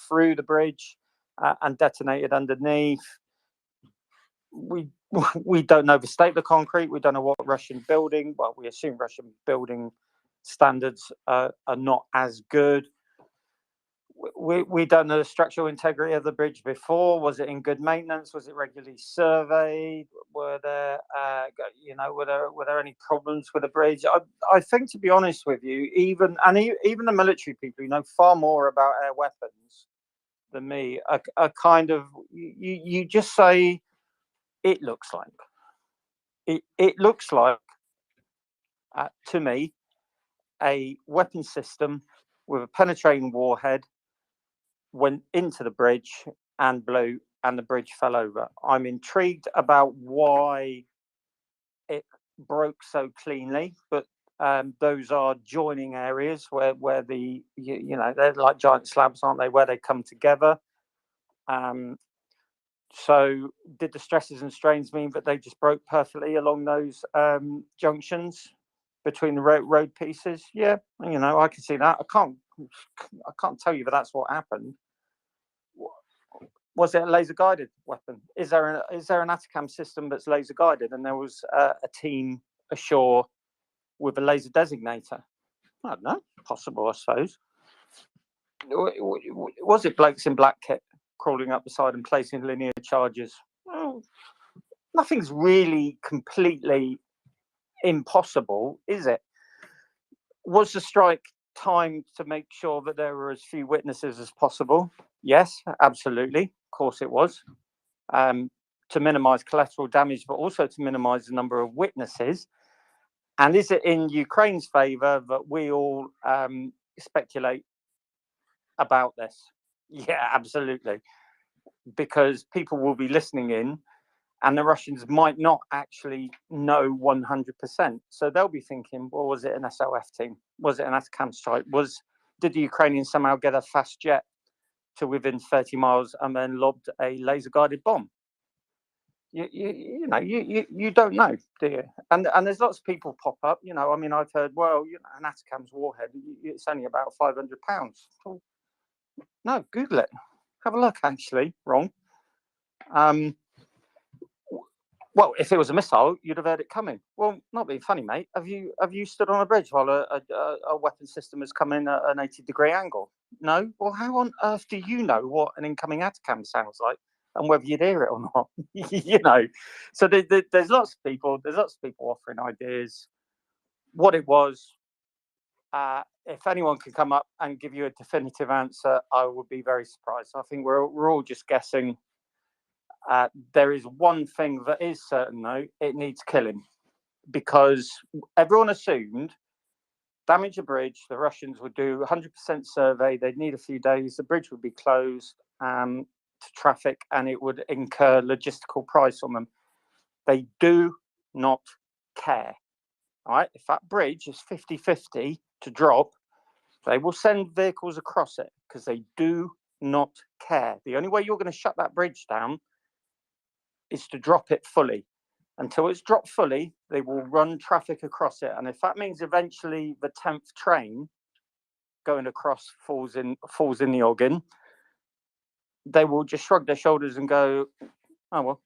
through the bridge and detonated underneath. We don't overstate the concrete. We don't know what Russian building. Well, we assume Russian building standards are not as good. We don't know the structural integrity of the bridge before. Was it in good maintenance? Was it regularly surveyed? Were there any problems with the bridge? I think, to be honest with you, even the military people who know far more about air weapons than me are kind of, you just say, it looks like to me a weapon system with a penetrating warhead went into the bridge and blew, and the bridge fell over. I'm intrigued about why it broke so cleanly, but those are joining areas where the they're like giant slabs, aren't they, where they come together. So did the stresses and strains mean that they just broke perfectly along those junctions between the road pieces? Yeah, I can see that. I can't tell you that that's what happened. Was it a laser guided weapon? Is there an ATACMS system that's laser guided, and there was a team ashore with a laser designator? I don't know. Possible, I suppose. Was it blokes in black kit crawling up the side and placing linear charges? Well, nothing's really completely impossible, is it? Was the strike timed to make sure that there were as few witnesses as possible? Yes, absolutely. Of course it was. To minimize collateral damage, but also to minimize the number of witnesses. And is it in Ukraine's favor that we all speculate about this? Yeah, absolutely. Because people will be listening in, and the Russians might not actually know 100%. So they'll be thinking, well, was it an SOF team? Was it an ATACMS strike? Did the Ukrainians somehow get a fast jet to within 30 miles and then lobbed a laser-guided bomb? You don't know, do you? And there's lots of people pop up. I've heard, well, an ATACMS warhead, it's only about 500 pounds. Well, no, Google it. Have a look. Actually, wrong. Well, if it was a missile, you'd have heard it coming. Well, not being funny, mate. Have you stood on a bridge while a weapon system has come in at an 80-degree angle? No. Well, how on earth do you know what an incoming ATACMS sounds like and whether you'd hear it or not? So there's lots of people. There's lots of people offering ideas. What it was. If anyone can come up and give you a definitive answer, I would be very surprised. I think we're all just guessing. There is one thing that is certain, though. It needs killing, because everyone assumed damage a bridge, the Russians would do 100% survey. They'd need a few days. The bridge would be closed to traffic, and it would incur logistical price on them. They do not care. All right, if that bridge is 50-50 to drop, they will send vehicles across it because they do not care. The only way you're going to shut that bridge down is to drop it fully. Until it's dropped fully, they will run traffic across it. And if that means eventually the 10th train going across falls in the organ, they will just shrug their shoulders and go, oh, well,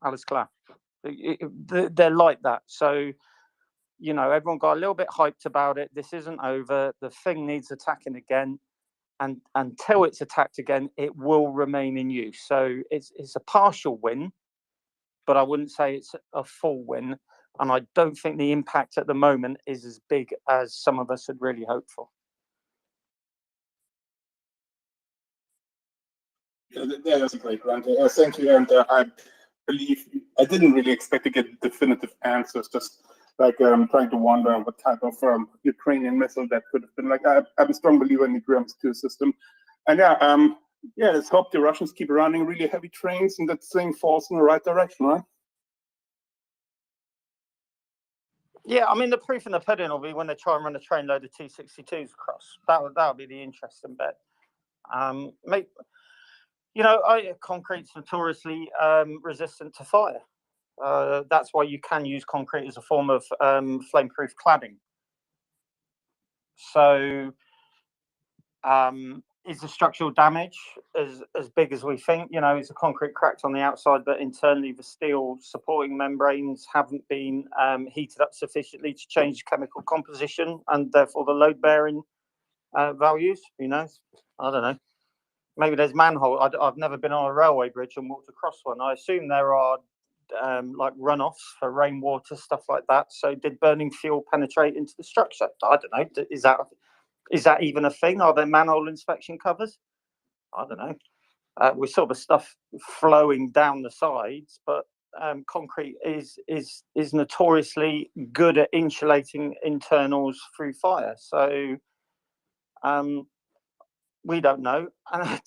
alles klar. They're like that. So, everyone got a little bit hyped about it. This isn't over. The thing needs attacking again. And until it's attacked again, it will remain in use. So it's a partial win, but I wouldn't say it's a full win. And I don't think the impact at the moment is as big as some of us had really hoped for. Yeah, that's a great rant. Thank you. And I believe I didn't really expect to get definitive answers, just like trying to wonder what type of Ukrainian missile that could have been. Like I'm a strong believer in the Grams 2 system. And let's hope the Russians keep running really heavy trains and that thing falls in the right direction, right? Yeah, the proof in the pudding will be when they try and run a trainload of T-62s across. That would be the interesting bit. Concrete's notoriously resistant to fire. That's why you can use concrete as a form of flame-proof cladding. So, is the structural damage as big as we think? You know, is the concrete cracked on the outside, but internally the steel supporting membranes haven't been heated up sufficiently to change chemical composition and therefore the load bearing values? You know, I don't know. Maybe there's manhole. I've never been on a railway bridge and walked across one. I assume there are like runoffs for rainwater, stuff like that. So did burning fuel penetrate into the structure? I don't know. Is that even a thing? Are there manhole inspection covers? I don't know. We saw the stuff flowing down the sides, but concrete is notoriously good at insulating internals through fire. So we don't know, and I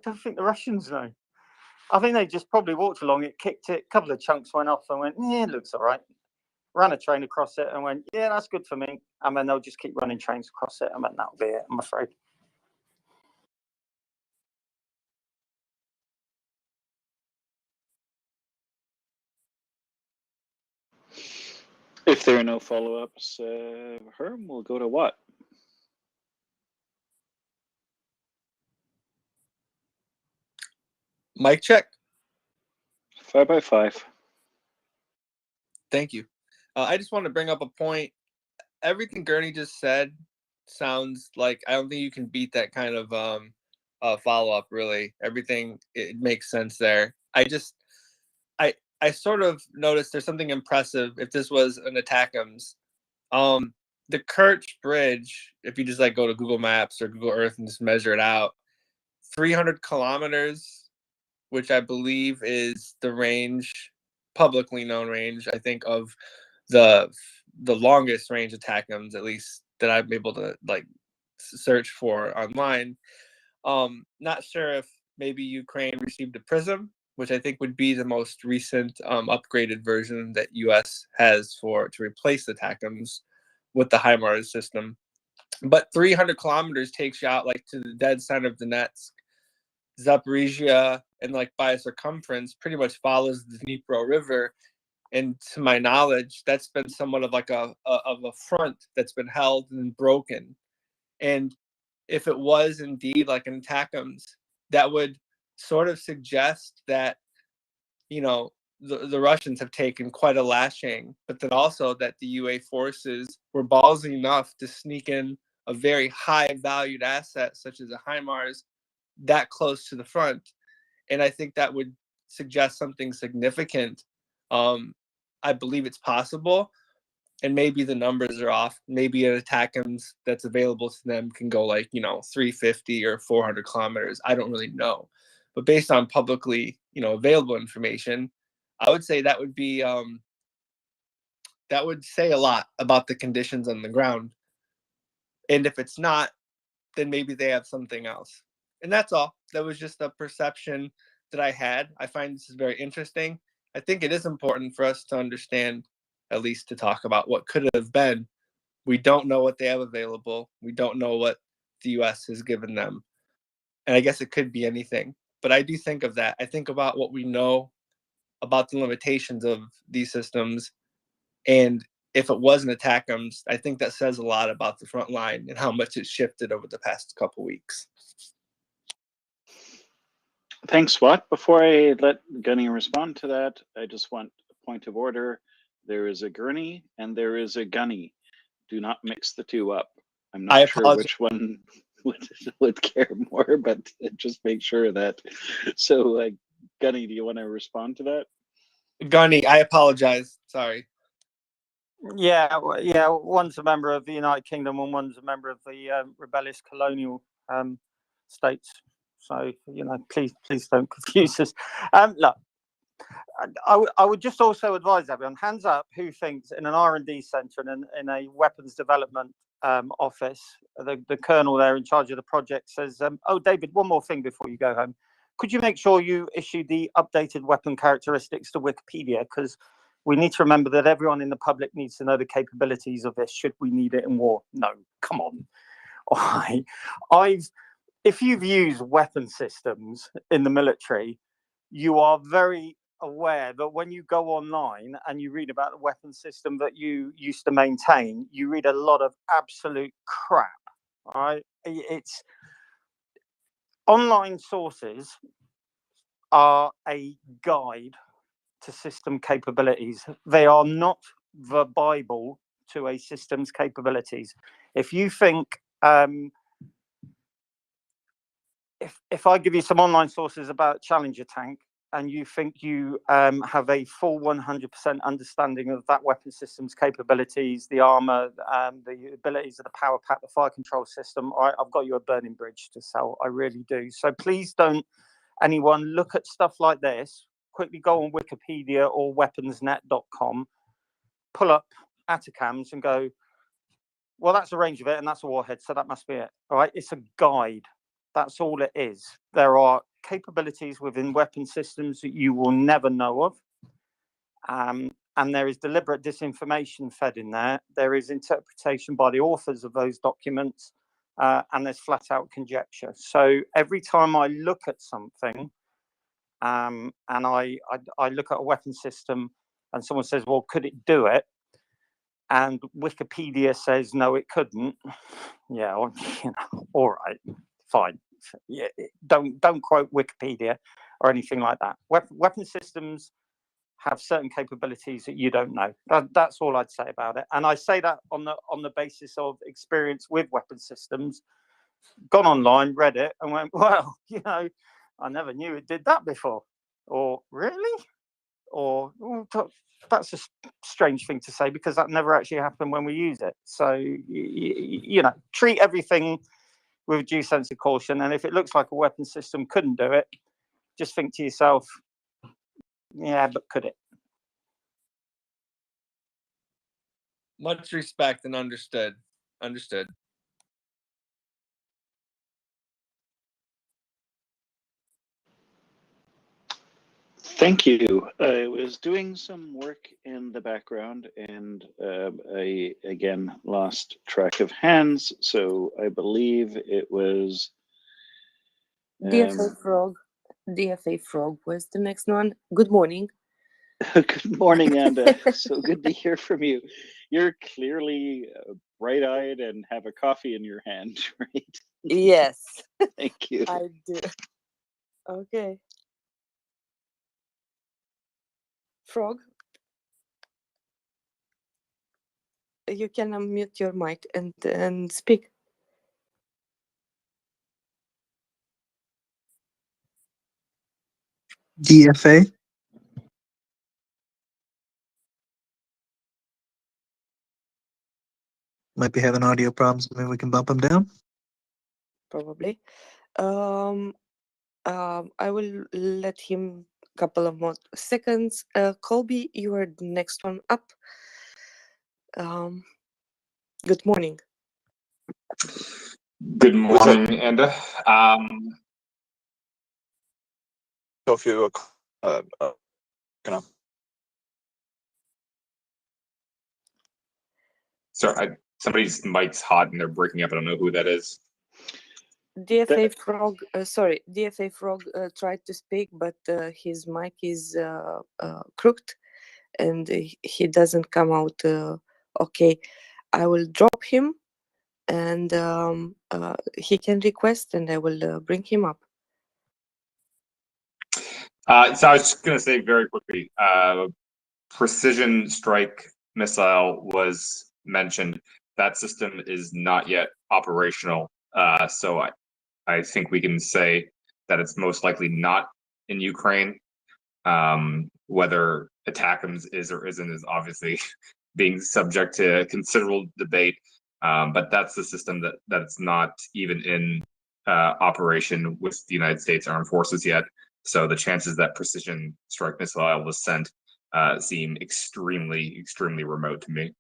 don't think the Russians know. I think they just probably walked along it, kicked it, a couple of chunks went off, and went, "Yeah, it looks all right." Ran a train across it and went, "Yeah, that's good for me." And then they'll just keep running trains across it, and then that'll be it, I'm afraid. If there are no follow-ups, Herm, we'll go to what? Mic check. 5x5. Thank you. I just want to bring up a point. Everything Gurney just said sounds like, I don't think you can beat that kind of follow-up, really. Everything, it makes sense there. I sort of noticed there's something impressive if this was an ATACMS. The Kerch Bridge, if you just like go to Google Maps or Google Earth and just measure it out, 300 kilometers, which I believe is the range, publicly known range, I think, of the longest range ATACMS, at least that I'm able to like search for online. Not sure if maybe Ukraine received a Prism, which I think would be the most recent upgraded version that US has to replace the ATACMS with the HIMARS system. But 300 kilometers takes you out like to the dead center of Donetsk. Zaporizhia, and like by circumference pretty much follows the Dnipro River. And to my knowledge, that's been somewhat of like a front that's been held and broken. And if it was indeed like an ATACMS, that would sort of suggest that, you know, the Russians have taken quite a lashing, but then also that the UA forces were ballsy enough to sneak in a very high valued asset such as a HIMARS that close to the front. And I think that would suggest something significant. I believe it's possible, and maybe the numbers are off. Maybe an ATACMS that's available to them can go like, 350 or 400 kilometers. I don't really know. But based on publicly, available information, I would say that would be that would say a lot about the conditions on the ground. And if it's not, then maybe they have something else. And that's all. That was just a perception that I had. I find this is very interesting. I think it is important for us to understand, at least to talk about what could have been. We don't know what they have available. We don't know what the US has given them. And I guess it could be anything. But I do think of that. I think about what we know about the limitations of these systems. And if it was an ATACMS, I think that says a lot about the front line and how much it's shifted over the past couple weeks. Thanks, Watt. Before I let Gunny respond to that, I just want a point of order. There is a Gurney and there is a Gunny. Do not mix the two up. I'm not sure which one would care more, but just make sure of that. So, Gunny, do you want to respond to that? Gunny, I apologize. Sorry. Yeah. One's a member of the United Kingdom and one's a member of the rebellious colonial states. So, please don't confuse us. Look, I would just also advise everyone, hands up who thinks in an R&D centre and in a weapons development office, the colonel there in charge of the project says, oh, David, one more thing before you go home. Could you make sure you issue the updated weapon characteristics to Wikipedia? Because we need to remember that everyone in the public needs to know the capabilities of this should we need it in war. No, come on. If you've used weapon systems in the military, you are very aware that when you go online and you read about the weapon system that you used to maintain, you read a lot of absolute crap. All right, Online sources are a guide to system capabilities. They are not the Bible to a system's capabilities. If you think, if I give you some online sources about Challenger tank, and you think you have a full 100% understanding of that weapon system's capabilities, the armor, the abilities of the power pack, the fire control system, I've got you a burning bridge to sell. I really do. So please don't anyone look at stuff like this. Quickly go on Wikipedia or weaponsnet.com, pull up ATACMS and go, well, that's a range of it and that's a warhead, so that must be it. All right, it's a guide. That's all it is. There are capabilities within weapon systems that you will never know of. And there is deliberate disinformation fed in there. There is interpretation by the authors of those documents, and there's flat out conjecture. So every time I look at something, and I look at a weapon system and someone says, well, could it do it? And Wikipedia says, no, it couldn't. Yeah, well, all right, fine. Yeah, don't quote Wikipedia or anything like that. Weapon systems have certain capabilities that you don't know. That's all I'd say about it. And I say that on the basis of experience with weapon systems. Gone online, read it, and went, well, I never knew it did that before. Or really? Or well, that's a strange thing to say because that never actually happened when we use it. So treat everything with a due sense of caution. And if it looks like a weapon system couldn't do it, just think to yourself, yeah, but could it? Much respect and understood. Understood. Thank you. I was doing some work in the background and I again lost track of hands. So I believe it was DFA Frog. DFA Frog was the next one. Good morning. Good morning, Anda. So good to hear from you. You're clearly bright-eyed and have a coffee in your hand, right? Yes. Thank you. I do. Okay. Frog, you can unmute your mic and speak. DFA. Might be having audio problems. Maybe we can bump him down. Probably. I will let him a couple of more seconds. Colby, you are the next one up. Good morning. Good morning, Anda. So if you sorry, somebody's mic's hot and they're breaking up. I don't know who that is. DFA Frog, DFA Frog tried to speak, but his mic is crooked and he doesn't come out okay. I will drop him and he can request and I will bring him up. So I was just going to say very quickly, precision strike missile was mentioned. That system is not yet operational. So I think we can say that it's most likely not in Ukraine. Whether ATACMS is or isn't is obviously being subject to considerable debate. But that's the system that's not even in operation with the United States Armed Forces yet. So the chances that precision strike missile was sent seem extremely, extremely remote to me.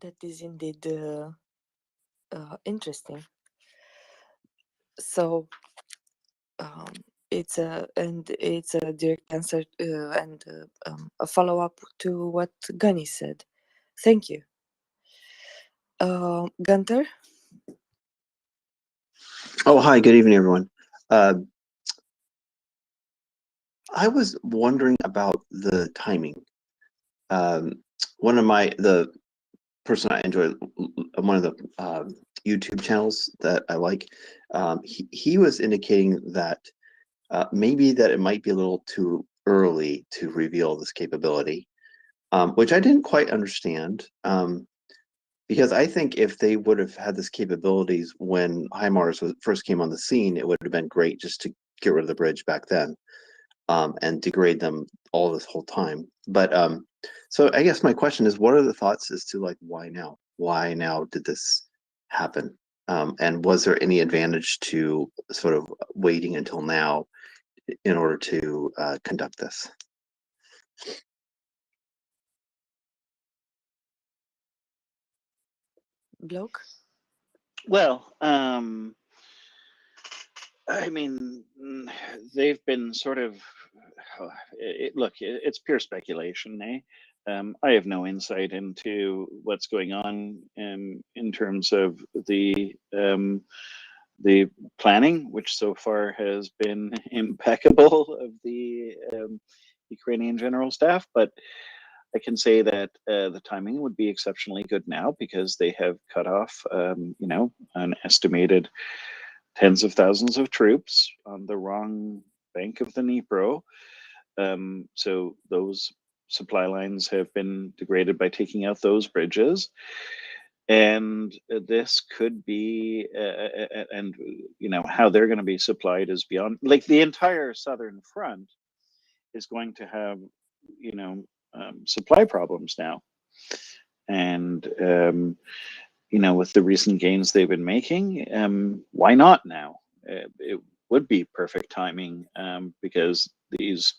That is indeed interesting. So it's a direct answer and a follow up to what Gunny said. Thank you. Gunter? Oh, hi, good evening, everyone. I was wondering about the timing. One of the person I enjoy, one of the YouTube channels that I like, he was indicating that maybe that it might be a little too early to reveal this capability, which I didn't quite understand. Because I think if they would have had this capabilities when HIMARS first came on the scene, it would have been great just to get rid of the bridge back then, and degrade them all this whole time. But so I guess my question is, what are the thoughts as to like why now? Why now did this happen? And was there any advantage to sort of waiting until now in order to conduct this? Block. Well, I mean, they've been sort of, look, it's pure speculation, eh? I have no insight into what's going on in terms of the planning, which so far has been impeccable of the Ukrainian general staff, but I can say that the timing would be exceptionally good now because they have cut off, an estimated tens of thousands of troops on the wrong bank of the Dnipro. So those supply lines have been degraded by taking out those bridges. And this could be, and how they're going to be supplied is beyond, like the entire southern front is going to have, supply problems now. And, with the recent gains they've been making, why not now? It would be perfect timing because these,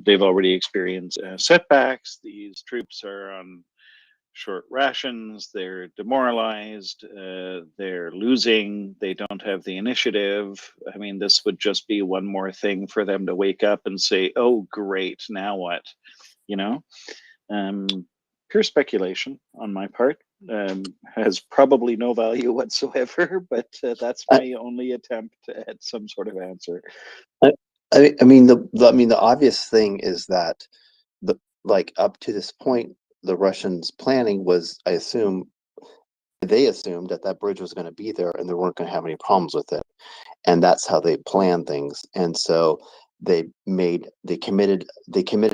they've already experienced setbacks. These troops are on short rations, they're demoralized, they're losing, they don't have the initiative. I mean, this would just be one more thing for them to wake up and say, oh, great, now what? Pure speculation on my part, has probably no value whatsoever, but that's my only attempt at some sort of answer. I mean, the obvious thing is that up to this point, the Russians' planning was, they assumed that bridge was going to be there and they weren't going to have any problems with it, and that's how they planned things. And so they committed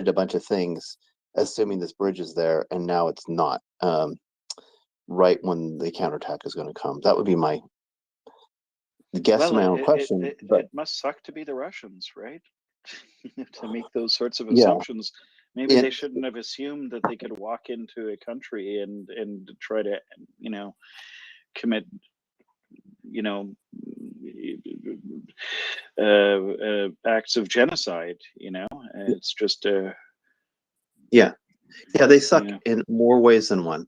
a bunch of things, assuming this bridge is there, and now it's not. Right when the counterattack is going to come, that would be my guess. Well, my own question. It must suck to be the Russians, right? To make those sorts of Yeah. assumptions. Maybe they shouldn't have assumed that they could walk into a country and try to, commit, acts of genocide. It's just yeah, they suck in more ways than one.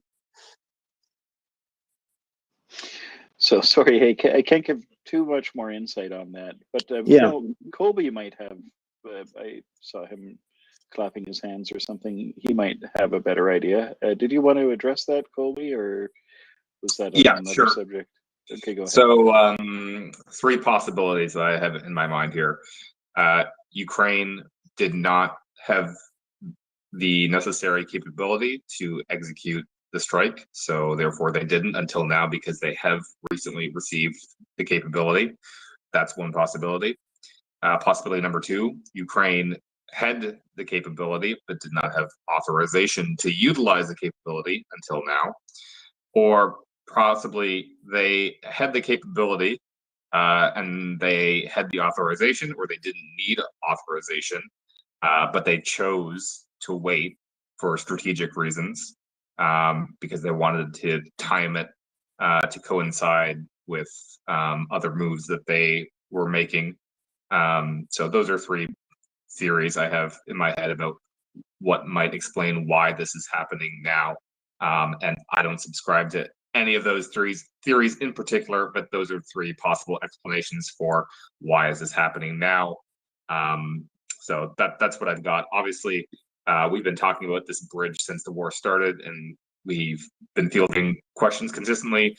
So sorry, I can't give too much more insight on that. But Colby might have. I saw him clapping his hands or something. He might have a better idea. Did you want to address that, Colby, or was that another sure. subject? Okay, go ahead. So, three possibilities that I have in my mind here. Ukraine did not have the necessary capability to execute the strike, so therefore they didn't until now because they have recently received the capability. That's one possibility. Possibility number two, Ukraine had the capability but did not have authorization to utilize the capability until now. Or possibly they had the capability and they had the authorization, or they didn't need authorization, but they chose to wait for strategic reasons because they wanted to time it to coincide with other moves that they were making. So those are three theories I have in my head about what might explain why this is happening now. And I don't subscribe to any of those theories in particular, but those are three possible explanations for why is this happening now. So that's what I've got. Obviously, we've been talking about this bridge since the war started, and we've been fielding questions consistently.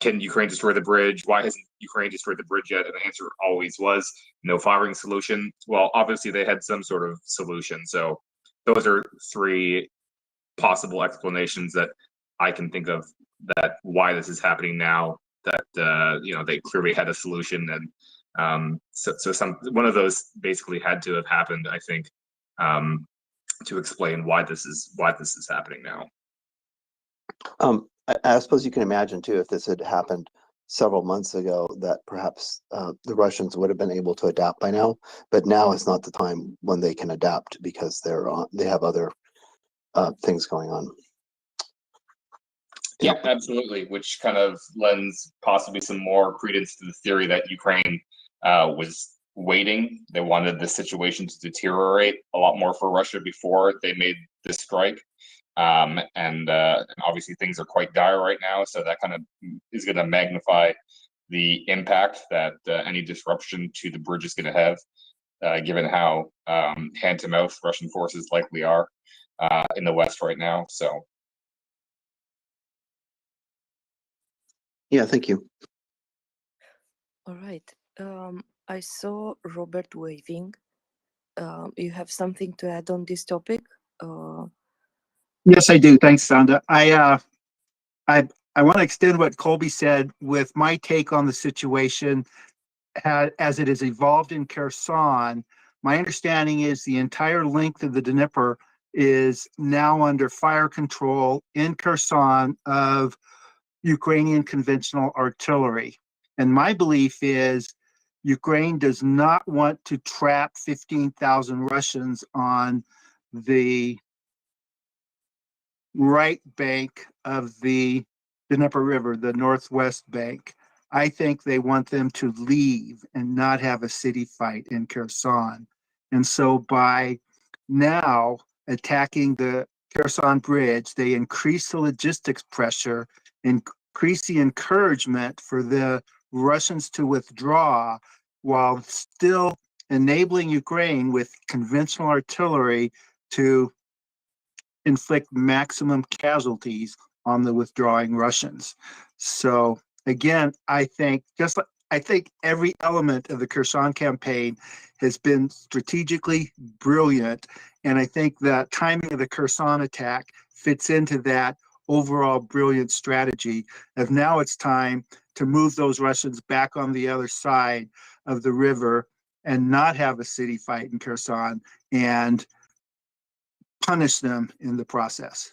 Can Ukraine destroy the bridge? Why hasn't Ukraine destroyed the bridge yet? And the answer always was no firing solution. Well, obviously they had some sort of solution. So those are three possible explanations that I can think of that why this is happening now. That they clearly had a solution, and so some one of those basically had to have happened, I think, to explain why this is happening now. I suppose you can imagine too, if this had happened several months ago, that perhaps the Russians would have been able to adapt by now. But now is not the time when they can adapt because they have other things going on. Yeah, absolutely. Which kind of lends possibly some more credence to the theory that Ukraine was waiting. They wanted the situation to deteriorate a lot more for Russia before they made this strike. And obviously things are quite dire right now, so that kind of is going to magnify the impact that any disruption to the bridge is going to have, given how hand-to-mouth Russian forces likely are in the West right now. So. Yeah, thank you. All right. I saw Robert waving. You have something to add on this topic? Yes, I do. Thanks, Sandra. I want to extend what Colby said with my take on the situation as it has evolved in Kherson. My understanding is the entire length of the Dnieper is now under fire control in Kherson of Ukrainian conventional artillery. And my belief is Ukraine does not want to trap 15,000 Russians on the right bank of the Dnieper River, the northwest bank. I think they want them to leave and not have a city fight in Kherson. And so by now attacking the Kherson Bridge, they increase the logistics pressure, increase the encouragement for the Russians to withdraw while still enabling Ukraine with conventional artillery to inflict maximum casualties on the withdrawing Russians. So again, I think every element of the Kherson campaign has been strategically brilliant, and I think that timing of the Kherson attack fits into that overall brilliant strategy of now it's time to move those Russians back on the other side of the river and not have a city fight in Kherson and punish them in the process.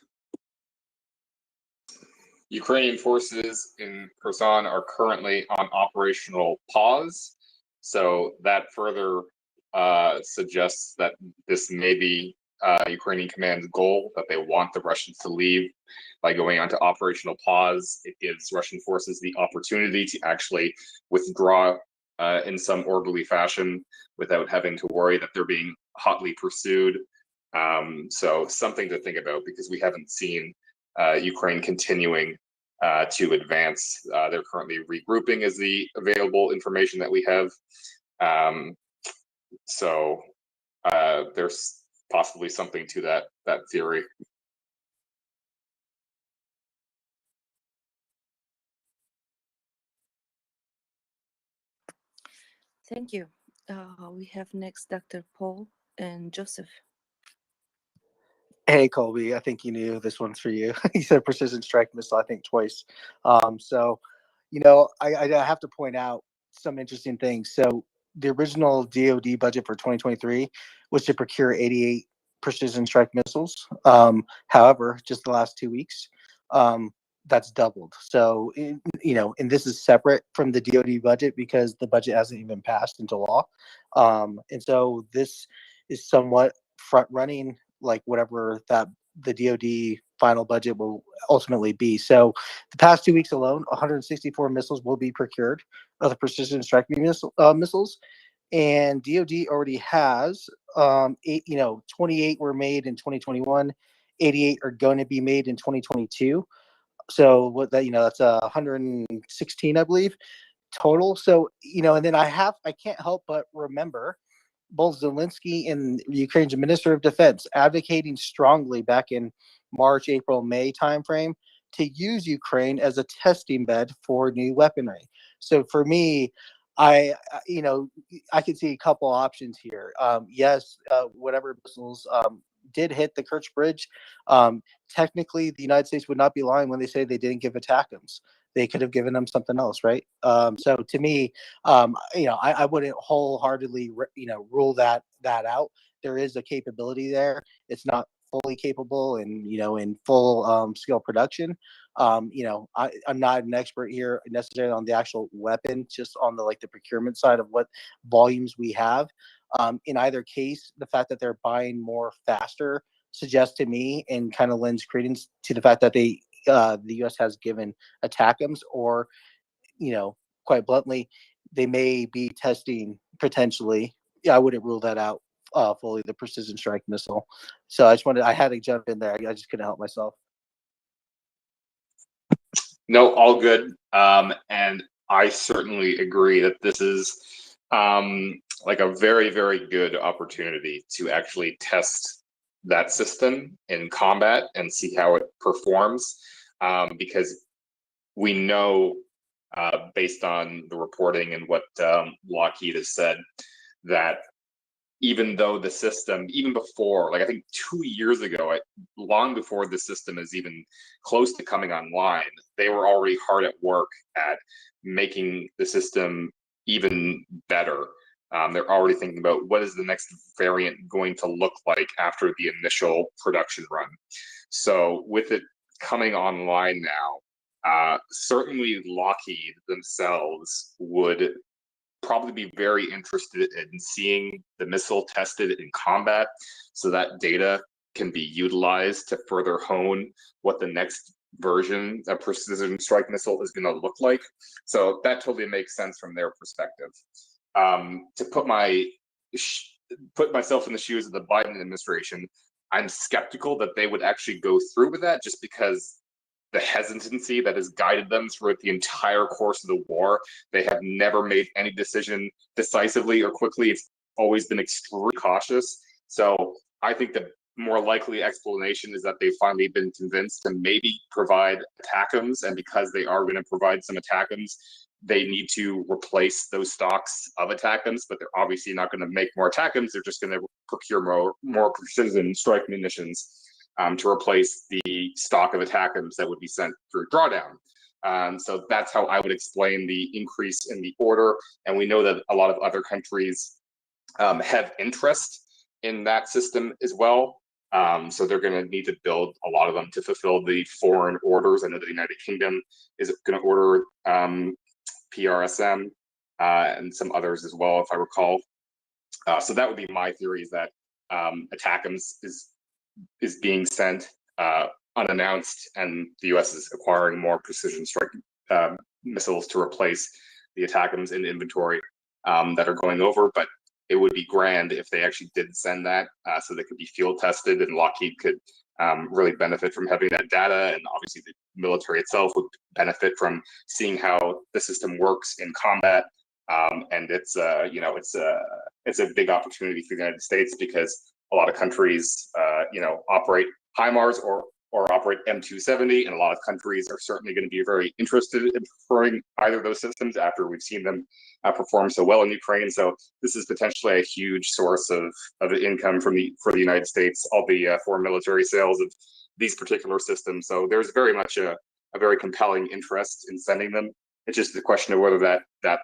Ukrainian forces in Kherson are currently on operational pause, so that further suggests that this may be Ukrainian command's goal, that they want the Russians to leave by going onto operational pause. It gives Russian forces the opportunity to actually withdraw in some orderly fashion without having to worry that they're being hotly pursued. So something to think about, because we haven't seen Ukraine continuing to advance. They're currently regrouping is the available information that we have. So there's possibly something to that theory. Thank you. We have next Dr. Paul and Joseph. Hey, Colby, I think you knew this one's for you. You said precision strike missile, I think twice. So, I have to point out some interesting things. So the original DoD budget for 2023 was to procure 88 precision strike missiles. However, just the last 2 weeks, that's doubled. So, and this is separate from the DoD budget because the budget hasn't even passed into law. And so this is somewhat front running like whatever that the DoD final budget will ultimately be. So the past 2 weeks alone, 164 missiles will be procured of the precision strike missiles. And DoD already has 28 were made in 2021, 88 are going to be made in 2022. So what that, that's 116, I believe, total. So, and then I can't help but remember both Zelensky and Ukraine's Minister of Defense advocating strongly back in March, April, May timeframe to use Ukraine as a testing bed for new weaponry. So for me, I could see a couple options here. Yes, whatever missiles did hit the Kerch Bridge, technically the United States would not be lying when they say they didn't give ATACMS. They could have given them something else, right? So to me, I wouldn't wholeheartedly, rule that out. There is a capability there. It's not fully capable and in full scale production. I'm not an expert here necessarily on the actual weapon, just on the procurement side of what volumes we have. In either case, the fact that they're buying more faster suggests to me and kind of lends credence to the fact that the U.S. has given ATACMS, or quite bluntly, they may be testing potentially. Yeah, I wouldn't rule that out fully, the precision strike missile. So I had to jump in there. I just couldn't help myself. No, all good. And I certainly agree that this is like a very, very good opportunity to actually test that system in combat and see how it performs, because we know, based on the reporting and what Lockheed has said, that even though the system, even before, I think 2 years ago, long before the system is even close to coming online, they were already hard at work at making the system even better. They're already thinking about what is the next variant going to look like after the initial production run. So with it coming online now, certainly Lockheed themselves would probably be very interested in seeing the missile tested in combat, so that data can be utilized to further hone what the next version of precision strike missile is going to look like. So that totally makes sense from their perspective. To put myself in the shoes of the Biden administration, I'm skeptical that they would actually go through with that, just because the hesitancy that has guided them throughout the entire course of the war. They have never made any decision decisively or quickly. It's always been extremely cautious. So I think the more likely explanation is that they've finally been convinced to maybe provide ATACMS, and because they are going to provide some ATACMS, they need to replace those stocks of ATACMS, but they're obviously not going to make more ATACMS. They're just going to procure more precision strike munitions to replace the stock of ATACMS that would be sent through drawdown. So that's how I would explain the increase in the order. And we know that a lot of other countries have interest in that system as well. So they're going to need to build a lot of them to fulfill the foreign orders. I know the United Kingdom is going to order PRSM and some others as well, if I recall. So that would be my theory, is that ATACMS is being sent unannounced, and the U.S. is acquiring more precision strike missiles to replace the ATACMS in inventory that are going over. But it would be grand if they actually did send that, so they could be field tested, and Lockheed could really benefit from having that data, and obviously the military itself would benefit from seeing how the system works in combat. And it's a big opportunity for the United States, because a lot of countries operate HIMARS or operate M270, and a lot of countries are certainly going to be very interested in preferring either of those systems after we've seen them perform so well in Ukraine. So this is potentially a huge source of income for the United States, all the foreign military sales of these particular systems. So there's very much a very compelling interest in sending them. It's just the question of whether that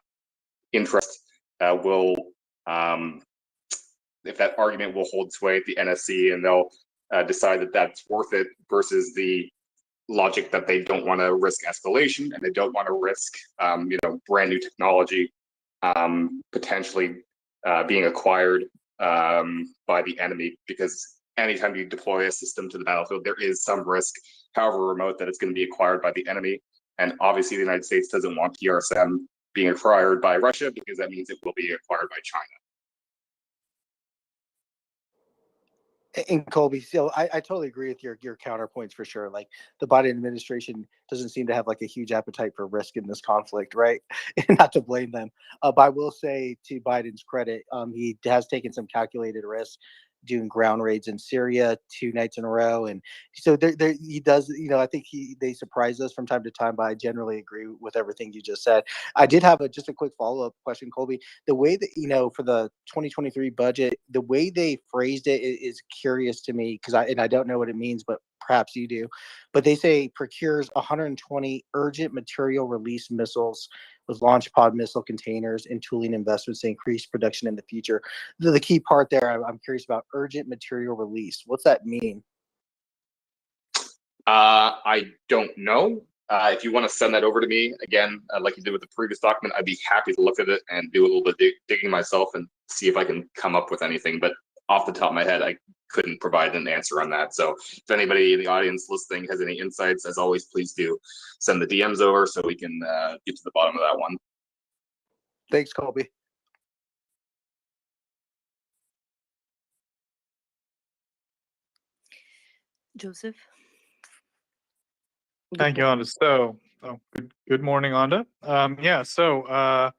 interest will, if that argument will hold sway at the NSC, and they'll decide that that's worth it, versus the logic that they don't want to risk escalation, and they don't want to risk brand new technology potentially being acquired by the enemy, because anytime you deploy a system to the battlefield, there is some risk, however remote, that it's going to be acquired by the enemy. And obviously the United States doesn't want PRSM being acquired by Russia, because that means it will be acquired by China. And Colby, so I totally agree with your counterpoints for sure. Like, the Biden administration doesn't seem to have a huge appetite for risk in this conflict, right? And not to blame them, but I will say, to Biden's credit, he has taken some calculated risks. doing ground raids in Syria 2 nights in a row, and so he does. I think they surprise us from time to time, but I generally agree with everything you just said. I did have just a quick follow up question, Colby. The way that for the 2023 budget, the way they phrased it is curious to me because I don't know what it means, but perhaps you do. But they say procures 120 urgent material release missiles with launch pod missile containers and tooling investments to increase production in the future. The key part there, I'm curious about urgent material release. What's that mean? I don't know. If you want to send that over to me again, like you did with the previous document, I'd be happy to look at it and do a little bit of digging myself and see if I can come up with anything. But off the top of my head, I couldn't provide an answer on that. So if anybody in the audience listening has any insights, as always, please do send the DMs over so we can get to the bottom of that one. Thanks, Colby. Joseph. Thank you, Anda. So, good morning, Anda. Yeah, so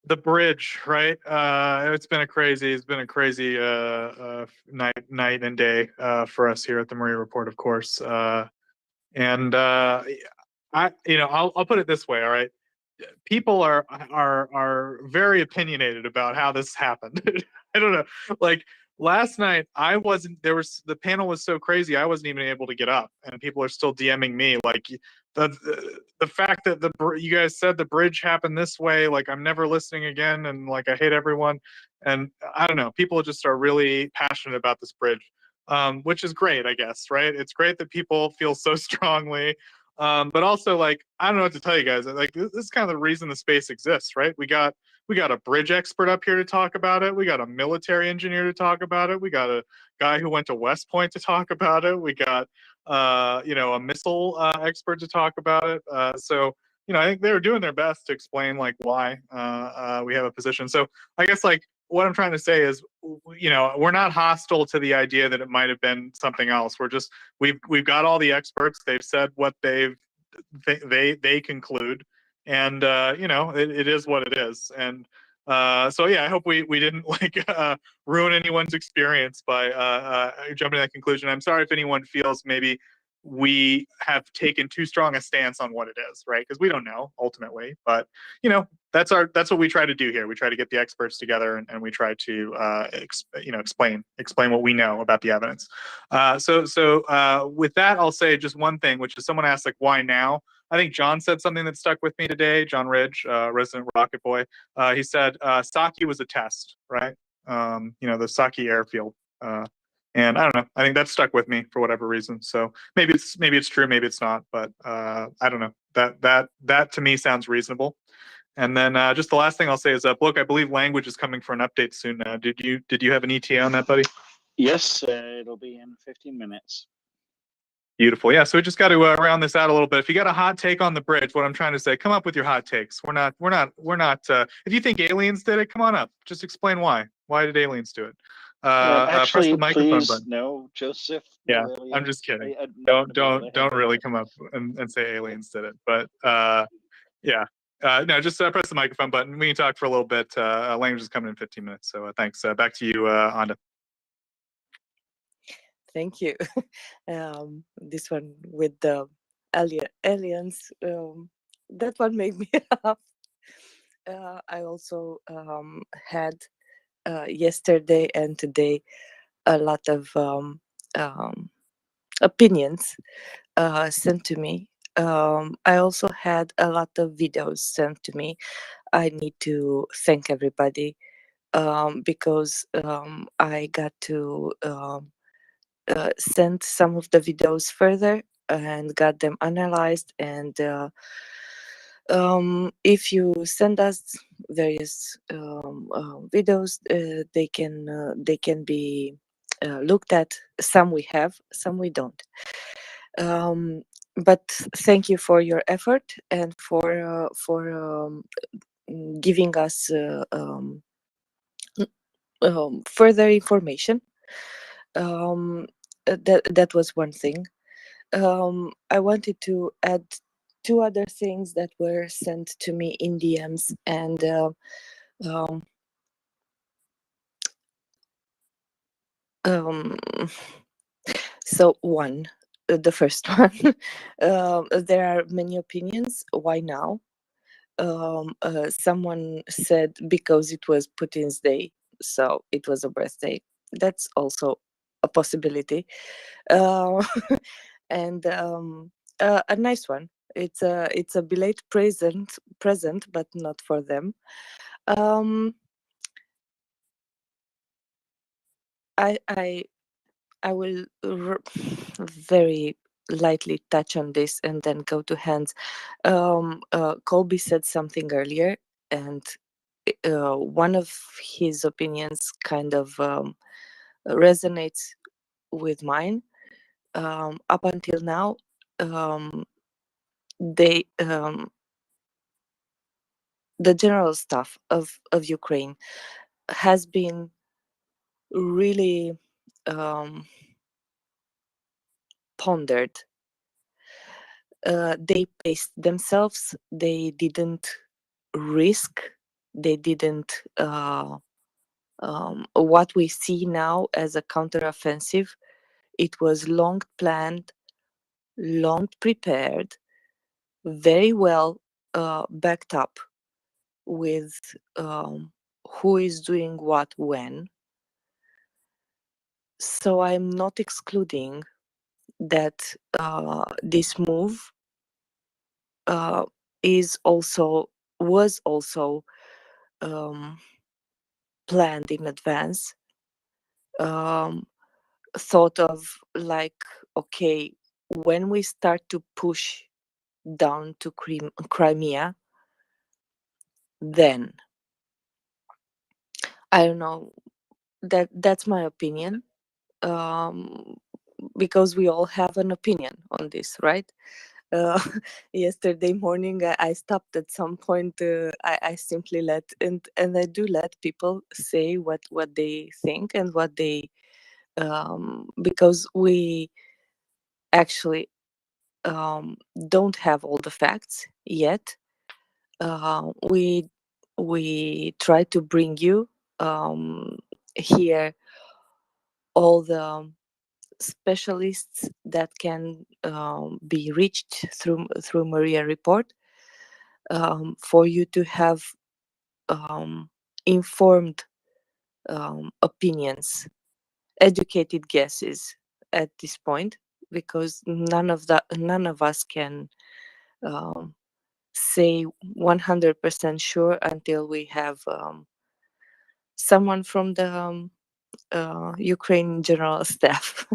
the bridge, right? It's been a crazy night and day for us here at the MriyaReport, of course. And I'll put it this way, all right? People are very opinionated about how this happened. I don't know, like. Last night, the panel was so crazy, I wasn't even able to get up, and people are still DMing me like the fact that you guys said the bridge happened this way, like I'm never listening again, and like I hate everyone, and I don't know, people just are really passionate about this bridge, which is great, I guess, right? It's great that people feel so strongly, but also like I don't know what to tell you guys. Like this is kind of the reason the space exists, right? We got a bridge expert up here to talk about it. We got a military engineer to talk about it. We got a guy who went to West Point to talk about it. We got, a missile expert to talk about it. So, I think they were doing their best to explain like why we have a position. So I guess like what I'm trying to say is, we're not hostile to the idea that it might have been something else. We've got all the experts. They've said what they conclude. And it is what it is, and so yeah, I hope we didn't like ruin anyone's experience by jumping to that conclusion. I'm sorry if anyone feels maybe we have taken too strong a stance on what it is, right? Because we don't know ultimately, but that's what we try to do here. We try to get the experts together and we try to explain what we know about the evidence. So with that, I'll say just one thing, which is someone asked like why now. I think John said something that stuck with me today. John Ridge, resident Rocket Boy, he said Saki was a test, right? The Saki airfield, and I don't know. I think that stuck with me for whatever reason. So maybe it's true, maybe it's not, but I don't know. That to me sounds reasonable. And then just the last thing I'll say is, look, I believe language is coming for an update soon. Did you have an ETA on that, buddy? Yes, it'll be in 15 minutes. Beautiful. Yeah. So we just got to round this out a little bit. If you got a hot take on the bridge, what I'm trying to say, come up with your hot takes. We're not. If you think aliens did it, come on up. Just explain why. Why did aliens do it? Actually, press the microphone please, button. no, Joseph. Yeah, Really, I'm just kidding. Don't really come up and say aliens did it. But yeah. No, just press the microphone button. We can talk for a little bit. Language is coming in 15 minutes. So thanks. Back to you, Anda. Thank you. This one with the aliens, that one made me laugh. I also had yesterday and today a lot of opinions sent to me. I also had a lot of videos sent to me. I need to thank everybody because I got to send some of the videos further and got them analyzed. And if you send us various videos, they can be looked at. Some we have, some we don't. But thank you for your effort and for giving us further information. That was one thing. I wanted to add two other things that were sent to me in DMs, and Um, so the first one, there are many opinions. Why now? Someone said because it was Putin's day, so it was a birthday. That's also a possibility, and a nice one. It's a belated present, but not for them. I will very lightly touch on this and then go to Hans. Colby said something earlier, and one of his opinions kind of resonates with mine. Up until now, they the general staff of Ukraine has been really pondered. They paced themselves. They didn't risk. They didn't. What we see now as a counteroffensive, it was long planned, long prepared, very well backed up with who is doing what when. So I'm not excluding that this move was also planned in advance, thought of like, okay, when we start to push down to Crimea, then I don't know. That's my opinion, because we all have an opinion on this, right? Uh, yesterday morning, I stopped at some point. I simply let and I do let people say what they think and what they because we actually don't have all the facts yet. We try to bring you here all the specialists that can be reached through MriyaReport, for you to have informed opinions, educated guesses at this point, because none of us can say 100% sure until we have someone from the Ukraine general staff.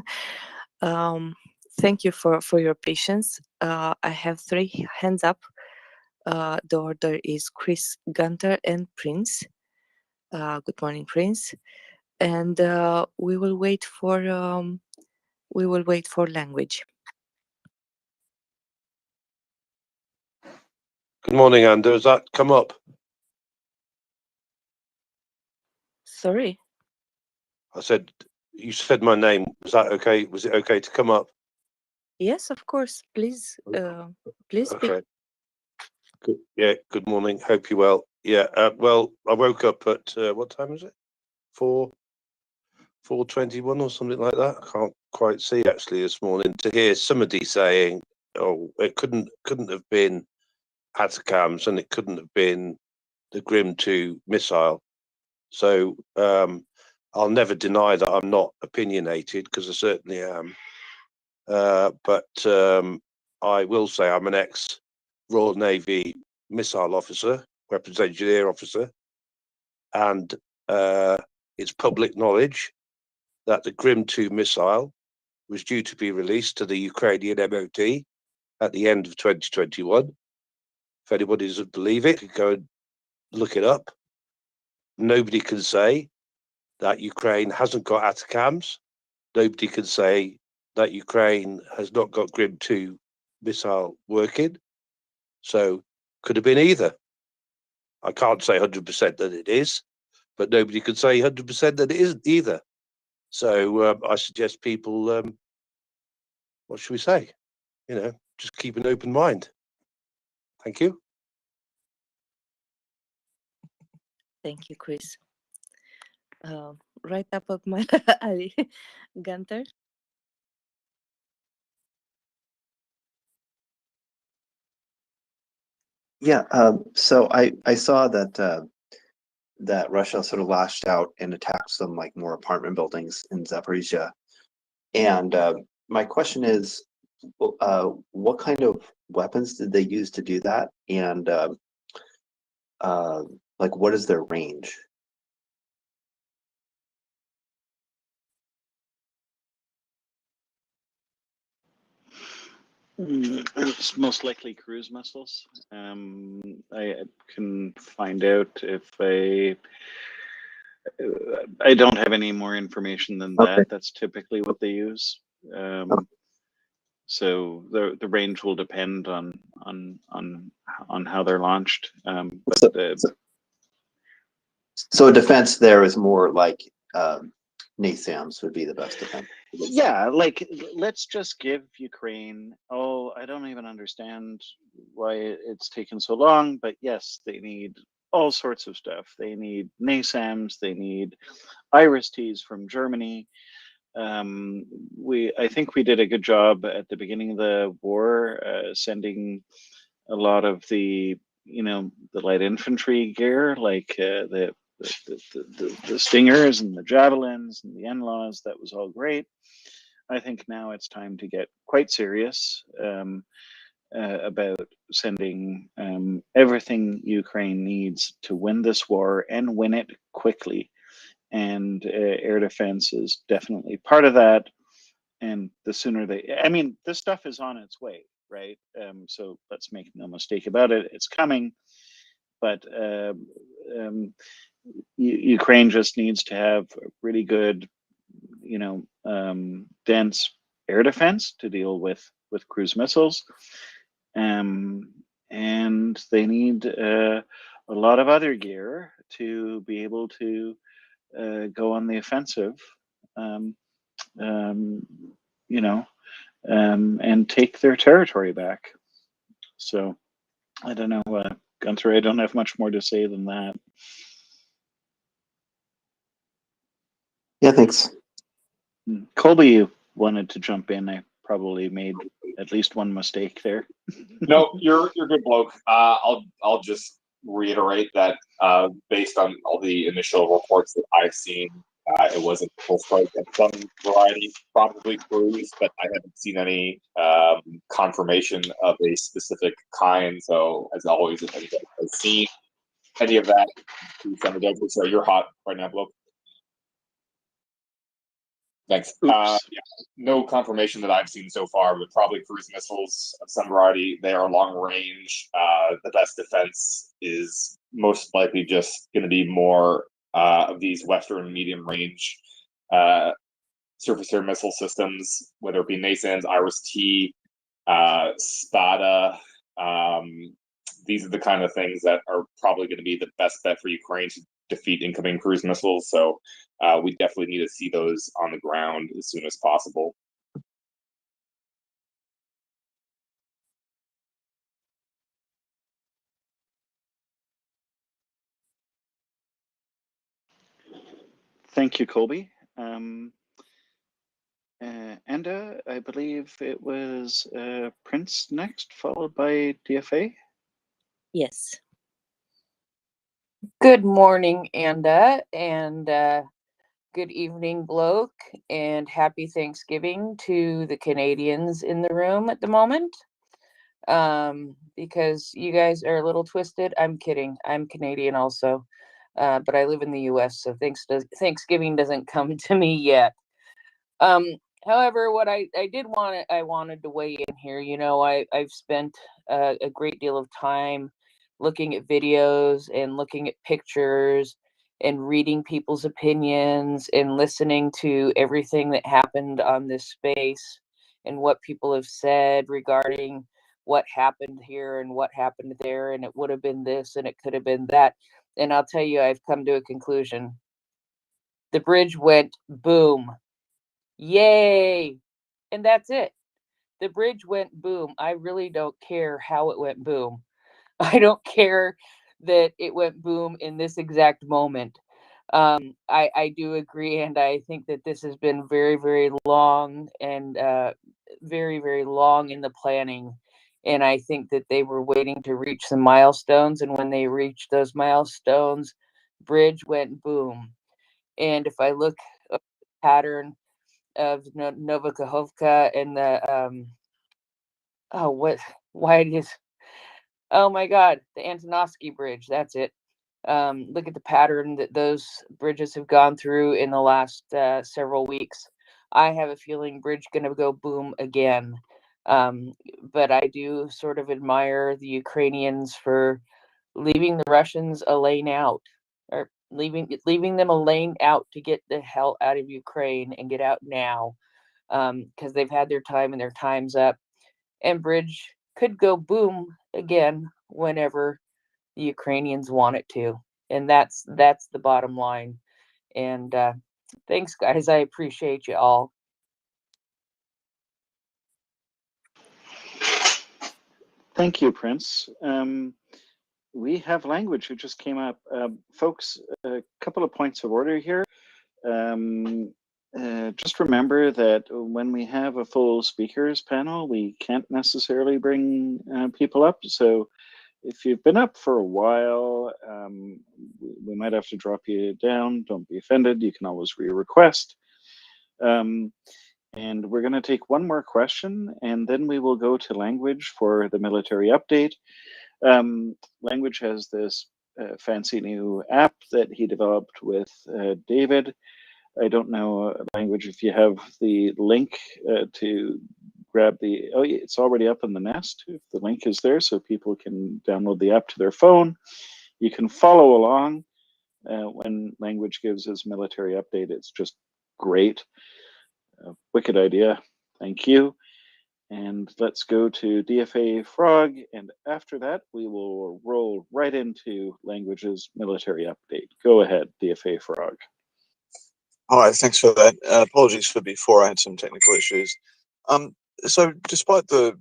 Thank you for your patience. I have 3 hands up. The order is Chris, Gunter, and Prince. Good morning, Prince. And we will wait for language. Good morning, Andrew. Has that come up? Sorry. I said, you said my name. Was that okay? Was it okay to come up? Yes, of course. Please, please speak. Okay. Good. Yeah. Good morning. Hope you're well. Yeah. Well, I woke up at what time is it? 4:21 or something like that. I can't quite see actually this morning. To hear somebody saying, "Oh, it couldn't have been ATACMS and it couldn't have been the Grim 2 missile." So I'll never deny that I'm not opinionated, because I certainly am. But I will say I'm an ex-Royal Navy missile officer, weapons engineer officer, and it's public knowledge that the Grim 2 missile was due to be released to the Ukrainian MOD at the end of 2021. If anybody doesn't believe it, you go and look it up. Nobody can say that Ukraine hasn't got ATACMS. Nobody can say that Ukraine has not got Grim 2 missile working. So could have been either. I can't say 100% that it is, but nobody can say 100% that it isn't either. So I suggest people, what should we say? Just keep an open mind. Thank you. Thank you, Chris. right up my alley. Gunther? Yeah, so I saw that that Russia sort of lashed out and attacked some like more apartment buildings in Zaporizhia. And my question is, what kind of weapons did they use to do that? And like, what is their range? It's most likely cruise missiles. I can find out if I don't have any more information than Okay. that. That's typically what they use. So the range will depend on how they're launched. So defense there is more like NASAMS would be the best defense. Yeah, like let's just give Ukraine. Oh, I don't even understand why it's taken so long, but yes, they need all sorts of stuff. They need NASAMS. They need IRIS-Ts from Germany. I think we did a good job at the beginning of the war, sending a lot of the light infantry gear, like the Stingers and the Javelins and the NLAWs. That was all great. I think now it's time to get quite serious about sending everything Ukraine needs to win this war and win it quickly. And air defense is definitely part of that. And the sooner this stuff is on its way, right? So let's make no mistake about it. It's coming, but Ukraine just needs to have a really good, dense air defense to deal with cruise missiles, and they need a lot of other gear to be able to go on the offensive, and take their territory back. So I don't know, Gunther, I don't have much more to say than that. Yeah, thanks. Colby, you wanted to jump in. I probably made at least one mistake there. No, you're good, bloke. I'll just reiterate that based on all the initial reports that I've seen, it wasn't full strike at some variety, probably cruise, but I haven't seen any confirmation of a specific kind. So as always, if anybody has seen any of that, please send it over. So you're hot right now, bloke. Thanks. Yeah, no confirmation that I've seen so far, but probably cruise missiles of some variety. They are long range. The best defense is most likely just going to be more of these Western medium range surface air missile systems, whether it be NASAMS, IRIS-T, Spada. These are the kind of things that are probably going to be the best bet for Ukraine to defeat incoming cruise missiles. So we definitely need to see those on the ground as soon as possible. Thank you, Colby. Enda, I believe it was Prince next, followed by DFA. Yes. Good morning, Anda, and good evening, bloke, and happy Thanksgiving to the Canadians in the room at the moment. Because you guys are a little twisted. I'm kidding. I'm Canadian also, but I live in the U.S., so Thanksgiving doesn't come to me yet. However, what I wanted to weigh in here. I've spent a great deal of time looking at videos and looking at pictures and reading people's opinions and listening to everything that happened on this space and what people have said regarding what happened here and what happened there, and it would have been this and it could have been that. And I'll tell you, I've come to a conclusion. The bridge went boom. Yay! And that's it. The bridge went boom. I really don't care how it went boom. I don't care that it went boom in this exact moment. I do agree, and I think that this has been very, very long and very, very long in the planning. And I think that they were waiting to reach some milestones, and when they reached those milestones, bridge went boom. And if I look at the pattern of Nova Kahovka and the oh my God, the Antonovsky Bridge, that's it. Look at the pattern that those bridges have gone through in the last several weeks. I have a feeling bridge gonna go boom again. But I do sort of admire the Ukrainians for leaving the Russians a lane out, or leaving them a lane out to get the hell out of Ukraine and get out now, because they've had their time and their time's up. And bridge could go boom again whenever the Ukrainians want it to, and that's the bottom line. And thanks, guys. I appreciate you all. Thank you, Prince. We have language who just came up. Folks, a couple of points of order here. Just remember that when we have a full speakers panel, we can't necessarily bring people up. So if you've been up for a while, we might have to drop you down. Don't be offended. You can always re-request. And we're going to take one more question, and then we will go to Language for the military update. Language has this fancy new app that he developed with David. I don't know, Language, if you have the link to grab the, oh, it's already up in the nest. If the link is there, so people can download the app to their phone. You can follow along when Language gives his military update. It's just great. Wicked idea. Thank you. And let's go to DFA Frog. And after that, we will roll right into Language's military update. Go ahead, DFA Frog. Hi, thanks for that. Apologies for before, I had some technical issues. So despite the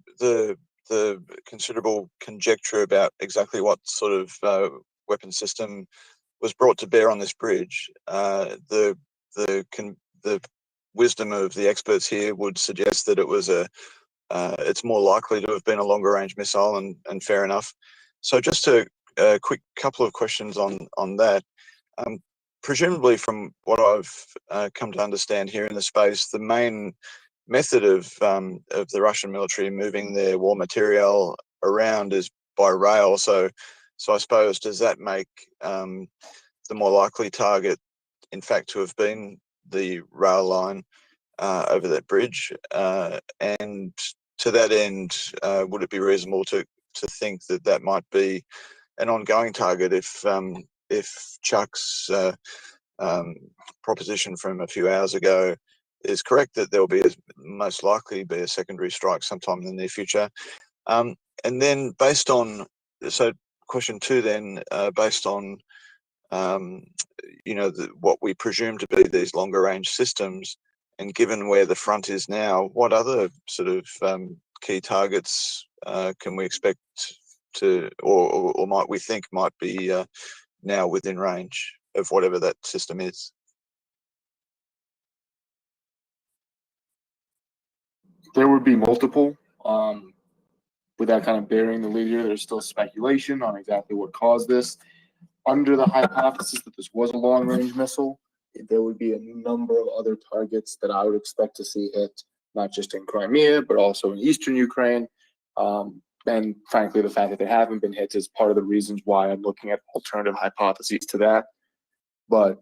considerable conjecture about exactly what sort of weapon system was brought to bear on this bridge, the wisdom of the experts here would suggest that it was it's more likely to have been a longer range missile, and fair enough. So just a quick couple of questions on that. Presumably, from what I've come to understand here in the space, the main method of the Russian military moving their war material around is by rail. So I suppose, does that make the more likely target, in fact, to have been the rail line over that bridge? And to that end, would it be reasonable to think that that might be an ongoing target if Chuck's proposition from a few hours ago is correct, that there will be most likely be a secondary strike sometime in the near future? And then based on, so question two then, based on what we presume to be these longer range systems, and given where the front is now, what other sort of key targets can we expect to, or might we think might be now within range of whatever that system is? There would be multiple. Without kind of burying the lead here, there's still speculation on exactly what caused this. Under the hypothesis that this was a long-range missile, there would be a number of other targets that I would expect to see hit, not just in Crimea, but also in eastern Ukraine. And frankly, the fact that they haven't been hit is part of the reasons why I'm looking at alternative hypotheses to that. But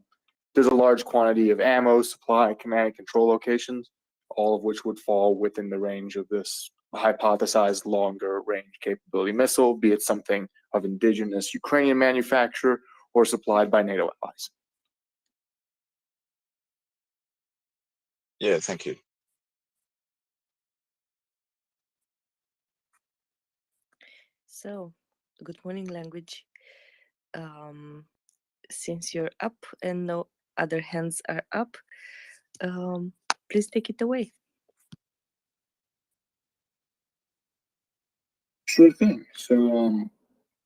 there's a large quantity of ammo, supply, command and control locations, all of which would fall within the range of this hypothesized longer range capability missile, be it something of indigenous Ukrainian manufacture or supplied by NATO allies. Yeah, thank you. So, good morning, Language. Since you're up and no other hands are up, please take it away. Sure thing. So,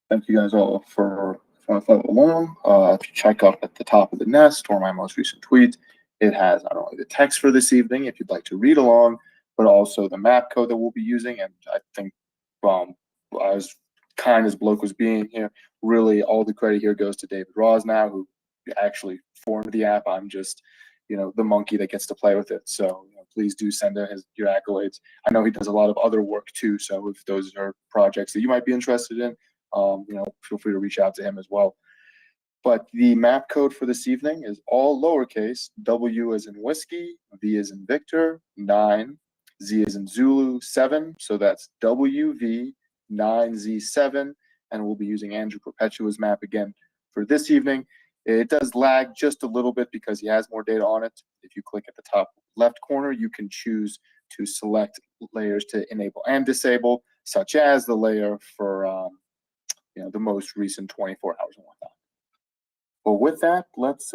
thank you guys all for you want to follow along, if you check up at the top of the nest or my most recent tweet, it has not only the text for this evening, if you'd like to read along, but also the map code that we'll be using. And I think, as kind as Bloke was being here, really all the credit here goes to David Rosnow, who actually formed the app. I'm just, the monkey that gets to play with it. So please do send in your accolades. I know he does a lot of other work too. So if those are projects that you might be interested in, feel free to reach out to him as well. But the map code for this evening is all lowercase, W as in whiskey, V as in Victor, 9, Z as in Zulu, 7. So that's WV 9Z7. And we'll be using Andrew Perpetua's map again for this evening. It does lag just a little bit because he has more data on it. If you click at the top left corner, you can choose to select layers to enable and disable, such as the layer for the most recent 24 hours and whatnot. But with that, let's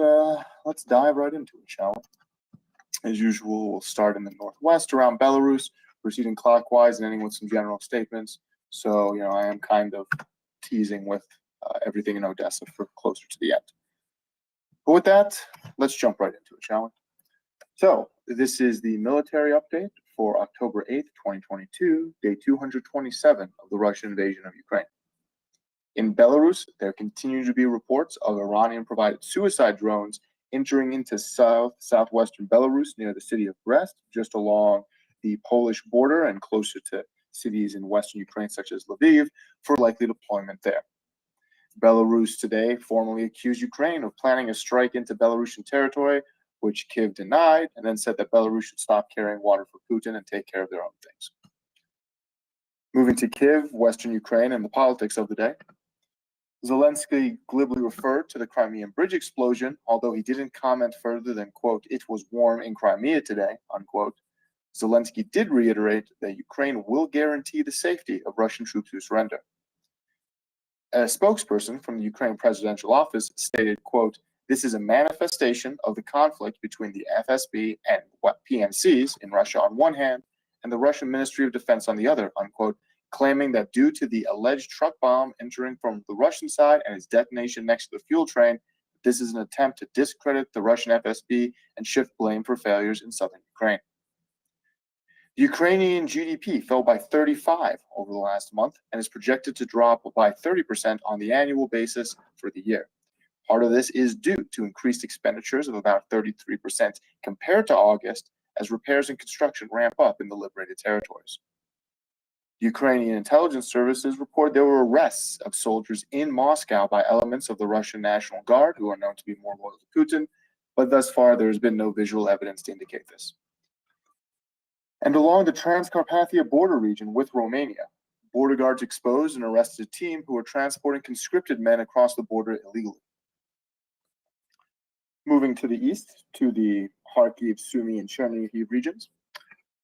dive right into it, shall we? As usual, we'll start in the northwest around Belarus, proceeding clockwise and ending with some general statements. So, I am kind of teasing with everything in Odessa for closer to the end. But with that, let's jump right into it, shall we? So, this is the military update for October 8th, 2022, day 227 of the Russian invasion of Ukraine. In Belarus, there continue to be reports of Iranian-provided suicide drones entering into southwestern Belarus near the city of Brest, just along the Polish border and closer to cities in western Ukraine, such as Lviv, for likely deployment there. Belarus today formally accused Ukraine of planning a strike into Belarusian territory, which Kyiv denied, and then said that Belarus should stop carrying water for Putin and take care of their own things. Moving to Kyiv, western Ukraine, and the politics of the day. Zelensky glibly referred to the Crimean bridge explosion, although he didn't comment further than, quote, "It was warm in Crimea today," unquote. Zelensky did reiterate that Ukraine will guarantee the safety of Russian troops who surrender. A spokesperson from the Ukraine presidential office stated, quote, "This is a manifestation of the conflict between the FSB and PMCs in Russia on one hand, and the Russian Ministry of Defense on the other," unquote, claiming that due to the alleged truck bomb entering from the Russian side and its detonation next to the fuel train, this is an attempt to discredit the Russian FSB and shift blame for failures in southern Ukraine. Ukrainian GDP fell by 35 over the last month and is projected to drop by 30% on the annual basis for the year. Part of this is due to increased expenditures of about 33% compared to August as repairs and construction ramp up in the liberated territories. Ukrainian intelligence services report there were arrests of soldiers in Moscow by elements of the Russian National Guard who are known to be more loyal to Putin, but thus far there has been no visual evidence to indicate this. And along the Transcarpathia border region with Romania, border guards exposed and arrested a team who were transporting conscripted men across the border illegally. Moving to the east, to the Kharkiv, Sumy, and Chernihiv regions.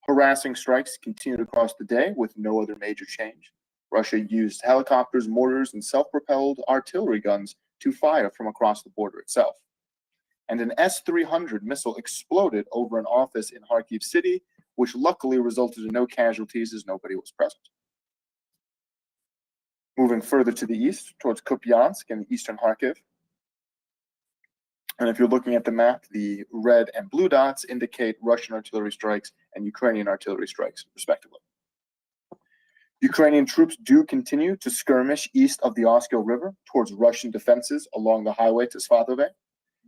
Harassing strikes continued across the day with no other major change. Russia used helicopters, mortars, and self-propelled artillery guns to fire from across the border itself. And an S-300 missile exploded over an office in Kharkiv city, which luckily resulted in no casualties as nobody was present. Moving further to the east, towards Kupiansk and eastern Kharkiv. And if you're looking at the map, the red and blue dots indicate Russian artillery strikes and Ukrainian artillery strikes, respectively. Ukrainian troops do continue to skirmish east of the Oskil River towards Russian defenses along the highway to Svatove.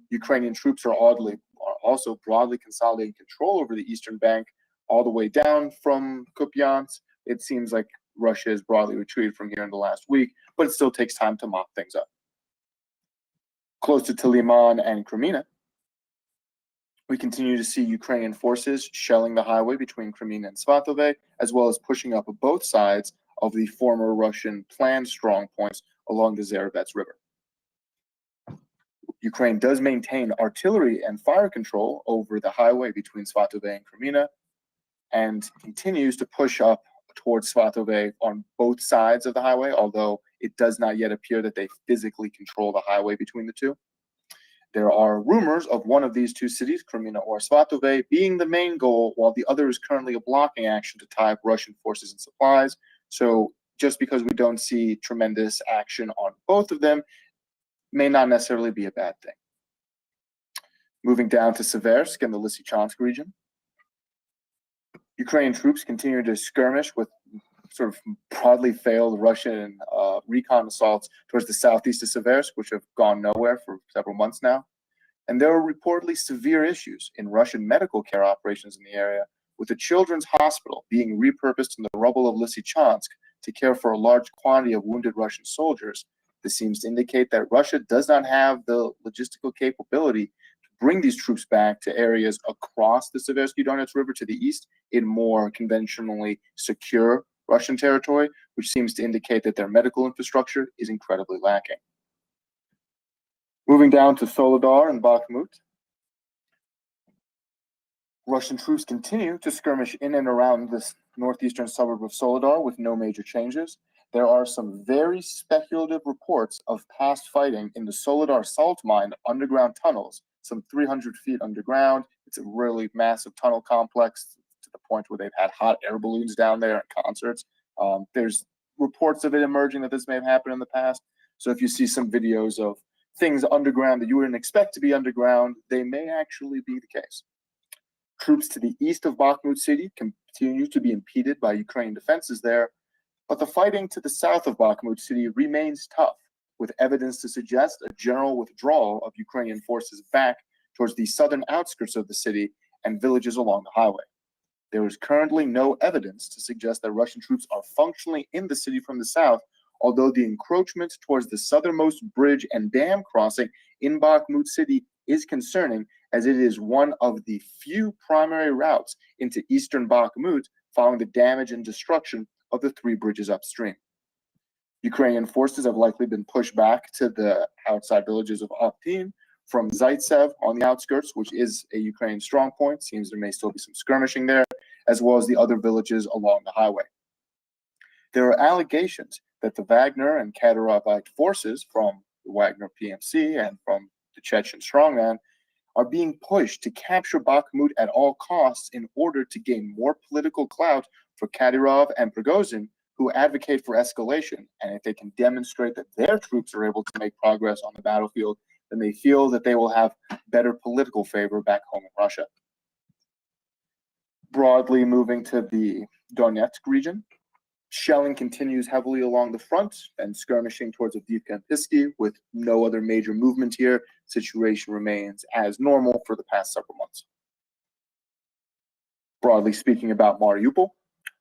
Ukrainian troops are also broadly consolidating control over the eastern bank all the way down from Kupiansk. It seems like Russia has broadly retreated from here in the last week, but it still takes time to mop things up. Closer to Liman and Kreminna, we continue to see Ukrainian forces shelling the highway between Kreminna and Svatove, as well as pushing up both sides of the former Russian planned strong points along the Zarevets River. Ukraine does maintain artillery and fire control over the highway between Svatove and Kreminna, and continues to push up towards Svatove on both sides of the highway, although it does not yet appear that they physically control the highway between the two. There are rumors of one of these two cities, Kreminna or Svatove, being the main goal, while the other is currently a blocking action to tie up Russian forces and supplies. So just because we don't see tremendous action on both of them may not necessarily be a bad thing. Moving down to Seversk in the Lysychansk region, Ukrainian troops continue to skirmish with sort of broadly failed Russian recon assaults towards the southeast of Seversk, which have gone nowhere for several months now. And there are reportedly severe issues in Russian medical care operations in the area, with a children's hospital being repurposed in the rubble of Lysychansk to care for a large quantity of wounded Russian soldiers. This seems to indicate that Russia does not have the logistical capability to bring these troops back to areas across the Seversky Donets River to the east in more conventionally secure Russian territory, which seems to indicate that their medical infrastructure is incredibly lacking. Moving down to Soledar and Bakhmut, Russian troops continue to skirmish in and around this northeastern suburb of Soledar with no major changes. There are some very speculative reports of past fighting in the Soledar salt mine underground tunnels, some 300 feet underground. It's a really massive tunnel complex to the point where they've had hot air balloons down there at concerts. There's reports of it emerging that this may have happened in the past. So if you see some videos of things underground that you wouldn't expect to be underground, they may actually be the case. Troops to the east of Bakhmut city continue to be impeded by Ukrainian defenses there, but the fighting to the south of Bakhmut city remains tough, with evidence to suggest a general withdrawal of Ukrainian forces back towards the southern outskirts of the city and villages along the highway. There is currently no evidence to suggest that Russian troops are functionally in the city from the south, although the encroachment towards the southernmost bridge and dam crossing in Bakhmut city is concerning, as it is one of the few primary routes into eastern Bakhmut following the damage and destruction of the 3 bridges upstream. Ukrainian forces have likely been pushed back to the outside villages of Optin from Zaitsev on the outskirts, which is a Ukrainian strongpoint. Seems there may still be some skirmishing there, as well as the other villages along the highway. There are allegations that the Wagner and Kadyrovite forces from the Wagner PMC and from the Chechen strongman are being pushed to capture Bakhmut at all costs in order to gain more political clout for Kadyrov and Prigozhin, who advocate for escalation. And if they can demonstrate that their troops are able to make progress on the battlefield, then they feel that they will have better political favor back home in Russia. Broadly moving to the Donetsk region, shelling continues heavily along the front and skirmishing towards Avdiivka and Pisky with no other major movement here. Situation remains as normal for the past several months. Broadly speaking about Mariupol,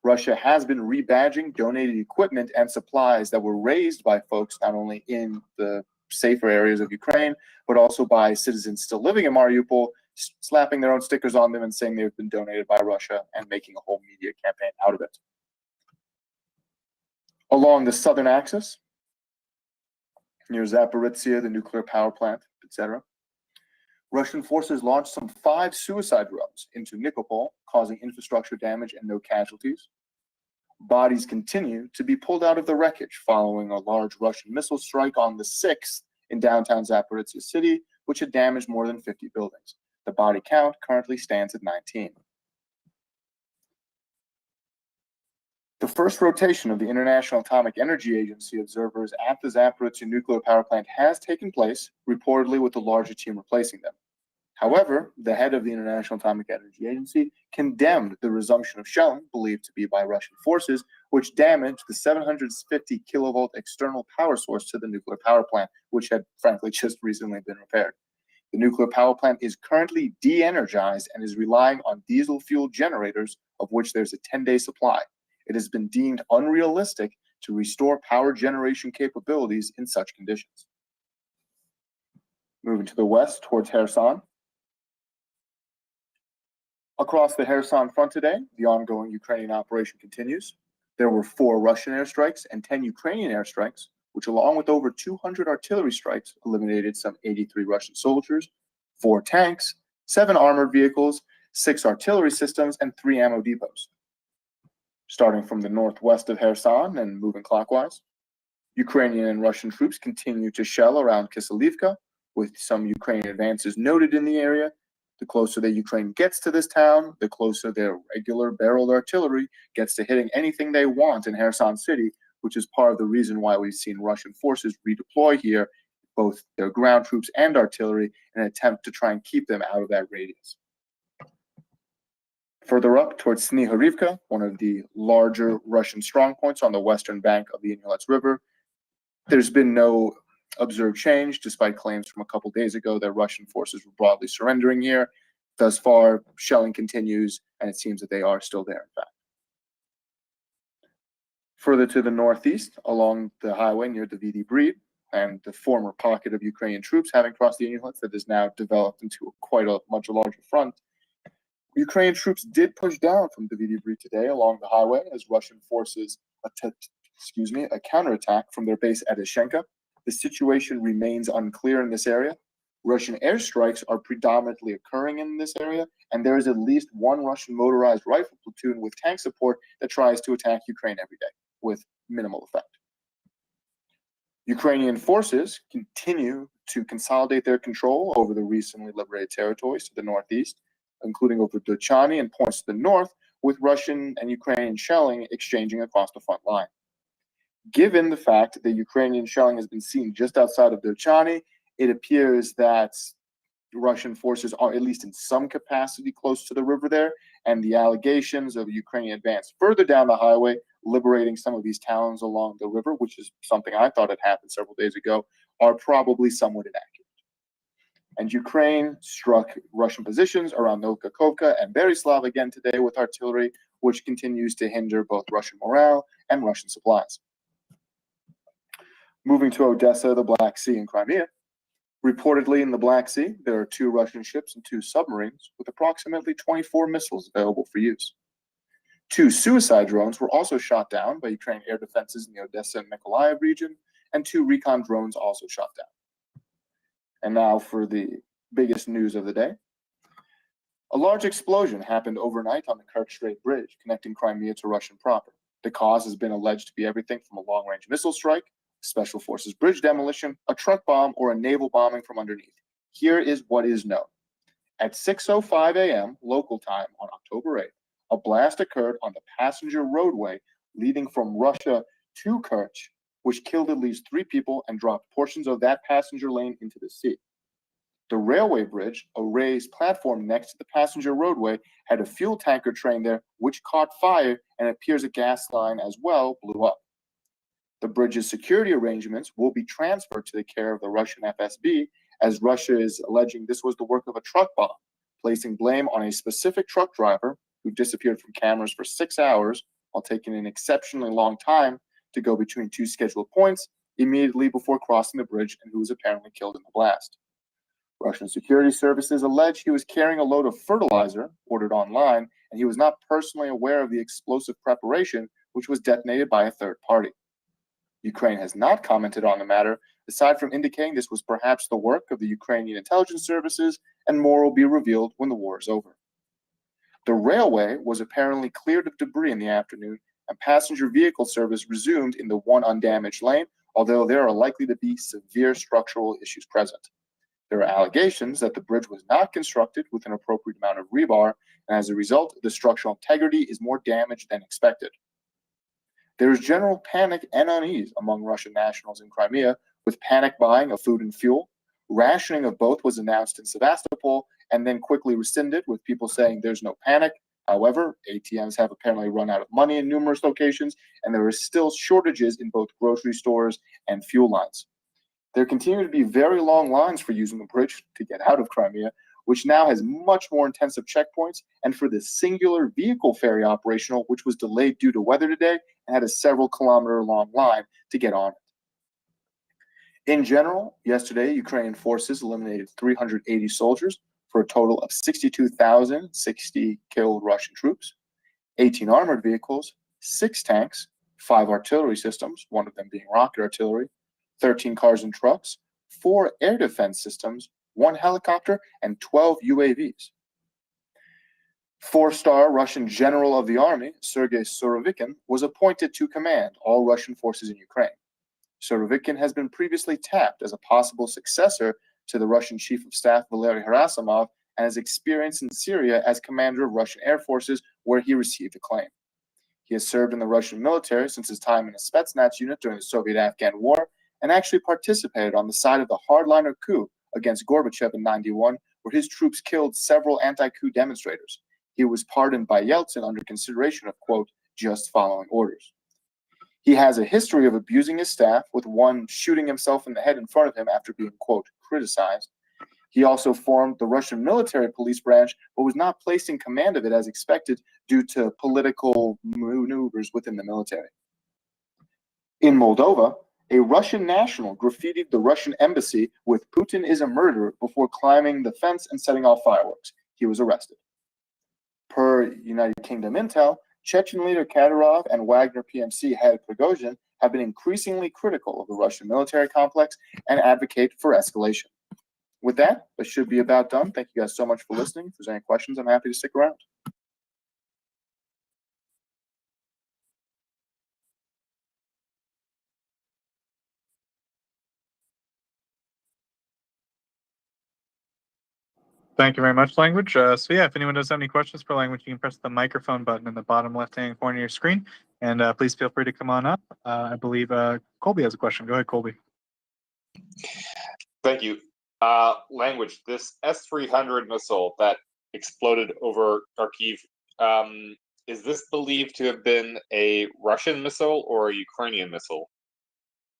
Russia has been rebadging donated equipment and supplies that were raised by folks not only in the safer areas of Ukraine, but also by citizens still living in Mariupol, slapping their own stickers on them and saying they've been donated by Russia and making a whole media campaign out of it. Along the southern axis, near Zaporizhzhia, the nuclear power plant, etc., Russian forces launched some 5 suicide drones into Nikopol, causing infrastructure damage and no casualties. Bodies continue to be pulled out of the wreckage following a large Russian missile strike on the 6th in downtown Zaporizhzhia city, which had damaged more than 50 buildings. The body count currently stands at 19. The first rotation of the International Atomic Energy Agency observers at the Zaporizhzhia nuclear power plant has taken place, reportedly with a larger team replacing them. However, the head of the International Atomic Energy Agency condemned the resumption of shelling, believed to be by Russian forces, which damaged the 750 kilovolt external power source to the nuclear power plant, which had frankly just recently been repaired. The nuclear power plant is currently de-energized and is relying on diesel-fueled generators, of which there's a 10-day supply. It has been deemed unrealistic to restore power generation capabilities in such conditions. Moving to the west towards Kherson. Across the Kherson front today, the ongoing Ukrainian operation continues. There were 4 Russian airstrikes and 10 Ukrainian airstrikes, which along with over 200 artillery strikes eliminated some 83 Russian soldiers, 4 tanks, 7 armored vehicles, 6 artillery systems, and 3 ammo depots. Starting from the northwest of Kherson and moving clockwise, Ukrainian and Russian troops continue to shell around Kiselivka, with some Ukrainian advances noted in the area. The closer that Ukraine gets to this town, the closer their regular barreled artillery gets to hitting anything they want in Kherson city, which is part of the reason why we've seen Russian forces redeploy here, both their ground troops and artillery in an attempt to try and keep them out of that radius. Further up towards Snihorivka, one of the larger Russian strongpoints on the western bank of the Inhulets River, there's been no observed change, despite claims from a couple days ago that Russian forces were broadly surrendering here. Thus far, shelling continues, and it seems that they are still there, in fact. Further to the northeast, along the highway near the Vidi Breed, and the former pocket of Ukrainian troops having crossed the Inhulets that is now developed into quite a much larger front, Ukrainian troops did push down from the Vidi Breed today along the highway as Russian forces a counterattack from their base at Ishenka. The situation remains unclear in this area. Russian airstrikes are predominantly occurring in this area, and there is at least one Russian motorized rifle platoon with tank support that tries to attack Ukraine every day with minimal effect. Ukrainian forces continue to consolidate their control over the recently liberated territories to the northeast, including over Dochany and points to the north, with Russian and Ukrainian shelling exchanging across the front line. Given the fact that Ukrainian shelling has been seen just outside of Dochany, it appears that Russian forces are at least in some capacity close to the river there, and the allegations of Ukrainian advance further down the highway, liberating some of these towns along the river, which is something I thought had happened several days ago, are probably somewhat inaccurate. And Ukraine struck Russian positions around Novkakovka and Berislav again today with artillery, which continues to hinder both Russian morale and Russian supplies. Moving to Odessa, the Black Sea, and Crimea. Reportedly in the Black Sea, there are 2 Russian ships and 2 submarines with approximately 24 missiles available for use. 2 suicide drones were also shot down by Ukrainian air defenses in the Odessa and Mykolaiv region, and 2 recon drones also shot down. And now for the biggest news of the day. A large explosion happened overnight on the Kerch Strait Bridge connecting Crimea to Russian proper. The cause has been alleged to be everything from a long-range missile strike, special forces bridge demolition, a truck bomb, or a naval bombing from underneath. Here is what is known. At 6:05 a.m. local time on October 8th, a blast occurred on the passenger roadway leading from Russia to Kerch, which killed at least 3 people and dropped portions of that passenger lane into the sea. The railway bridge, a raised platform next to the passenger roadway, had a fuel tanker train there, which caught fire, and it appears a gas line as well blew up. The bridge's security arrangements will be transferred to the care of the Russian FSB, as Russia is alleging this was the work of a truck bomb, placing blame on a specific truck driver who disappeared from cameras for 6 hours while taking an exceptionally long time to go between 2 scheduled points immediately before crossing the bridge, and who was apparently killed in the blast. Russian security services allege he was carrying a load of fertilizer ordered online, and he was not personally aware of the explosive preparation, which was detonated by a third party. Ukraine has not commented on the matter, aside from indicating this was perhaps the work of the Ukrainian intelligence services, and more will be revealed when the war is over. The railway was apparently cleared of debris in the afternoon, and passenger vehicle service resumed in the one undamaged lane, although there are likely to be severe structural issues present. There are allegations that the bridge was not constructed with an appropriate amount of rebar, and as a result, the structural integrity is more damaged than expected. There is general panic and unease among Russian nationals in Crimea, with panic buying of food and fuel. Rationing of both was announced in Sevastopol and then quickly rescinded, with people saying there's no panic. However, ATMs have apparently run out of money in numerous locations, and there are still shortages in both grocery stores and fuel lines. There continue to be very long lines for using the bridge to get out of Crimea, which now has much more intensive checkpoints, and for the singular vehicle ferry operational, which was delayed due to weather today and had a several kilometer long line to get on it. In general, yesterday, Ukrainian forces eliminated 380 soldiers for a total of 62,060 killed Russian troops, 18 armored vehicles, 6 tanks, 5 artillery systems, one of them being rocket artillery, 13 cars and trucks, 4 air defense systems, 1 helicopter, and 12 UAVs. 4-star Russian general of the army, Sergei Surovikin, was appointed to command all Russian forces in Ukraine. Surovikin has been previously tapped as a possible successor to the Russian Chief of Staff Valery Gerasimov, and has experience in Syria as commander of Russian air forces, where he received acclaim. He has served in the Russian military since his time in a Spetsnaz unit during the Soviet-Afghan War, and actually participated on the side of the hardliner coup against Gorbachev in '91, where his troops killed several anti-coup demonstrators. He was pardoned by Yeltsin under consideration of, quote, just following orders. He has a history of abusing his staff, with one shooting himself in the head in front of him after being, quote, criticized. He also formed the Russian military police branch, but was not placed in command of it as expected due to political maneuvers within the military. In Moldova, a Russian national graffitied the Russian embassy with "Putin is a murderer" before climbing the fence and setting off fireworks. He was arrested. Per United Kingdom intel, Chechen leader Kadyrov and Wagner PMC head Prigozhin have been increasingly critical of the Russian military complex and advocate for escalation. With that, this should be about done. Thank you guys so much for listening. If there's any questions, I'm happy to stick around. Thank you very much, Language. So yeah, if anyone does have any questions for Language, you can press the microphone button in the bottom left-hand corner of your screen, and please feel free to come on up. I believe Colby has a question. Go ahead, Colby. Thank you. Language, this S-300 missile that exploded over Kharkiv, is this believed to have been a Russian missile or a Ukrainian missile?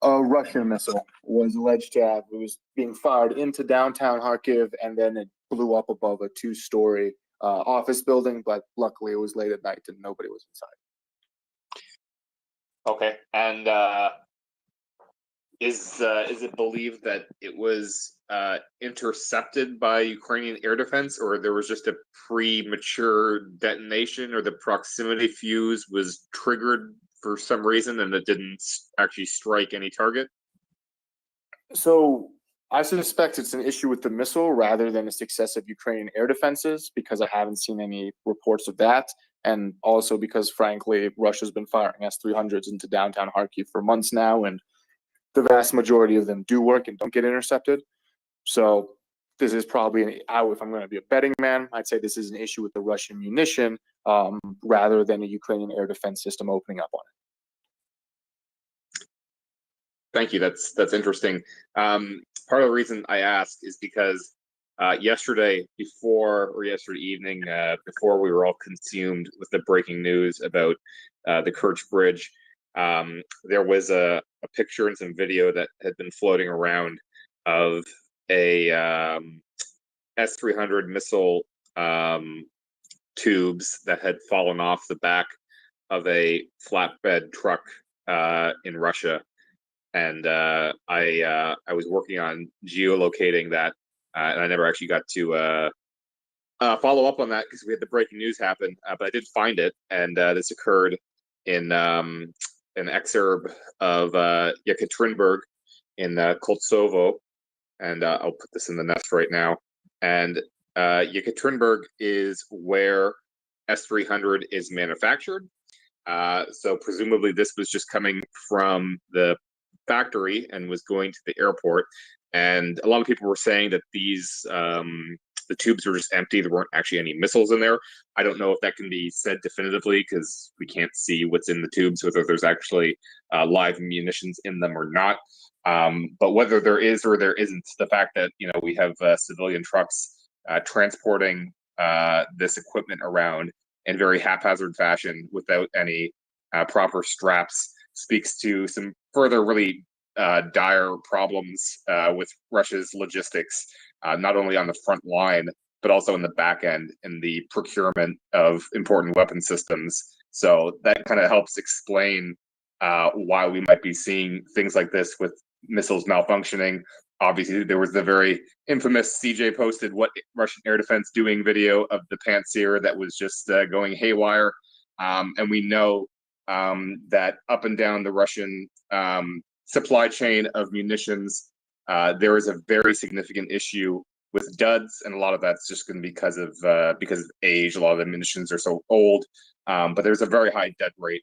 A Russian missile was alleged to have, it was being fired into downtown Kharkiv, and then it blew up above a two-story office building, but luckily it was late at night and nobody was inside. Okay, and is it believed that it was intercepted by Ukrainian air defense, or there was just a premature detonation, or the proximity fuse was triggered for some reason and it didn't actually strike any target? So I suspect it's an issue with the missile rather than a success of Ukrainian air defenses, because I haven't seen any reports of that. And also because, frankly, Russia's been firing S-300s into downtown Kharkiv for months now, and the vast majority of them do work and don't get intercepted. So this is probably, if I'm going to be a betting man, I'd say this is an issue with the Russian munition rather than a Ukrainian air defense system opening up on it. Thank you. That's interesting. Part of the reason I ask is because yesterday evening, before we were all consumed with the breaking news about the Kerch Bridge, there was a picture and some video that had been floating around of a S-300 missile tubes that had fallen off the back of a flatbed truck in Russia. And I was working on geolocating that, and I never actually got to follow up on that because we had the breaking news happen. But I did find it, and this occurred in an exurb of Yekaterinburg in Koltsovo, and I'll put this in the nest right now. And Yekaterinburg is where S-300 is manufactured. So presumably this was just coming from the factory and was going to the airport. And a lot of people were saying that these the tubes were just empty. There weren't actually any missiles in there. I don't know if that can be said definitively because we can't see what's in the tubes, whether there's actually live munitions in them or not. But whether there is or there isn't, the fact that we have civilian trucks transporting this equipment around in very haphazard fashion without any proper straps speaks to some further really dire problems with Russia's logistics, not only on the front line, but also in the back end in the procurement of important weapon systems. So that kind of helps explain why we might be seeing things like this with missiles malfunctioning. Obviously, there was the very infamous CJ posted "What Russian Air Defense Doing" video of the Pantsir that was just going haywire. And we know that up and down the Russian supply chain of munitions, there is a very significant issue with duds, and a lot of that's just going to be because of age. A lot of the munitions are so old, but there's a very high dud rate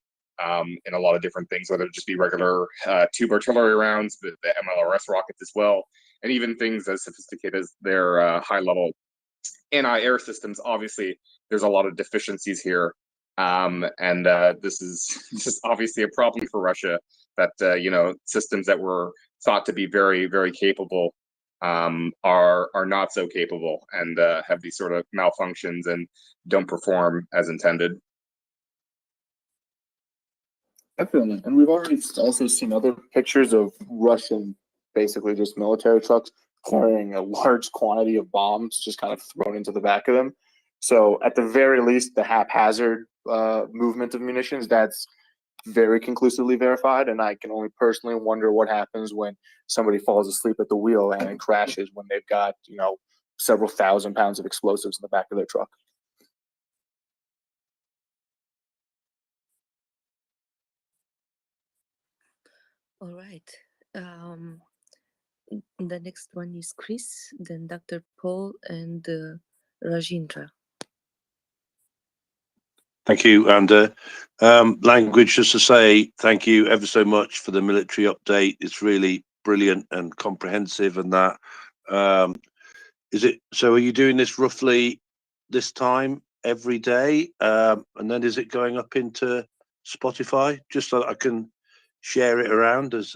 in a lot of different things, whether it just be regular tube artillery rounds, but the MLRS rockets as well, and even things as sophisticated as their high-level anti-air systems. Obviously, there's a lot of deficiencies here, and this is obviously a problem for Russia. That systems that were thought to be very, very capable are not so capable and have these sort of malfunctions and don't perform as intended. Definitely. And we've already also seen other pictures of Russian, basically just military trucks carrying a large quantity of bombs just kind of thrown into the back of them. So at the very least, the haphazard movement of munitions, that's very conclusively verified. And I can only personally wonder what happens when somebody falls asleep at the wheel and crashes when they've got, several thousand pounds of explosives in the back of their truck. All right. The next one is Chris, then Dr. Paul, and Rajendra. Thank you, and language, just to say thank you ever so much for the military update. It's really brilliant and comprehensive, and that is it. So are you doing this roughly this time every day, and then is it going up into Spotify just so that I can share it around as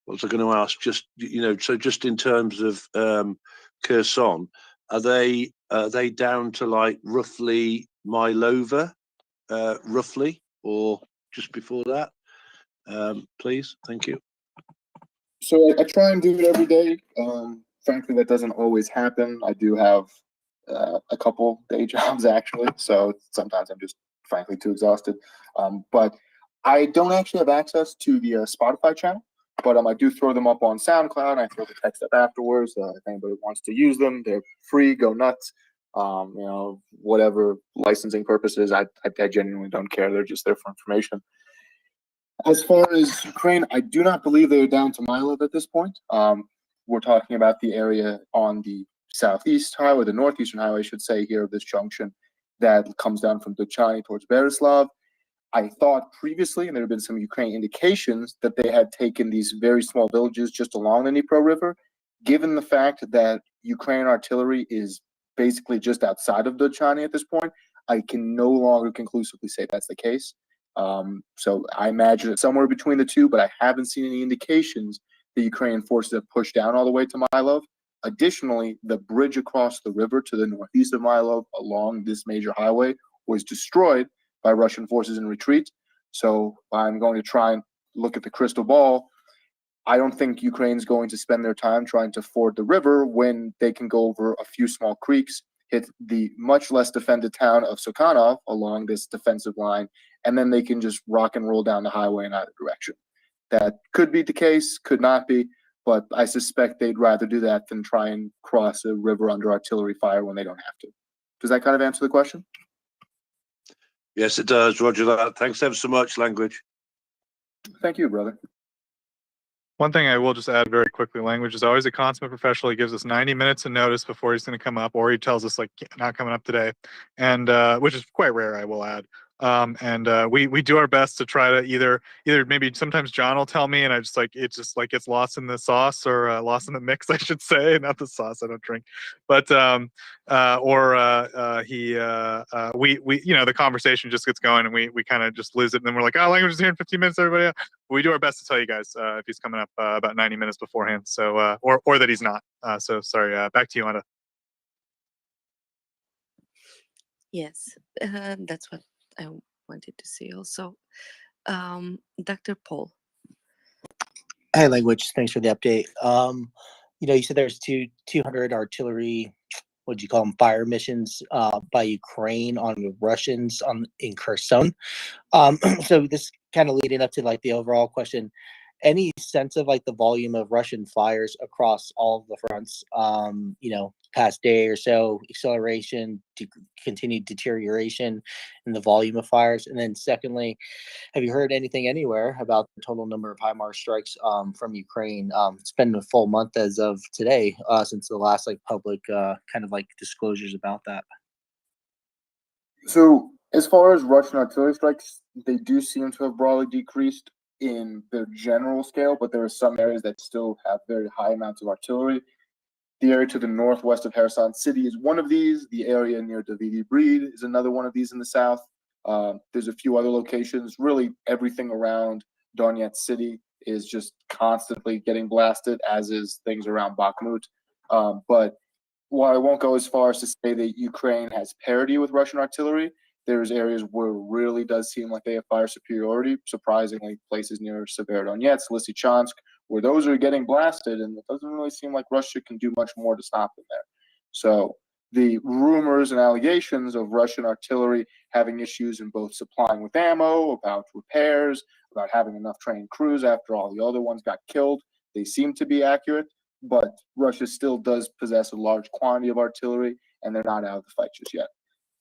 what was I going to ask? Just so just in terms of Kherson, are they down to like roughly Milova, roughly, or just before that? Please, thank you. So I try and do it every day. Frankly, that doesn't always happen. I do have a couple day jobs actually, so sometimes I'm just frankly too exhausted. But I don't actually have access to the Spotify channel, but I do throw them up on SoundCloud. And I throw the text up afterwards. If anybody wants to use them, they're free. Go nuts. Whatever licensing purposes, I genuinely don't care. They're just there for information. As far as Ukraine, I do not believe they are down to Milov at this point. We're talking about the area on the southeast highway, the northeastern highway, I should say, here of this junction that comes down from Dochany towards Berislav. I thought previously, and there have been some Ukraine indications, that they had taken these very small villages just along the Dnipro River. Given the fact that Ukrainian artillery is basically just outside of Dochany at this point, I can no longer conclusively say that's the case. So I imagine it's somewhere between the two, but I haven't seen any indications the Ukrainian forces have pushed down all the way to Milov. Additionally, the bridge across the river to the northeast of Milov along this major highway was destroyed by Russian forces in retreat. So I'm going to try and look at the crystal ball. I don't think Ukraine's going to spend their time trying to ford the river when they can go over a few small creeks, hit the much less defended town of Sukhanov along this defensive line, and then they can just rock and roll down the highway in either direction. That could be the case, could not be, but I suspect they'd rather do that than try and cross a river under artillery fire when they don't have to. Does that kind of answer the question? Yes, it does. Roger that. Thanks ever so much, language. Thank you, brother. One thing I will just add very quickly, language is always a consummate professional. He gives us 90 minutes of notice before he's going to come up, or he tells us like not coming up today, and which is quite rare, I will add. We do our best to try to either maybe sometimes John will tell me and I just like it just like gets lost in the sauce or lost in the mix, I should say, not the sauce, I don't drink, but we the conversation just gets going and we kind of just lose it and then we're like, oh, language is here in 15 minutes, everybody else. We do our best to tell you guys if he's coming up about 90 minutes beforehand, so or that he's not, so sorry. Back to you, Anna. Yes, that's what I wanted to say also. Dr. Paul. Hey, language. Thanks for the update. You said there's 200 artillery, what do you call them, fire missions by Ukraine on the Russians in Kherson. So this kind of leading up to like the overall question. Any sense of like the volume of Russian fires across all of the fronts, past day or so, acceleration, continued deterioration in the volume of fires? And then secondly, have you heard anything anywhere about the total number of HIMARS strikes from Ukraine? It's been a full month as of today since the last like public kind of like disclosures about that. So as far as Russian artillery strikes, they do seem to have broadly decreased in their general scale, but there are some areas that still have very high amounts of artillery. The area to the northwest of Kherson City is one of these. The area near Davidi Breed is another one of these in the south. There's a few other locations. Really, everything around Donetsk city is just constantly getting blasted, as is things around Bakhmut. But while I won't go as far as to say that Ukraine has parity with Russian artillery, there's areas where it really does seem like they have fire superiority. Surprisingly, places near Severodonetsk, Lysychansk, where those are getting blasted, and it doesn't really seem like Russia can do much more to stop them there. So the rumors and allegations of Russian artillery having issues in both supplying with ammo, about repairs, about having enough trained crews after all the other ones got killed, they seem to be accurate, but Russia still does possess a large quantity of artillery, and they're not out of the fight just yet.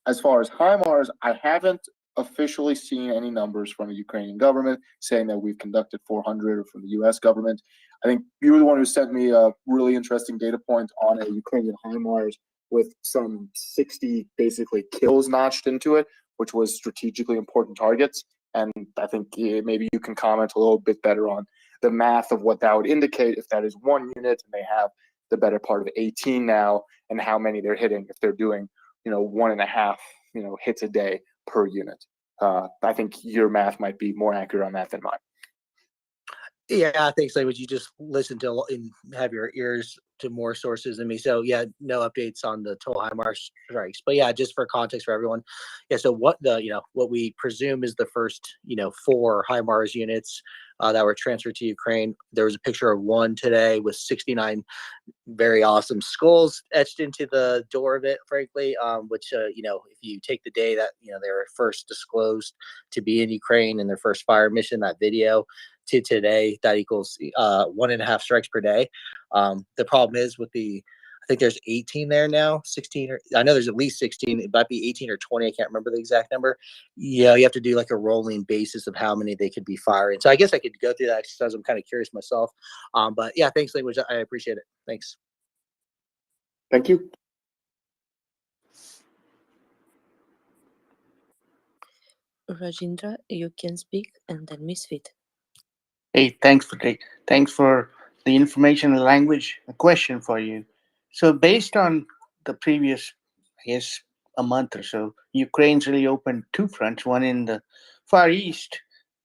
As far as HIMARS, I haven't officially seen any numbers from the Ukrainian government saying that we've conducted 400, or from the US government. I think you were the one who sent me a really interesting data point on a Ukrainian HIMARS with some 60 basically kills notched into it, which was strategically important targets. And I think maybe you can comment a little bit better on the math of what that would indicate if that is one unit and they have the better part of 18 now, and how many they're hitting if they're doing 1.5 hits a day per unit. I think your math might be more accurate on that than mine. Yeah, I think so. Would you just listen to and have your ears to more sources than me? So yeah, no updates on the total HIMARS strikes, but yeah, just for context for everyone. Yeah, so what we presume is the first 4 HIMARS units that were transferred to Ukraine. There was a picture of one today with 69 very awesome skulls etched into the door of it, frankly, which if you take the day that they were first disclosed to be in Ukraine in their first fire mission, that video, to today, that equals 1.5 strikes per day. The problem is with I think there's 18 there now, 16, or I know there's at least 16. It might be 18 or 20. I can't remember the exact number. Yeah, you have to do like a rolling basis of how many they could be firing. So I guess I could go through that exercise. I'm kind of curious myself. But yeah, thanks, Language. I appreciate it. Thanks. Thank you. Rajendra, you can speak, and then Misfit. Hey, thanks for the information and language. A question for you. So based on the previous, I guess, a month or so, Ukraine's really opened 2 fronts, one in the Far East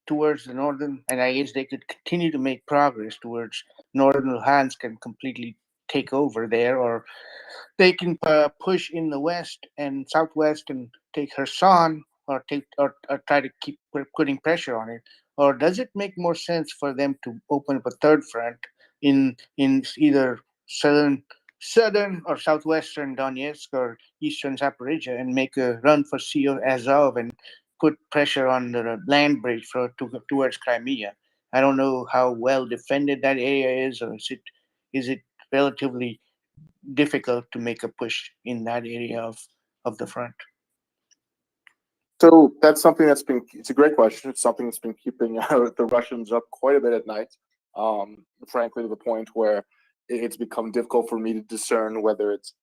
towards the northern, and I guess they could continue to make progress towards northern Luhansk and completely take over there, or they can push in the west and southwest and take Kherson, or try to keep putting pressure on it. Or does it make more sense for them to open up a 3rd front in either southern or southwestern Donetsk or eastern Zaporizhia and make a run for Sea of Azov and put pressure on the land bridge towards Crimea? I don't know how well defended that area is, or is it relatively difficult to make a push in that area of the front? So that's something it's a great question. It's something that's been keeping the Russians up quite a bit at night. Frankly, to the point where it's become difficult for me to discern whether it's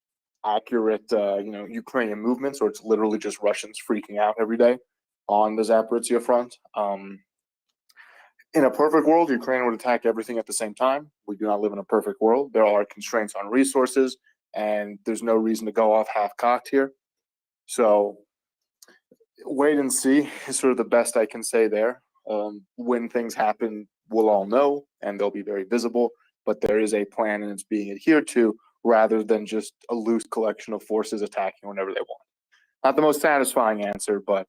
accurate, Ukrainian movements, or it's literally just Russians freaking out every day on the Zaporizhia front. In a perfect world, Ukraine would attack everything at the same time. We do not live in a perfect world. There are constraints on resources, and there's no reason to go off half-cocked here. So wait and see is sort of the best I can say there. When things happen, we'll all know, and they'll be very visible, but there is a plan, and it's being adhered to, rather than just a loose collection of forces attacking whenever they want. Not the most satisfying answer, but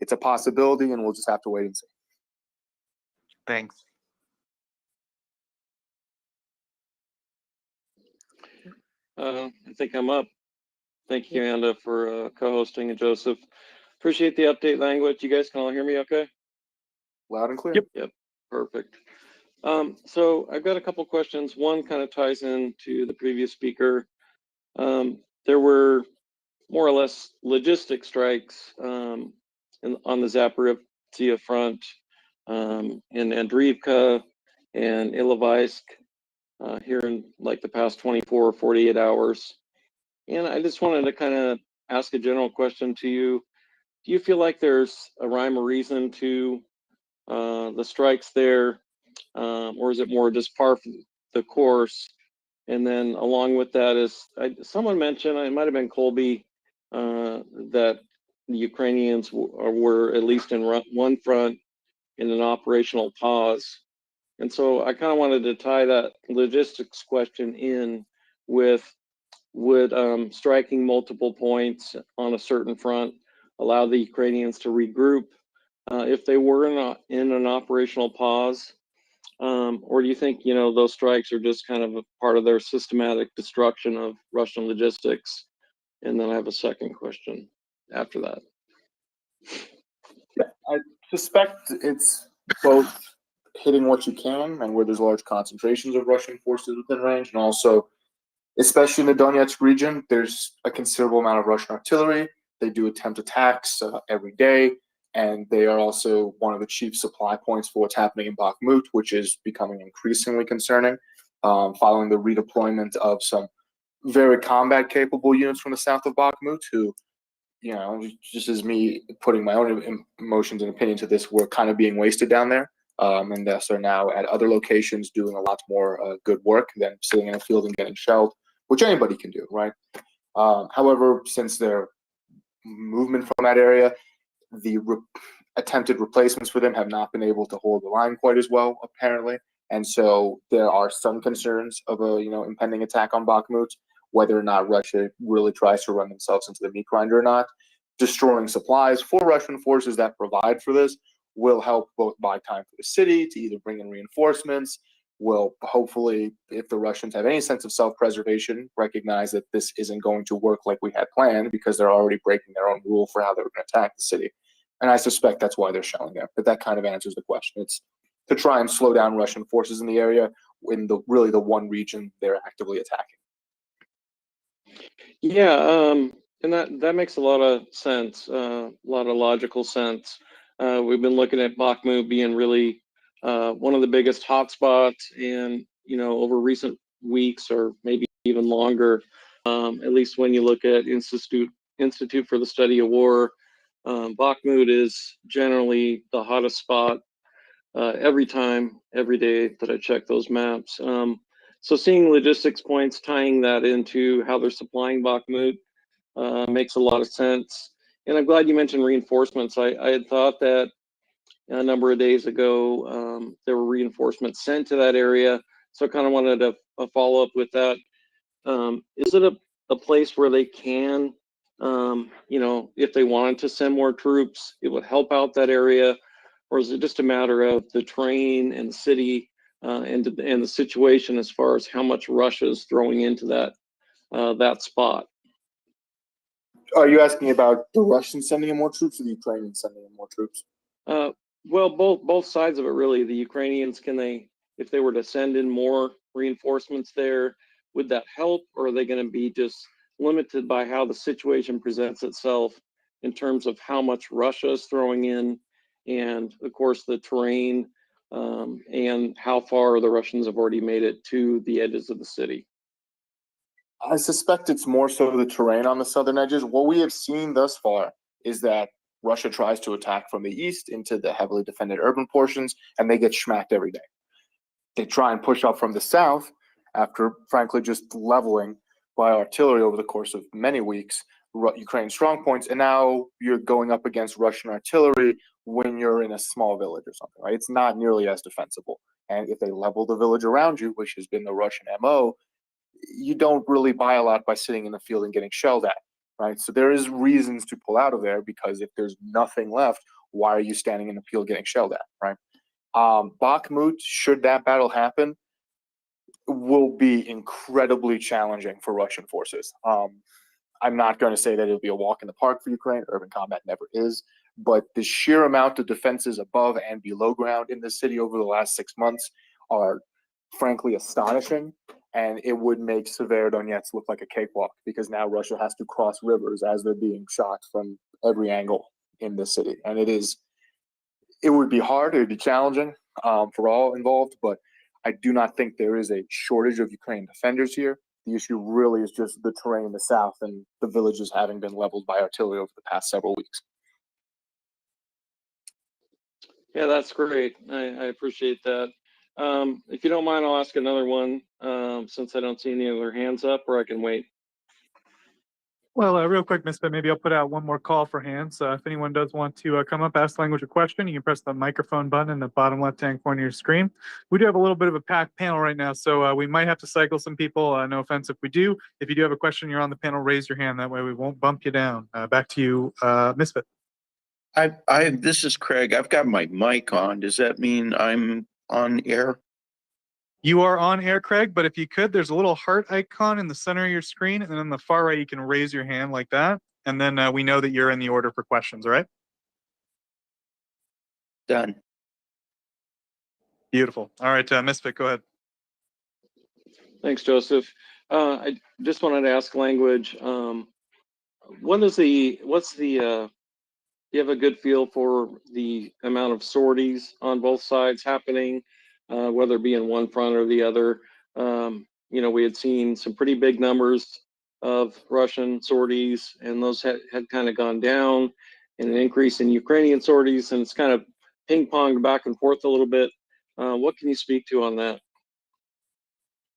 it's a possibility, and we'll just have to wait and see. Thanks. I think I'm up. Thank you, Amanda, for co-hosting, and Joseph. Appreciate the update, Language. You guys can all hear me okay? Loud and clear. Yep. Perfect. So I've got a couple questions. One kind of ties into the previous speaker. There were more or less logistic strikes on the Zaporizhia front, in Andriivka and Ilovaisk here in like the past 24 or 48 hours. And I just wanted to kind of ask a general question to you. Do you feel like there's a rhyme or reason to the strikes there, or is it more just par for the course? And then along with that is, someone mentioned, it might have been Colby, that the Ukrainians were at least in one front in an operational pause. And so I kind of wanted to tie that logistics question in with, would striking multiple points on a certain front allow the Ukrainians to regroup if they were in an operational pause? Or do you think, those strikes are just kind of a part of their systematic destruction of Russian logistics? And then I have a second question after that. Yeah, I suspect it's both hitting what you can and where there's large concentrations of Russian forces within range, and also, especially in the Donetsk region, there's a considerable amount of Russian artillery. They do attempt attacks every day, and they are also one of the chief supply points for what's happening in Bakhmut, which is becoming increasingly concerning, following the redeployment of some very combat-capable units from the south of Bakhmut who, just as me putting my own emotions and opinion to this, were kind of being wasted down there, and thus are now at other locations doing a lot more good work than sitting in a field and getting shelled, which anybody can do, right? However, since their movement from that area, the attempted replacements for them have not been able to hold the line quite as well, apparently. And so there are some concerns of a impending attack on Bakhmut, whether or not Russia really tries to run themselves into the meat grinder or not. Destroying supplies for Russian forces that provide for this will help both buy time for the city to either bring in reinforcements, will hopefully, if the Russians have any sense of self-preservation, recognize that this isn't going to work like we had planned because they're already breaking their own rule for how they're going to attack the city. And I suspect that's why they're shelling there. But that kind of answers the question. It's to try and slow down Russian forces in the area in the one region they're actively attacking. Yeah, and that makes a lot of sense, a lot of logical sense. We've been looking at Bakhmut being really one of the biggest hotspots, and over recent weeks or maybe even longer, at least when you look at Institute for the Study of War, Bakhmut is generally the hottest spot every day that I check those maps. So seeing logistics points, tying that into how they're supplying Bakhmut makes a lot of sense. And I'm glad you mentioned reinforcements. I had thought that a number of days ago there were reinforcements sent to that area. So I kind of wanted a follow up with that. Is it a place where they can, if they wanted to send more troops, it would help out that area? Or is it just a matter of the terrain and the city and the situation as far as how much Russia is throwing into that spot? Are you asking about the Russians sending in more troops or the Ukrainians sending in more troops? Well, both sides of it, really. The Ukrainians, if they were to send in more reinforcements there, would that help, or are they going to be just limited by how the situation presents itself in terms of how much Russia is throwing in, and of course the terrain, and how far the Russians have already made it to the edges of the city? I suspect it's more so the terrain on the southern edges. What we have seen thus far is that Russia tries to attack from the east into the heavily defended urban portions, and they get schmacked every day. They try and push up from the south after, frankly, just leveling by artillery over the course of many weeks Ukraine's strong points, and now you're going up against Russian artillery when you're in a small village or something, right? It's not nearly as defensible. And if they level the village around you, which has been the Russian MO, you don't really buy a lot by sitting in the field and getting shelled at, right? So there is reasons to pull out of there, because if there's nothing left, why are you standing in the field getting shelled at, right? Bakhmut, should that battle happen, will be incredibly challenging for Russian forces. I'm not going to say that it'll be a walk in the park for Ukraine. Urban combat never is. But the sheer amount of defenses above and below ground in the city over the last 6 months are frankly astonishing. And it would make Severodonetsk look like a cakewalk, because now Russia has to cross rivers as they're being shot from every angle in the city. And it would be hard, it would be challenging for all involved, but I do not think there is a shortage of Ukrainian defenders here. The issue really is just the terrain in the south and the villages having been leveled by artillery over the past several weeks. Yeah, that's great. I appreciate that. If you don't mind, I'll ask another one since I don't see any other hands up, or I can wait. Well, real quick, Misfit, maybe I'll put out one more call for hands. If anyone does want to come up, ask language a question, you can press the microphone button in the bottom left-hand corner of your screen. We do have a little bit of a packed panel right now, so we might have to cycle some people. No offense if we do. If you do have a question, you're on the panel, raise your hand. That way we won't bump you down. Back to you, Misfit. This is Craig. I've got my mic on. Does that mean I'm on air? You are on air, Craig, but if you could, there's a little heart icon in the center of your screen, and then on the far right, you can raise your hand like that. And then we know that you're in the order for questions, all right? Done. Beautiful. All right, Misfit, go ahead. Thanks, Joseph. I just wanted to ask language. Do you have a good feel for the amount of sorties on both sides happening, whether it be in one front or the other? We had seen some pretty big numbers of Russian sorties, and those had kind of gone down, and an increase in Ukrainian sorties, and it's kind of ping-ponged back and forth a little bit. What can you speak to on that?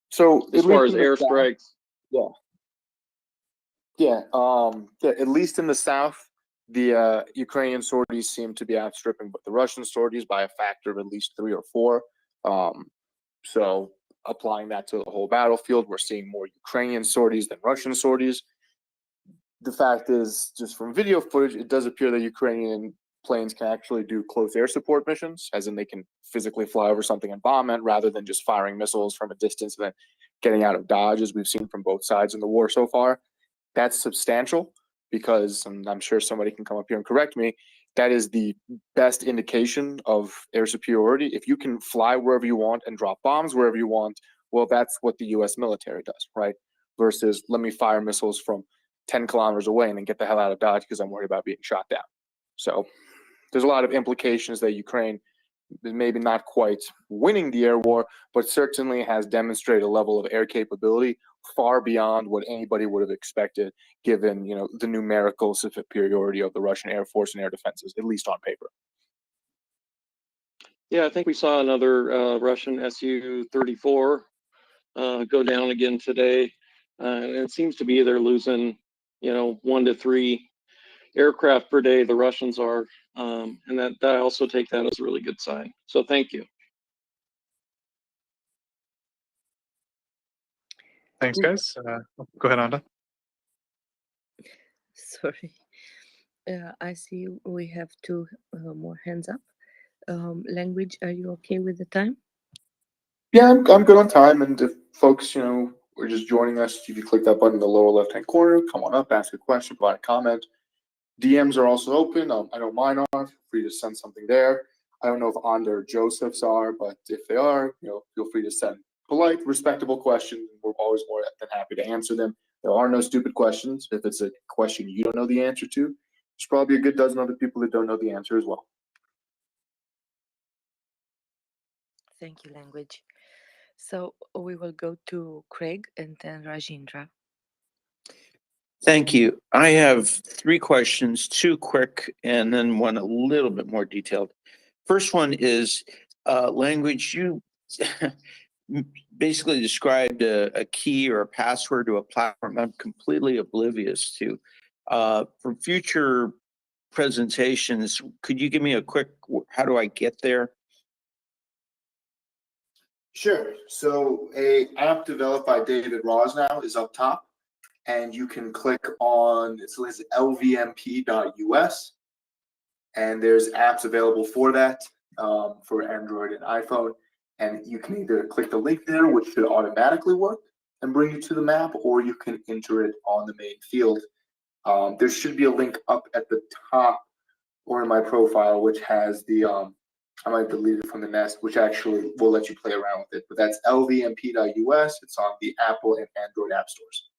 So as far as airstrikes, at least in the south, the Ukrainian sorties seem to be outstripping the Russian sorties by a factor of at least 3 or 4. So applying that to the whole battlefield, we're seeing more Ukrainian sorties than Russian sorties. The fact is, just from video footage, it does appear that Ukrainian planes can actually do close air support missions, as in they can physically fly over something and bomb it, rather than just firing missiles from a distance and then getting out of dodge, as we've seen from both sides in the war so far. That's substantial, because, and I'm sure somebody can come up here and correct me, that is the best indication of air superiority. If you can fly wherever you want and drop bombs wherever you want, well, that's what the US military does, right? Versus, let me fire missiles from 10 kilometers away and then get the hell out of dodge because I'm worried about being shot down. So there's a lot of implications that Ukraine is maybe not quite winning the air war, but certainly has demonstrated a level of air capability far beyond what anybody would have expected, given the numerical superiority of the Russian Air Force and air defenses, at least on paper. Yeah, I think we saw another Russian Su-34 go down again today, and it seems to be they're losing 1 to 3 aircraft per day. The Russians are, and that I also take that as a really good sign. So thank you. Thanks, guys. Go ahead, Anda. Sorry. I see we have 2 more hands up. Language, are you okay with the time? Yeah, I'm good on time. And if folks, are just joining us, if you click that button in the lower left-hand corner, come on up, ask a question, provide a comment. DMs are also open. I know mine are. Feel free to send something there. I don't know if Anda or Joseph's are, but if they are, feel free to send polite, respectable questions. We're always more than happy to answer them. There are no stupid questions. If it's a question you don't know the answer to, there's probably a good dozen other people that don't know the answer as well. Thank you, language. So we will go to Craig and then Rajendra. Thank you. I have 3 questions, 2 quick, and then one a little bit more detailed. First one is language. You basically described a key or a password to a platform I'm completely oblivious to. For future presentations, could you give me a quick, how do I get there? Sure. So a app developed by David Rosnow is up top, and you can click on, it says lvmp.us, and there's apps available for that for Android and iPhone. And you can either click the link there, which should automatically work and bring you to the map, or you can enter it on the main field. There should be a link up at the top or in my profile, which has the, I might delete it from the nest, which actually will let you play around with it. But that's lvmp.us. It's on the Apple and Android app stores.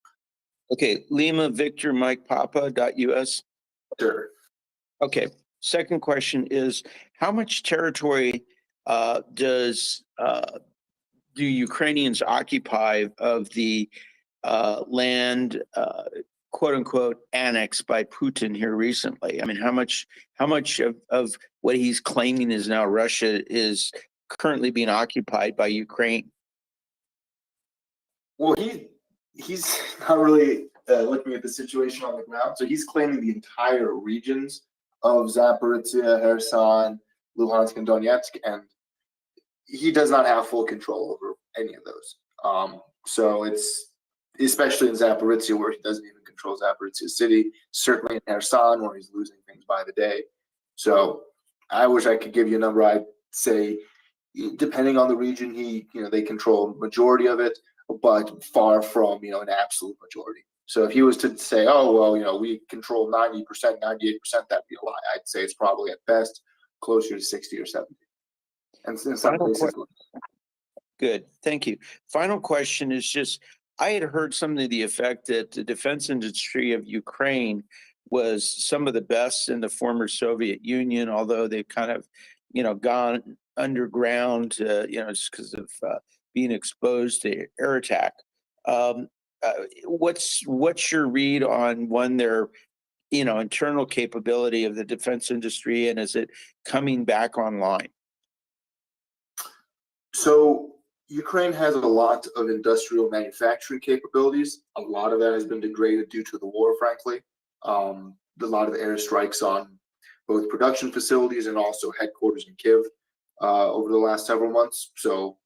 Okay, Lima Victor Mike Papa.us. Sure. Okay. Second question is, how much territory do Ukrainians occupy of the land, quote unquote, annexed by Putin here recently? I mean, how much of what he's claiming is now Russia is currently being occupied by Ukraine? Well, he's not really looking at the situation on the ground. So he's claiming the entire regions of Zaporizhia, Kherson, Luhansk, and Donetsk, and he does not have full control over any of those. So it's especially in Zaporizhia, where he doesn't even control Zaporizhia city, certainly in Kherson, where he's losing things by the day. So I wish I could give you a number. I'd say, depending on the region, they control majority of it, but far from an absolute majority. So if he was to say, oh well, we control 90%, 98%, that'd be a lie. I'd say it's probably at best closer to 60 or 70. And in some cases, Good, thank you. Final question is just, I had heard something to the effect that the defense industry of Ukraine was some of the best in the former Soviet Union, although they've kind of, gone underground, just because of being exposed to air attack. What's your read on their, internal capability of the defense industry, and is it coming back online? So Ukraine has a lot of industrial manufacturing capabilities. A lot of that has been degraded due to the war, frankly. A lot of airstrikes on both production facilities and also headquarters in Kyiv over the last several months. So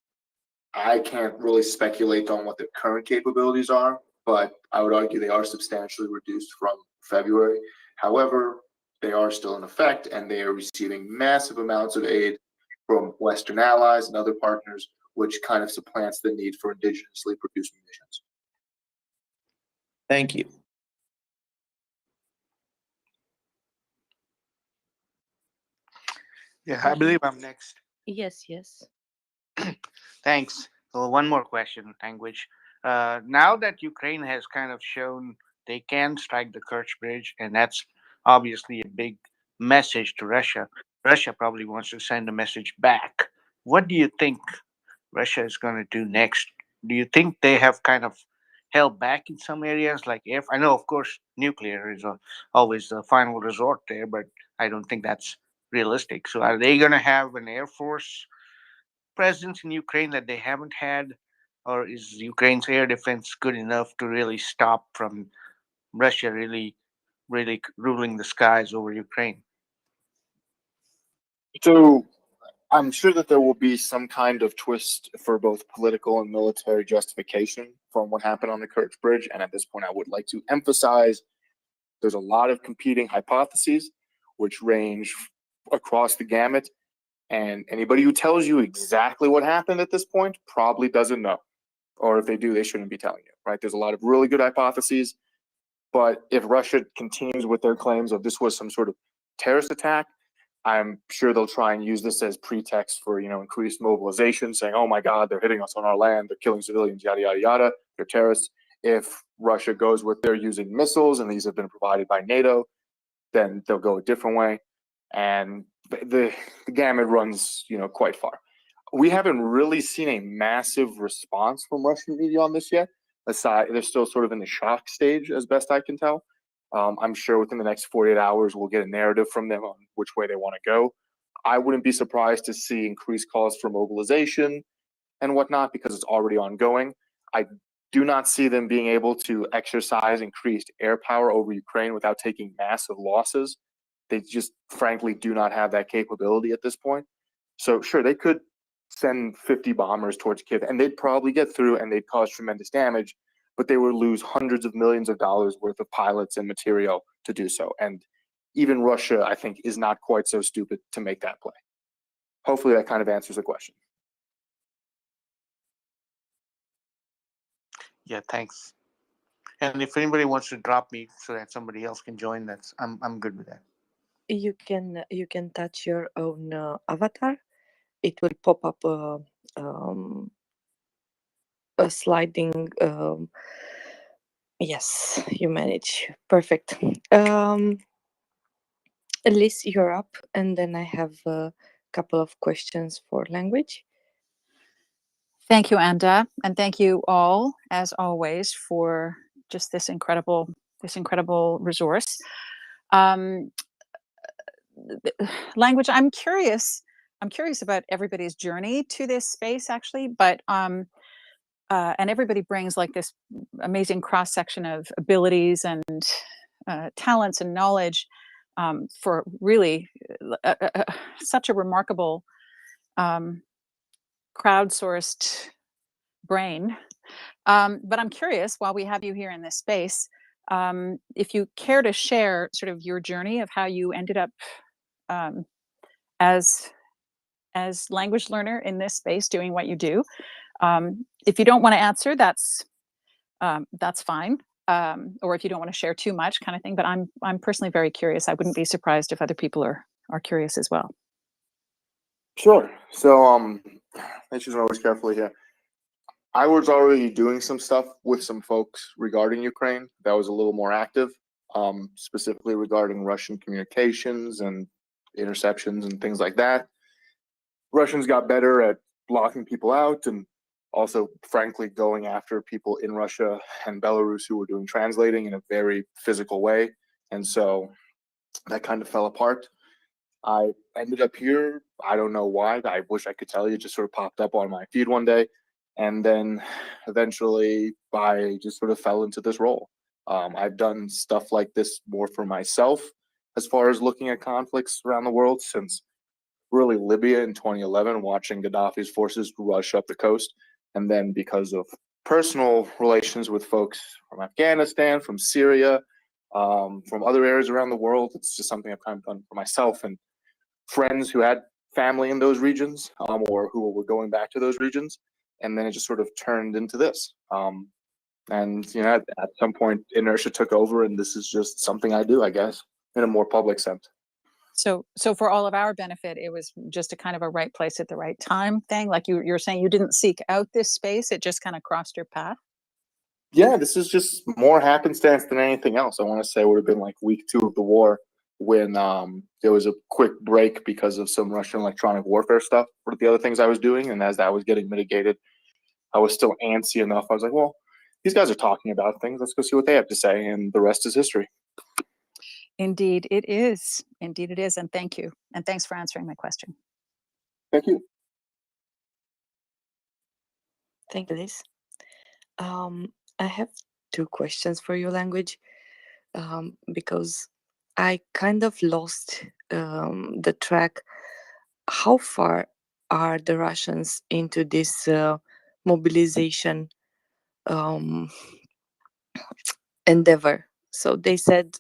I can't really speculate on what the current capabilities are, but I would argue they are substantially reduced from February. However, they are still in effect, and they are receiving massive amounts of aid from Western allies and other partners, which kind of supplants the need for indigenously produced munitions. Thank you. Yeah, I believe I'm next. Yes. Thanks. So one more question, language. Now that Ukraine has kind of shown they can strike the Kerch Bridge, and that's obviously a big message to Russia. Russia probably wants to send a message back. What do you think Russia is going to do next? Do you think they have kind of held back in some areas, like air? I know, of course, nuclear is always the final resort there, but I don't think that's realistic. So, are they going to have an air force presence in Ukraine that they haven't had, or is Ukraine's air defense good enough to really stop from Russia really ruling the skies over Ukraine? So I'm sure that there will be some kind of twist for both political and military justification from what happened on the Kerch Bridge. And at this point, I would like to emphasize there's a lot of competing hypotheses which range across the gamut. And anybody who tells you exactly what happened at this point probably doesn't know. Or if they do, they shouldn't be telling you, right? There's a lot of really good hypotheses. But if Russia continues with their claims of this was some sort of terrorist attack, I'm sure they'll try and use this as pretext for, increased mobilization, saying, oh my God, they're hitting us on our land, they're killing civilians, yada, yada, yada, they're terrorists. If Russia goes with they're using missiles, and these have been provided by NATO, then they'll go a different way. And the gamut runs, quite far. We haven't really seen a massive response from Russian media on this yet. Aside, they're still sort of in the shock stage, as best I can tell. I'm sure within the next 48 hours, we'll get a narrative from them on which way they want to go. I wouldn't be surprised to see increased calls for mobilization and whatnot, because it's already ongoing. I do not see them being able to exercise increased air power over Ukraine without taking massive losses. They just frankly do not have that capability at this point. So sure, they could send 50 bombers towards Kyiv, and they'd probably get through and they'd cause tremendous damage, but they would lose hundreds of millions of dollars worth of pilots and material to do so. And even Russia, I think, is not quite so stupid to make that play. Hopefully that kind of answers the question. Yeah, thanks. And if anybody wants to drop me so that somebody else can join, I'm good with that. You can touch your own avatar. It will pop up a sliding. Yes, you manage. Perfect. Liz, you're up, and then I have a couple of questions for language. Thank you, Anda, and thank you all, as always, for just this incredible resource. Language. I'm curious about everybody's journey to this space, actually, but and everybody brings like this amazing cross section of abilities and talents and knowledge for really such a remarkable crowdsourced brain. But I'm curious, while we have you here in this space, if you care to share sort of your journey of how you ended up as language learner in this space doing what you do. If you don't want to answer, that's fine. Or if you don't want to share too much kind of thing, but I'm personally very curious. I wouldn't be surprised if other people are curious as well. Sure. So let's choose my words carefully here. I was already doing some stuff with some folks regarding Ukraine that was a little more active, specifically regarding Russian communications and interceptions and things like that. Russians got better at blocking people out and also, frankly, going after people in Russia and Belarus who were doing translating in a very physical way. And so that kind of fell apart. I ended up here. I don't know why. I wish I could tell you. It just sort of popped up on my feed one day. And then eventually I just sort of fell into this role. I've done stuff like this more for myself as far as looking at conflicts around the world since really Libya in 2011, watching Gaddafi's forces rush up the coast. And then because of personal relations with folks from Afghanistan, from Syria, from other areas around the world, it's just something I've kind of done for myself and friends who had family in those regions or who were going back to those regions. And then it just sort of turned into this. And, you know, at some point, inertia took over, and this is just something I do, I guess, in a more public sense. So for all of our benefit, it was just a kind of a right place at the right time thing. Like you're saying, you didn't seek out this space; it just kind of crossed your path. Yeah, this is just more happenstance than anything else. I want to say it would have been like week 2 of the war when there was a quick break because of some Russian electronic warfare stuff for the other things I was doing. And as that was getting mitigated, I was still antsy enough. I was like, well, these guys are talking about things. Let's go see what they have to say. And the rest is history. Indeed, it is. Indeed, it is. And thank you. And thanks for answering my question. Thank you. Thank you, Liz. I have 2 questions for you, language, because I kind of lost the track. How far are the Russians into this mobilization endeavor? So they said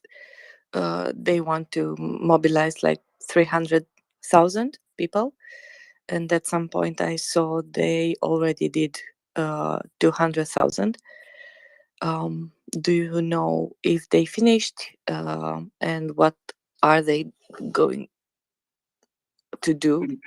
they want to mobilize like 300,000 people. And at some point I saw they already did 200,000. Do you know if they finished and what are they going to do?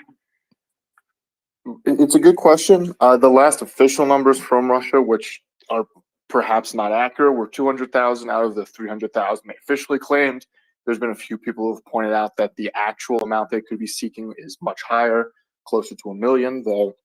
It's a good question. The last official numbers from Russia, which are perhaps not accurate, were 200,000 out of the 300,000 they officially claimed. There's been a few people who have pointed out that the actual amount they could be seeking is much higher, closer to 1 million, though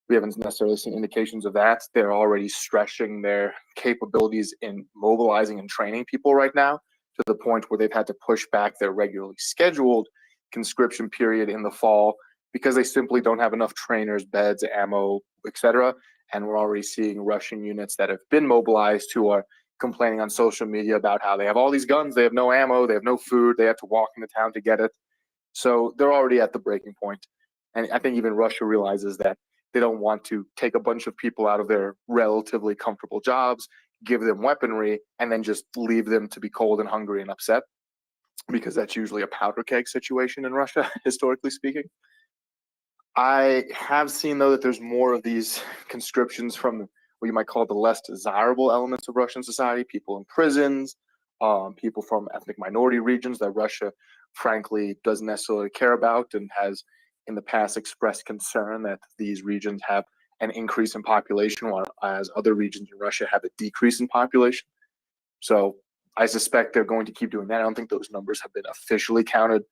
we haven't necessarily seen indications of that. They're already stretching their capabilities in mobilizing and training people right now to the point where they've had to push back their regularly scheduled conscription period in the fall because they simply don't have enough trainers, beds, ammo, etc. And we're already seeing Russian units that have been mobilized who are complaining on social media about how they have all these guns, they have no ammo, they have no food, they have to walk into town to get it. So they're already at the breaking point. And I think even Russia realizes that they don't want to take a bunch of people out of their relatively comfortable jobs, give them weaponry, and then just leave them to be cold and hungry and upset, because that's usually a powder keg situation in Russia, historically speaking. I have seen, though, that there's more of these conscriptions from what you might call the less desirable elements of Russian society, people in prisons, people from ethnic minority regions that Russia, frankly, doesn't necessarily care about and has in the past expressed concern that these regions have an increase in population, whereas other regions in Russia have a decrease in population. So I suspect they're going to keep doing that. I don't think those numbers have been officially counted,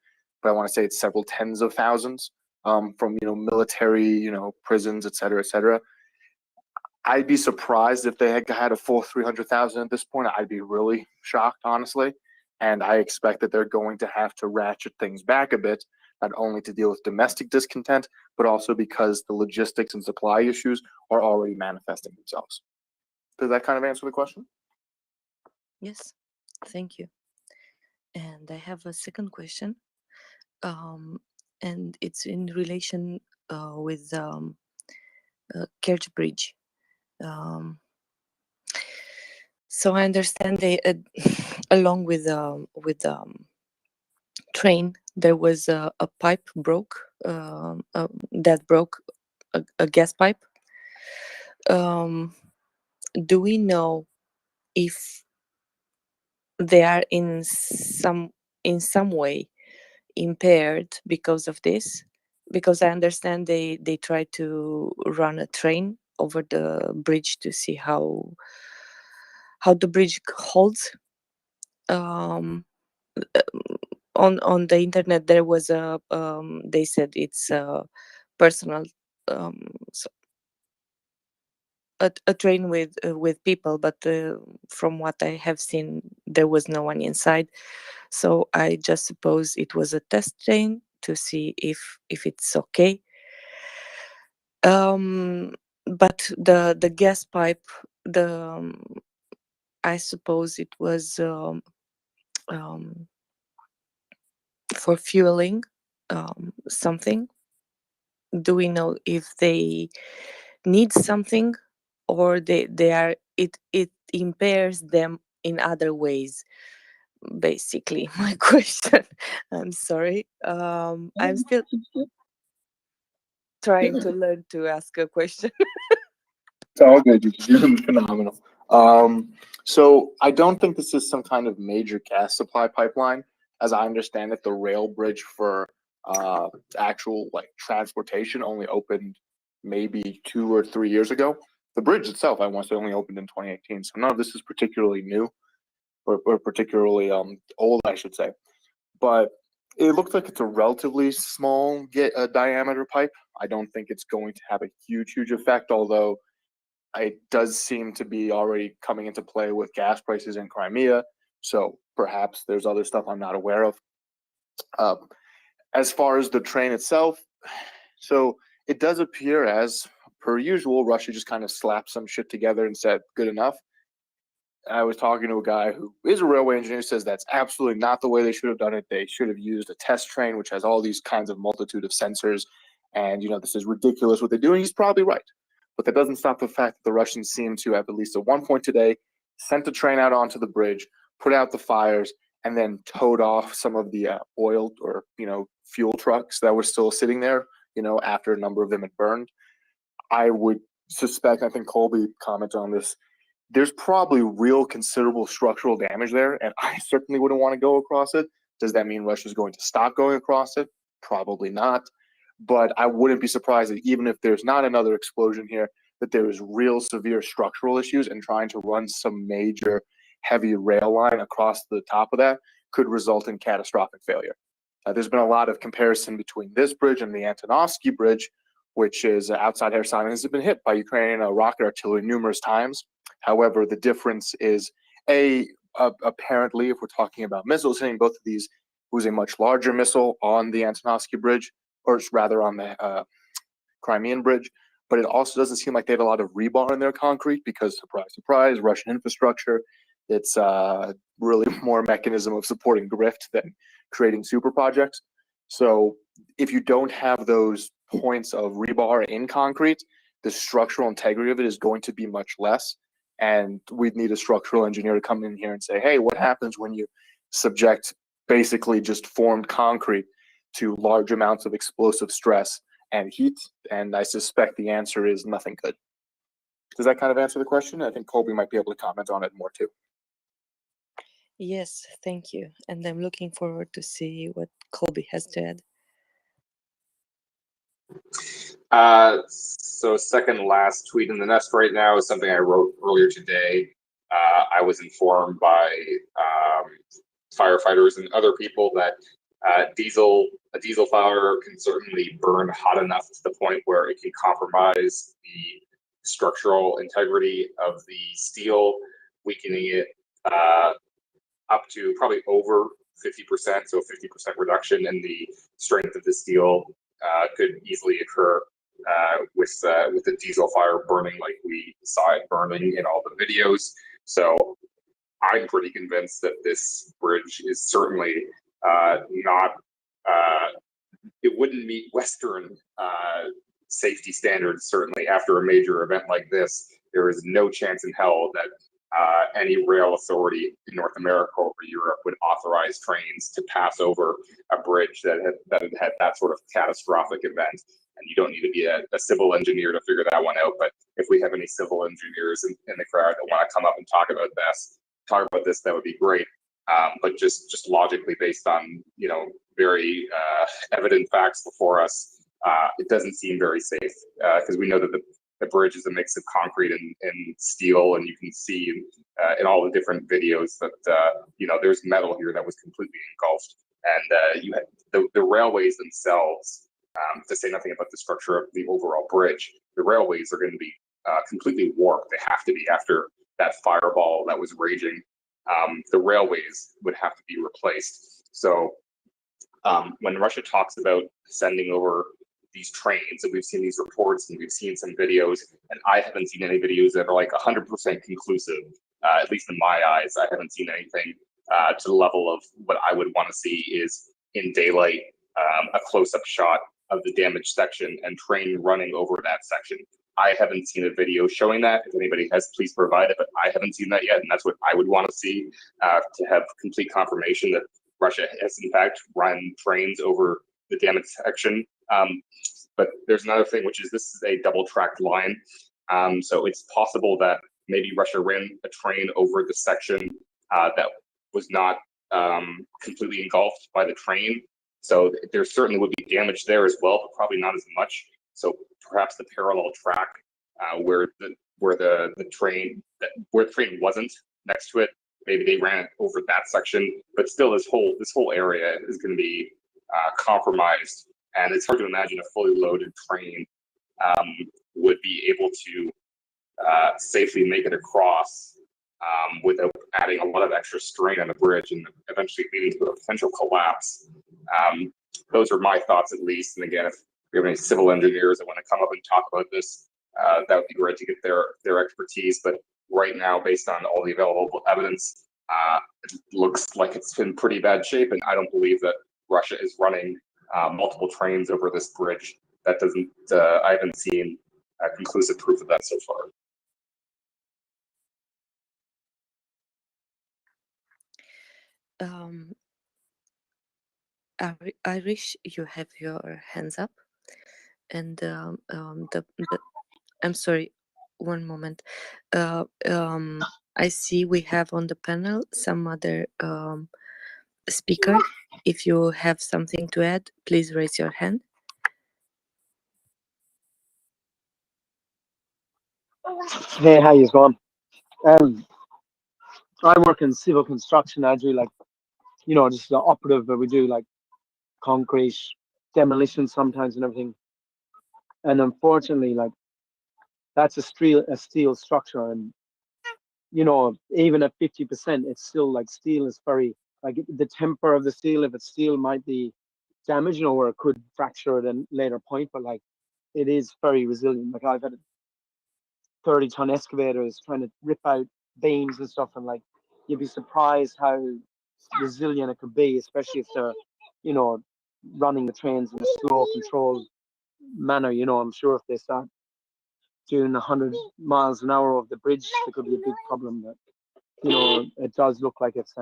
but I want to say it's several tens of thousands from military, prisons, et cetera, et cetera. I'd be surprised if they had a full 300,000 at this point. I'd be really shocked, honestly. And I expect that they're going to have to ratchet things back a bit, not only to deal with domestic discontent, but also because the logistics and supply issues are already manifesting themselves. Does that kind of answer the question? Yes, thank you. And I have a second question, and it's in relation with Kerch Bridge. So I understand they, along with train, there was a pipe broke that broke a gas pipe. Do we know if they are in some way impaired because of this? Because I understand they try to run a train over the bridge to see how the bridge holds. On the internet there was a they said it's a personal so a train with people, but from what I have seen there was no one inside, so I just suppose it was a test train to see if it's okay. But the gas pipe, I suppose it was for fueling something. Do we know if they need something, or they are it impairs them in other ways? Basically, my question. I'm sorry. I'm still trying to learn to ask a question. It's all good. You're doing phenomenal. So I don't think this is some kind of major gas supply pipeline. As I understand it, the rail bridge for actual like transportation only opened maybe 2 or 3 years ago. The bridge itself, I want to say, only opened in 2018. So none of this is particularly new or particularly old, I should say. But it looks like it's a relatively small diameter pipe. I don't think it's going to have a huge effect, although it does seem to be already coming into play with gas prices in Crimea. So perhaps there's other stuff I'm not aware of. As far as the train itself, so it does appear, as per usual, Russia just kind of slapped some shit together and said, good enough. I was talking to a guy who is a railway engineer who says that's absolutely not the way they should have done it. They should have used a test train, which has all these kinds of multitude of sensors. And, this is ridiculous what they're doing. He's probably right. But that doesn't stop the fact that the Russians seem to have, at least at one point today, sent a train out onto the bridge, put out the fires, and then towed off some of the oil or, fuel trucks that were still sitting there, after a number of them had burned. I would suspect, I think Colby commented on this, there's probably real considerable structural damage there, and I certainly wouldn't want to go across it. Does that mean Russia's going to stop going across it? Probably not. But I wouldn't be surprised that even if there's not another explosion here, that there is real severe structural issues, and trying to run some major heavy rail line across the top of that could result in catastrophic failure. There's been a lot of comparison between this bridge and the Antonovsky Bridge, which is outside Kherson, and has been hit by Ukrainian rocket artillery numerous times. However, the difference is, apparently, if we're talking about missiles hitting both of these, it was a much larger missile on the Antonovsky Bridge, or rather on the Crimean Bridge. But it also doesn't seem like they had a lot of rebar in their concrete because, surprise, surprise, Russian infrastructure, it's really more a mechanism of supporting grift than creating super projects. So if you don't have those points of rebar in concrete, the structural integrity of it is going to be much less. And we'd need a structural engineer to come in here and say, hey, what happens when you subject basically just formed concrete to large amounts of explosive stress and heat? And I suspect the answer is nothing good. Does that kind of answer the question? I think Colby might be able to comment on it more too. Yes, thank you. And I'm looking forward to see what Colby has to add. So second last tweet in the nest right now is something I wrote earlier today. I was informed by firefighters and other people that a diesel fire can certainly burn hot enough to the point where it can compromise the structural integrity of the steel, weakening it up to probably over 50%, so 50% reduction in the strength of the steel could easily occur with the diesel fire burning like we saw it burning in all the videos. So I'm pretty convinced that this bridge is certainly not, it wouldn't meet Western safety standards, certainly after a major event like this. There is no chance in hell that any rail authority in North America or Europe would authorize trains to pass over a bridge that had that sort of catastrophic event. And you don't need to be a civil engineer to figure that one out. But if we have any civil engineers in the crowd that want to come up and talk about this, that would be great. But just logically, based on very evident facts before us, it doesn't seem very safe because we know that the bridge is a mix of concrete and steel, and you can see in all the different videos that there's metal here that was completely engulfed, and you had the railways themselves. To say nothing about the structure of the overall bridge, the railways are going to be completely warped. They have to be after that fireball that was raging. The railways would have to be replaced. So when Russia talks about sending over these trains, and we've seen these reports and we've seen some videos, and I haven't seen any videos that are like 100% conclusive, at least in my eyes. I haven't seen anything to the level of what I would want to see is in daylight, a close-up shot of the damaged section and train running over that section. I haven't seen a video showing that. If anybody has, please provide it, but I haven't seen that yet, and that's what I would want to see to have complete confirmation that Russia has in fact run trains over the damaged section. But there's another thing, which is this is a double-tracked line, so it's possible that maybe Russia ran a train over the section that was not completely engulfed by the train. So there certainly would be damage there as well, but probably not as much. So perhaps the parallel track where the train wasn't next to it, maybe they ran it over that section. But still, this whole area is going to be compromised, and it's hard to imagine a fully loaded train would be able to safely make it across without adding a lot of extra strain on the bridge and eventually leading to a potential collapse. Those are my thoughts, at least. And again, if we have any civil engineers that want to come up and talk about this, that would be great to get their expertise. But right now, based on all the available evidence, it looks like it's in pretty bad shape. And I don't believe that Russia is running multiple trains over this bridge. That doesn't, I haven't seen conclusive proof of that so far. Irish, you have your hands up, and I'm sorry, one moment. I see we have on the panel some other speaker. If you have something to add, please raise your hand. Hey, how you going? I work in civil construction. I do just the operative, but we do like concrete demolition sometimes and everything. And unfortunately, that's a steel structure, and even at 50%, it's still steel is very the temper of the steel. If it's steel, might be damaged, or it could fracture at a later point. But it is very resilient. I've had 30-ton excavators trying to rip out beams and stuff, and you'd be surprised how resilient it could be, especially if they're running the trains in a slow, controlled manner. I'm sure if they start doing 100 miles an hour over the bridge, there could be a big problem. But it does look like it's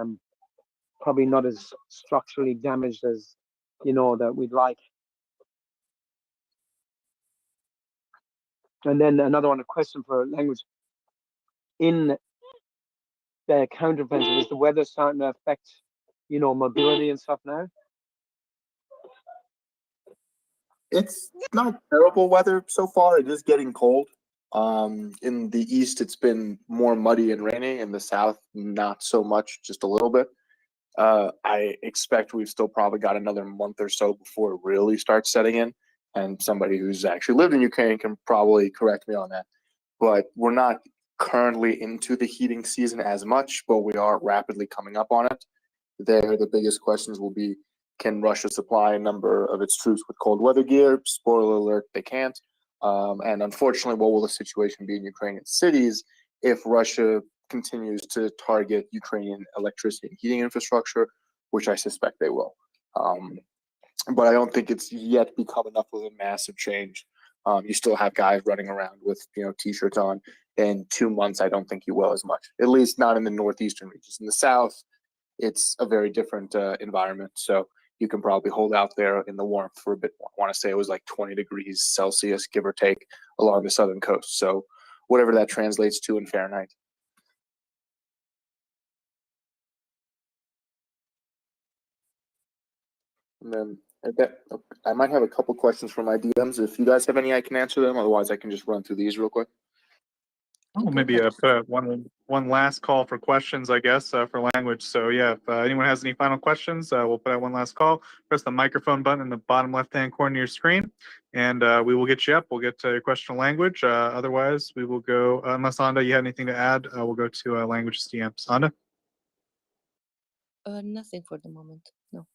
probably not as structurally damaged as that we'd like. And then another one, a question for language. In the counteroffensive, is the weather starting to affect mobility and stuff now? It's not terrible weather so far. It is getting cold. In the east, it's been more muddy and rainy. In the south, not so much, just a little bit. I expect we've still probably got another month or so before it really starts setting in. And somebody who's actually lived in Ukraine can probably correct me on that. But we're not currently into the heating season as much, but we are rapidly coming up on it. there the biggest questions will be, can Russia supply a number of its troops with cold weather gear? Spoiler alert, they can't. And unfortunately, what will the situation be in Ukrainian cities if Russia continues to target Ukrainian electricity and heating infrastructure, which I suspect they will. But I don't think it's yet become enough of a massive change. You still have guys running around with t-shirts on. In 2 months, I don't think you will as much. At least not in the northeastern regions. In the south, it's a very different environment. So you can probably hold out there in the warmth for a bit more. I want to say it was like 20 degrees Celsius, give or take, along the southern coast. So whatever that translates to in Fahrenheit. And then I might have a couple questions from my DMs. If you guys have any, I can answer them. Otherwise, I can just run through these real quick. Oh, maybe put one last call for questions, I guess, for language. So yeah, if anyone has any final questions, we'll put out one last call. Press the microphone button in the bottom left-hand corner of your screen, and we will get you up. We'll get to your question of language. Otherwise, we will go, unless Sonda, you have anything to add, we'll go to language STM. Sonda? Nothing for the moment, no.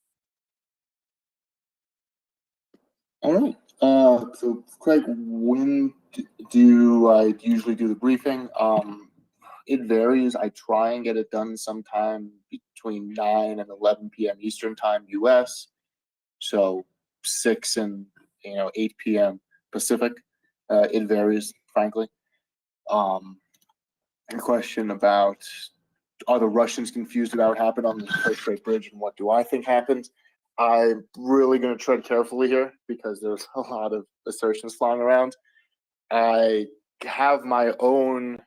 All right. So Craig, when do I usually do the briefing? It varies. I try and get it done sometime between 9 and 11 p.m. Eastern time, US. So 6 and 8 p.m. Pacific. It varies, frankly. A question about, are the Russians confused about what happened on the Kerch Strait Bridge and what do I think happened? I'm really going to tread carefully here because there's a lot of assertions flying around. I have my own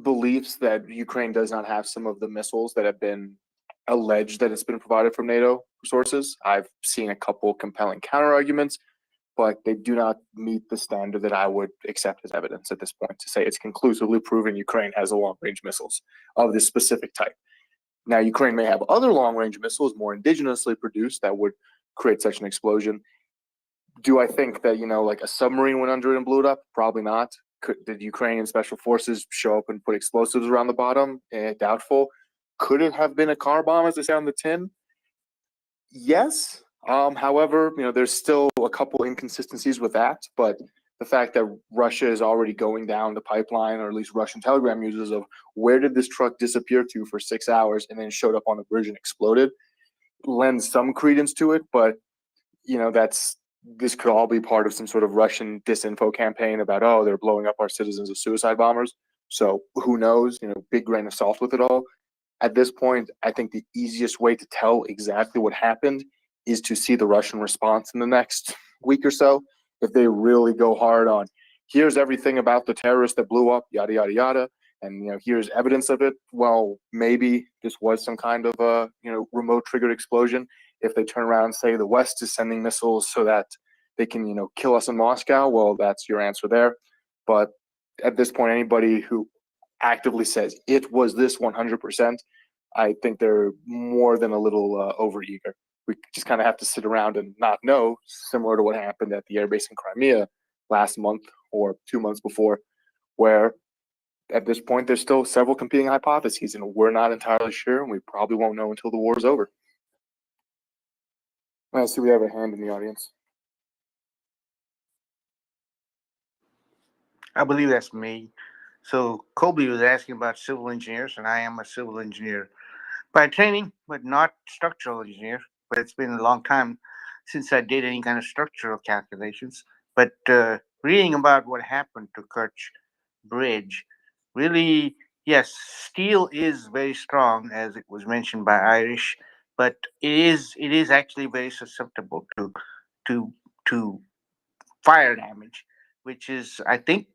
beliefs that Ukraine does not have some of the missiles that have been alleged that it's been provided from NATO sources. I've seen a couple compelling counter arguments, but they do not meet the standard that I would accept as evidence at this point to say it's conclusively proven Ukraine has a long-range missiles of this specific type. Now, Ukraine may have other long-range missiles more indigenously produced that would create such an explosion. Do I think that, like a submarine went under it and blew it up? Probably not. Did Ukrainian special forces show up and put explosives around the bottom? Doubtful. Could it have been a car bomb, as they say on the tin? Yes. However, there's still a couple inconsistencies with that, but the fact that Russia is already going down the pipeline, or at least Russian Telegram users, of where did this truck disappear to for 6 hours and then showed up on the bridge and exploded, lends some credence to it. But this could all be part of some sort of Russian disinfo campaign about, oh, they're blowing up our citizens as suicide bombers. So who knows? Big grain of salt with it all. At this point, I think the easiest way to tell exactly what happened is to see the Russian response in the next week or so. If they really go hard on, here's everything about the terrorist that blew up, yada, yada, yada, and here's evidence of it, well, maybe this was some kind of a remote triggered explosion. If they turn around and say the West is sending missiles so that they can kill us in Moscow, well, that's your answer there. But at this point, anybody who actively says it was this 100%, I think they're more than a little overeager. We just kind of have to sit around and not know, similar to what happened at the airbase in Crimea last month or 2 months before, where at this point there's still several competing hypotheses and we're not entirely sure, and we probably won't know until the war is over. I see we have a hand in the audience. I believe that's me. So Colby was asking about civil engineers, and I am a civil engineer by training, but not structural engineer. But it's been a long time since I did any kind of structural calculations. But reading about what happened to Kerch Bridge, really, yes, steel is very strong, as it was mentioned by Irish, but it is actually very susceptible to fire damage, which is, I think,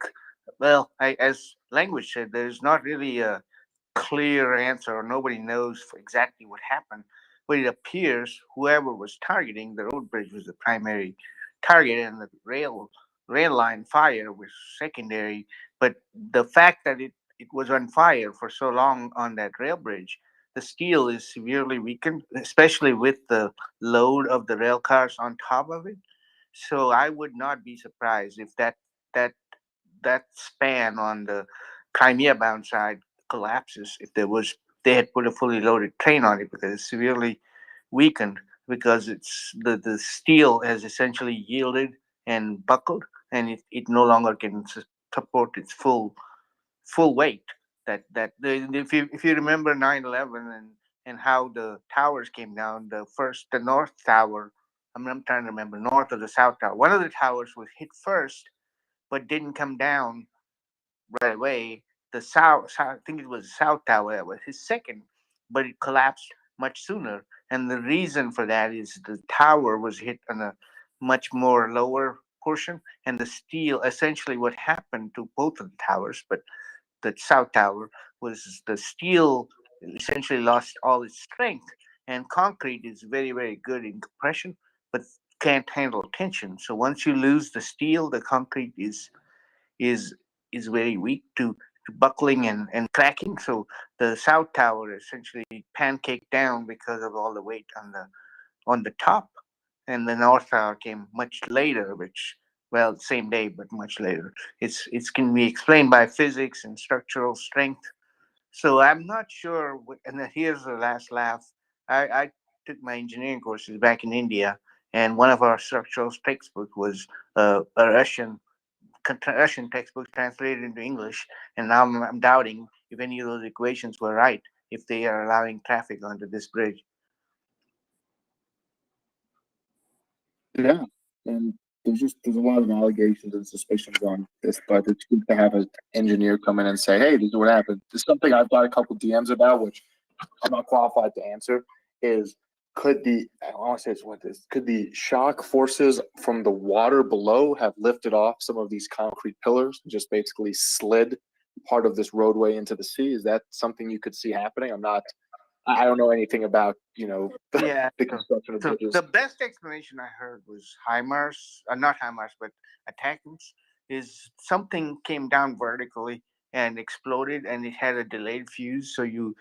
well, as language said, there's not really a clear answer, or nobody knows for exactly what happened. But it appears whoever was targeting the road bridge was the primary target, and the rail line fire was secondary. But the fact that it was on fire for so long on that rail bridge, the steel is severely weakened, especially with the load of the rail cars on top of it. So I would not be surprised if that that span on the Crimea bound side collapses, if there was they had put a fully loaded train on it because it's severely weakened because the steel has essentially yielded and buckled, and it no longer can support its full weight. If you remember 9/11 and how the towers came down, the north tower. I'm trying to remember north or the south tower. One of the towers was hit first, but didn't come down right away. The I think it was the south tower that was his second, but it collapsed much sooner. And the reason for that is the tower was hit on a much more lower portion, and the steel. Essentially, what happened to both of the towers, but the south tower was the steel essentially lost all its strength, and concrete is very good in compression, but can't handle tension. So once you lose the steel, the concrete is is very weak to buckling and cracking. So the south tower essentially pancaked down because of all the weight on the top, and the north tower came much later, which well, same day but much later. It's can be explained by physics and structural strength. So I'm not sure. And then here's the last laugh. I took my engineering courses back in India, and one of our structural textbook was a Russian textbook translated into English, and now I'm doubting if any of those equations were right if they are allowing traffic onto this bridge. Yeah, and there's a lot of allegations and suspicions on this, but it's good to have an engineer come in and say, "Hey, this is what happened." This is something I've got a couple DMs about, which I'm not qualified to answer. Is I want to say it's what this could the shock forces from the water below have lifted off some of these concrete pillars and just basically slid part of this roadway into the sea? Is that something you could see happening? I don't know anything about Yeah. the construction of So bridges. the best explanation I heard was HIMARS, not HIMARS, but ATACMS, is something came down vertically and exploded, and it had a delayed fuse. So you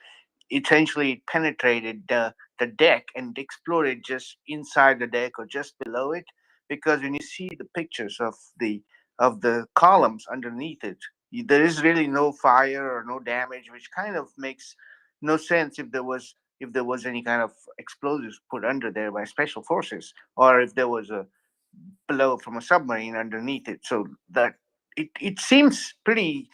essentially penetrated the deck and exploded just inside the deck or just below it. Because when you see the pictures of the columns underneath it, there is really no fire or no damage, which kind of makes no sense if there was any kind of explosives put under there by special forces, or if there was a blow from a submarine underneath it. So that it seems pretty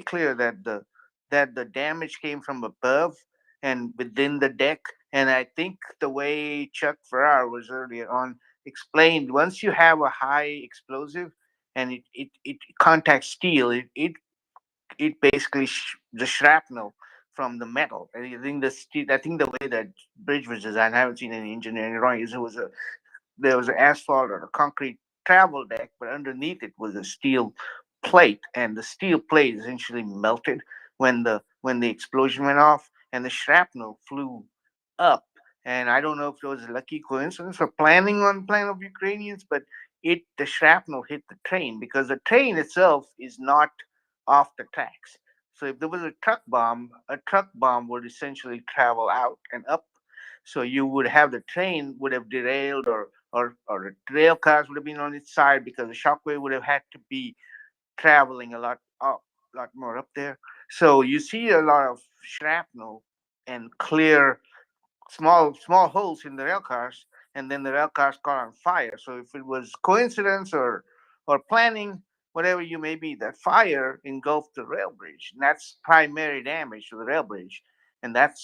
clear that the damage came from above and within the deck. And I think the way Chuck Farrar was earlier on explained, once you have a high explosive and it contacts steel, it basically the shrapnel from the metal. And I think the way that bridge was designed, I haven't seen any engineering drawing, is there was an asphalt or a concrete travel deck, but underneath it was a steel plate, and the steel plate essentially melted when the explosion went off, and the shrapnel flew up. And I don't know if it was a lucky coincidence or planning on plan of Ukrainians, but the shrapnel hit the train because the train itself is not off the tracks. So if there was a truck bomb would essentially travel out and up. So you would have the train would have derailed, or the rail cars would have been on its side because the shockwave would have had to be traveling a lot up, lot more up there. So you see a lot of shrapnel and clear small holes in the rail cars, and then the rail cars caught on fire. So if it was coincidence or planning, whatever you may be, that fire engulfed the rail bridge, and that's primary damage to the rail bridge. And that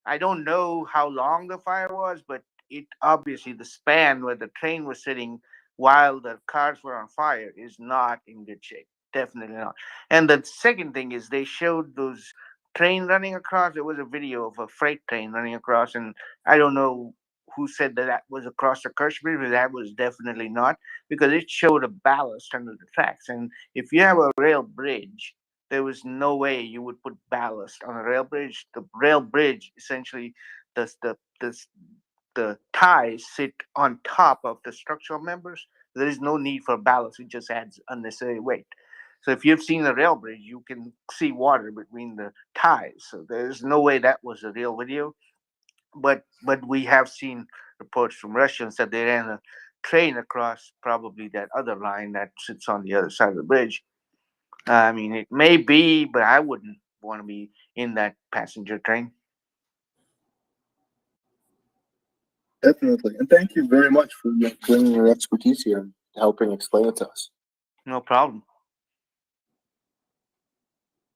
I don't know how long the fire was, but it obviously the span where the train was sitting while the cars were on fire is not in good shape. Definitely not. And the second thing is they showed those train running across. There was a video of a freight train running across, and I don't know who said that was across the Kerch Bridge, but that was definitely not, because it showed a ballast under the tracks. And if you have a rail bridge, there was no way you would put ballast on a rail bridge. The rail bridge essentially, the the the, the ties sit on top of the structural members. There is no need for ballast. It just adds unnecessary weight. So if you've seen a rail bridge, you can see water between the ties. So there's no way that was a real video. But we have seen reports from Russians that they ran a train across probably that other line that sits on the other side of the bridge. I mean, it may be, but I wouldn't want to be in that passenger train. Definitely. And thank you very much for bringing your expertise here and helping explain it to us. No problem.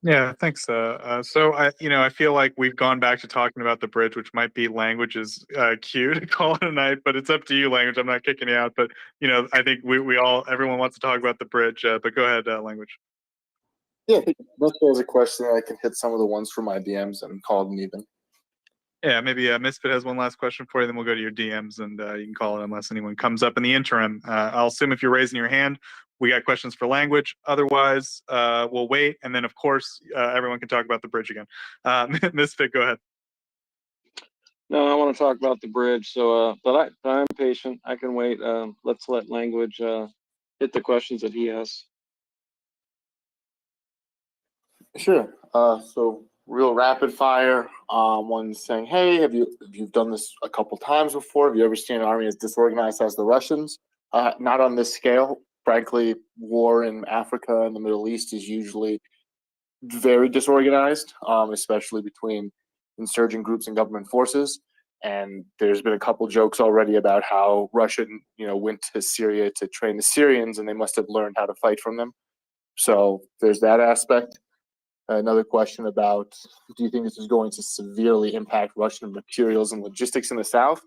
Yeah, thanks. So I feel like we've gone back to talking about the bridge, which might be Language's cue to call it a night, but it's up to you, Language. I'm not kicking you out, but I think everyone wants to talk about the bridge. But go ahead, Language. Yeah, I think unless there's a question, I can hit some of the ones from my DMs and call it an even. Yeah, maybe Misfit has one last question for you, then we'll go to your DMs and you can call it unless anyone comes up in the interim. I'll assume if you're raising your hand, we got questions for Language. Otherwise, we'll wait. And then, of course, everyone can talk about the bridge again. Misfit, go ahead. No, I want to talk about the bridge. So, but I'm patient. I can wait. Let's let Language hit the questions that he has. Sure. So real rapid fire. One saying, "Hey, have you done this a couple times before? Have you ever seen an army as disorganized as the Russians?" Not on this scale. Frankly, war in Africa and the Middle East is usually very disorganized, especially between insurgent groups and government forces. And there's been a couple jokes already about how Russia, went to Syria to train the Syrians, and they must have learned how to fight from them. So there's that aspect. Another question about, do you think this is going to severely impact Russian materials and logistics in the South?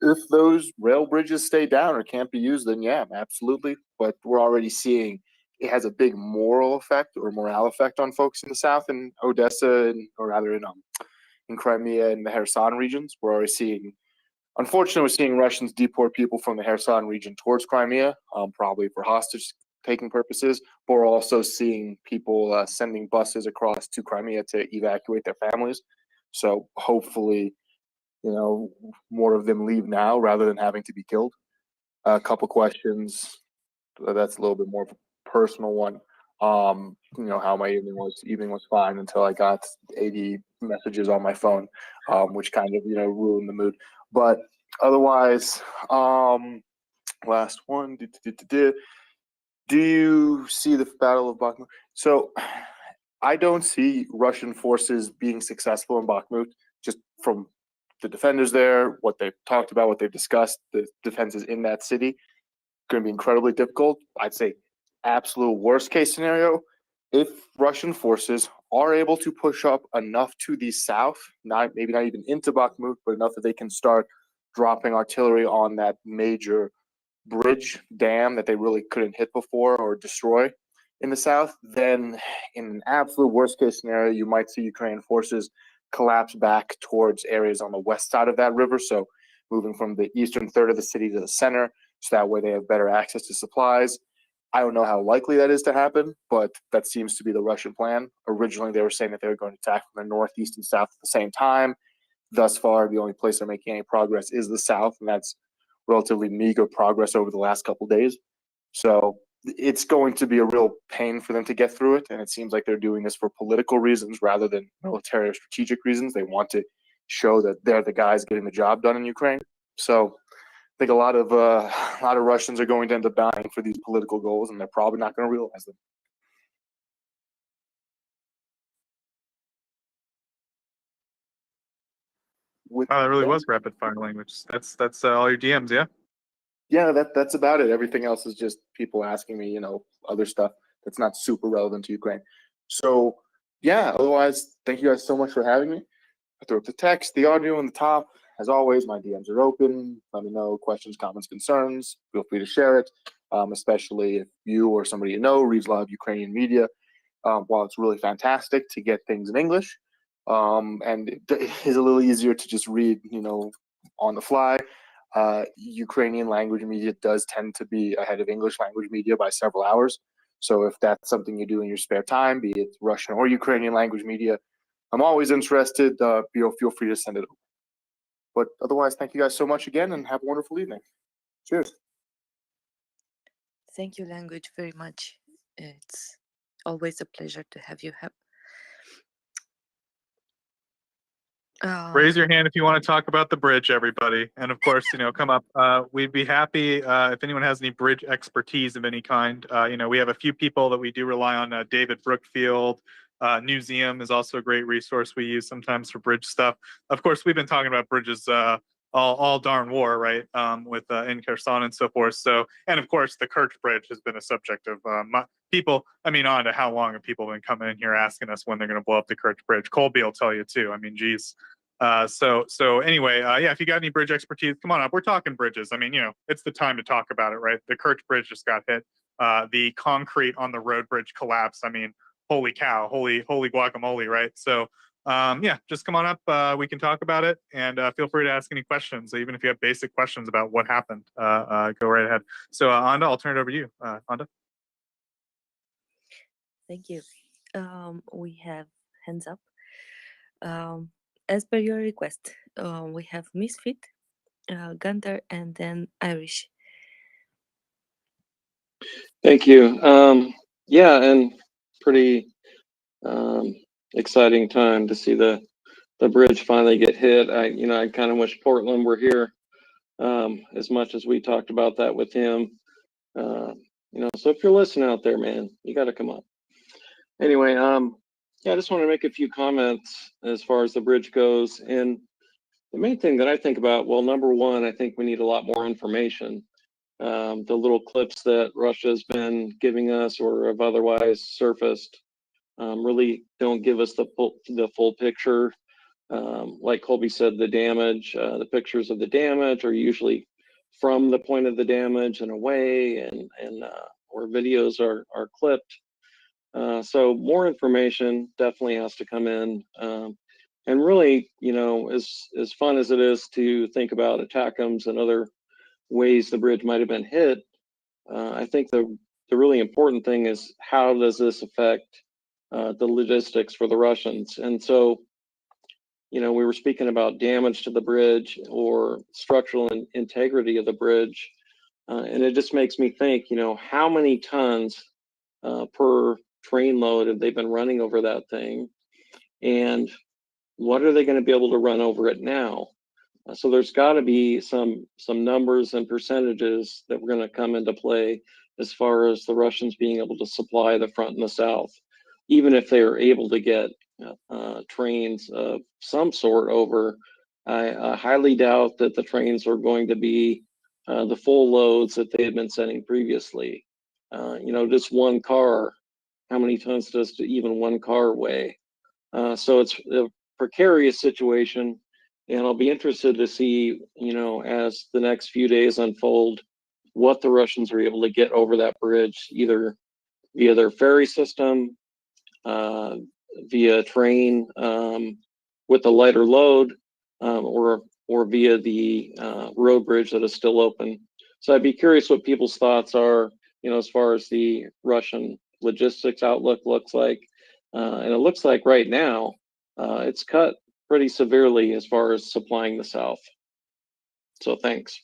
If those rail bridges stay down or can't be used, then yeah, absolutely. But we're already seeing it has a big moral effect or morale effect on folks in the South, in Odessa, or rather in Crimea and the Kherson regions. We're already seeing, unfortunately, we're seeing Russians deport people from the Kherson region towards Crimea, probably for hostage taking purposes, but we're also seeing people sending buses across to Crimea to evacuate their families. So hopefully, more of them leave now rather than having to be killed. A couple questions. That's a little bit more of a personal one. How my evening was fine until I got 80 messages on my phone, which kind of, ruined the mood. But otherwise, last one. Do you see the Battle of Bakhmut? So I don't see Russian forces being successful in Bakhmut, just from the defenders there, what they've talked about, what they've discussed, the defenses in that city. Going to be incredibly difficult. I'd say absolute worst case scenario, if Russian forces are able to push up enough to the south, maybe not even into Bakhmut, but enough that they can start dropping artillery on that major bridge dam that they really couldn't hit before or destroy in the south, then in an absolute worst case scenario, you might see Ukrainian forces collapse back towards areas on the west side of that river. So moving from the eastern third of the city to the center, so that way they have better access to supplies. I don't know how likely that is to happen, but that seems to be the Russian plan. Originally, they were saying that they were going to attack from the north, east, and south at the same time. Thus far, the only place they're making any progress is the south, and that's relatively meager progress over the last couple of days. So it's going to be a real pain for them to get through it, and it seems like they're doing this for political reasons rather than military or strategic reasons. They want to show that they're the guys getting the job done in Ukraine. So I think a lot of Russians are going to end up dying for these political goals, and they're probably not going to realize them. That really was rapid fire Language. That's all your DMs, yeah? Yeah, that's about it. Everything else is just people asking me, other stuff that's not super relevant to Ukraine. So yeah, otherwise, thank you guys so much for having me. I threw up the text, the audio on the top. As always, my DMs are open. Let me know questions, comments, concerns. Feel free to share it, especially if you or somebody you know reads a lot of Ukrainian media. While it's really fantastic to get things in English, and it is a little easier to just read, on the fly. Ukrainian language media does tend to be ahead of English language media by several hours. So if that's something you do in your spare time, be it Russian or Ukrainian language media, I'm always interested. Feel free to send it over. But otherwise, thank you guys so much again, and have a wonderful evening. Cheers. Thank you, Language, very much. It's always a pleasure to have you. Raise your hand if you want to talk about the bridge, everybody. And of course, come up. We'd be happy if anyone has any bridge expertise of any kind. We have a few people that we do rely on. David Brookfield, Museum is also a great resource we use sometimes for bridge stuff. Of course, we've been talking about bridges all darn war, right? With in Kherson and so forth. So, and of course, the Kerch Bridge has been a subject of people. I mean, on to how long have people been coming in here asking us when they're going to blow up the Kerch Bridge? Colby will tell you too. I mean, geez. So anyway, yeah, if you got any bridge expertise, come on up. We're talking bridges. I mean, it's the time to talk about it, right? The Kerch Bridge just got hit. The concrete on the road bridge collapsed. I mean, holy cow, holy guacamole, right? So yeah, just come on up. We can talk about it, and feel free to ask any questions, even if you have basic questions about what happened. Go right ahead. So Anda, I'll turn it over to you. Anda. Thank you. We have hands up. As per your request, we have Misfit, Gunter, and then Irish. Thank you. Yeah, and pretty exciting time to see the bridge finally get hit. I kind of wish Portland were here, as much as we talked about that with him. So if you're listening out there, man, you got to come up. Anyway, yeah, I just want to make a few comments as far as the bridge goes. And the main thing that I think about, well, number one, I think we need a lot more information. The little clips that Russia's been giving us or have otherwise surfaced really don't give us the full picture. Like Colby said, the damage, the pictures of the damage are usually from the point of the damage and away, and or videos are clipped. So more information definitely has to come in. And really, as fun as it is to think about ATACMS and other ways the bridge might have been hit, I think the really important thing is how does this affect the logistics for the Russians? And so, we were speaking about damage to the bridge or structural integrity of the bridge. And it just makes me think, how many tons per train load have they been running over that thing? And what are they going to be able to run over it now? So there's got to be some numbers and percentages that were going to come into play as far as the Russians being able to supply the front and the south, even if they are able to get trains of some sort over. I highly doubt that the trains are going to be the full loads that they had been sending previously. Just one car, how many tons does even one car weigh? So it's a precarious situation, and I'll be interested to see, as the next few days unfold, what the Russians are able to get over that bridge, either via their ferry system, via train with a lighter load, or via the road bridge that is still open. So I'd be curious what people's thoughts are, as far as the Russian logistics outlook looks like. And it looks like right now it's cut pretty severely as far as supplying the South. So thanks.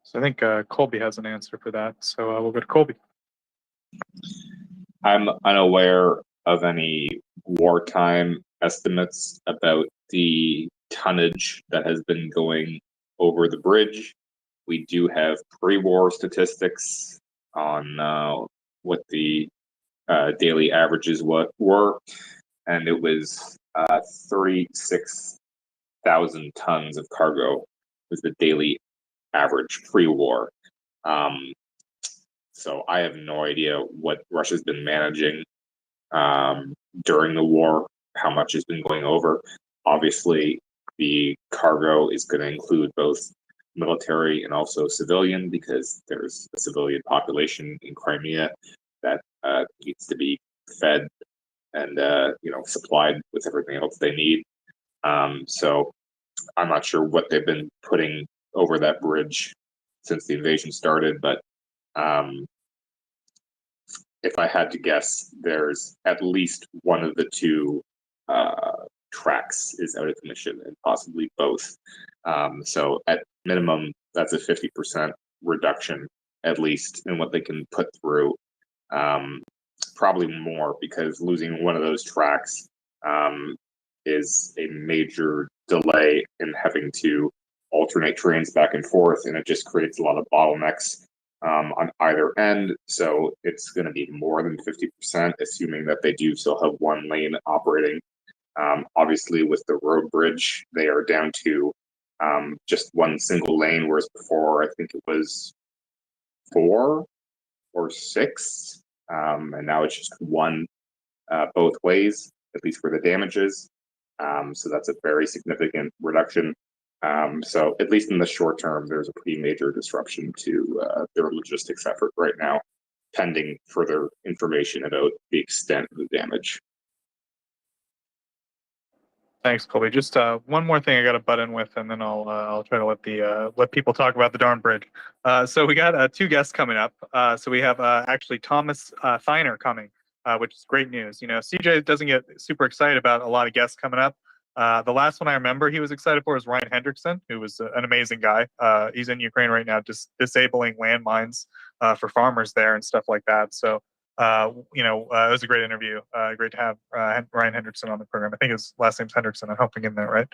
So I think Colby has an answer for that. So we'll go to Colby. I'm unaware of any wartime estimates about the tonnage that has been going over the bridge. We do have pre-war statistics on what the daily averages were, and it was 36,000 tons of cargo was the daily average pre-war. So I have no idea what Russia's been managing during the war, how much has been going over. Obviously, the cargo is going to include both military and also civilian, because there's a civilian population in Crimea that needs to be fed and supplied with everything else they need. So I'm not sure what they've been putting over that bridge since the invasion started, but if I had to guess, there's at least one of the two tracks is out of commission, and possibly both. So at minimum, that's a 50% reduction, at least, in what they can put through. Probably more, because losing one of those tracks is a major delay in having to alternate trains back and forth, and it just creates a lot of bottlenecks on either end. So it's going to be more than 50%, assuming that they do still have one lane operating. Obviously, with the road bridge, they are down to just one single lane, whereas before I think it was 4 or 6, and now it's just one both ways, at least for the damages. So that's a very significant reduction. So at least in the short term, there's a pretty major disruption to their logistics effort right now, pending further information about the extent of the damage. Thanks, Colby. Just one more thing I got to butt in with, and then I'll try to let people talk about the darn bridge. So we got 2 guests coming up. So we have actually Thomas Thiner coming, which is great news. You know, CJ doesn't get super excited about a lot of guests coming up. The last one I remember he was excited for was Ryan Hendrickson, who was an amazing guy. He's in Ukraine right now, just disabling landmines for farmers there and stuff like that. So. It was a great interview. Great to have Ryan Hendrickson on the program. I think his last name's Hendrickson. I'm hoping in there, right?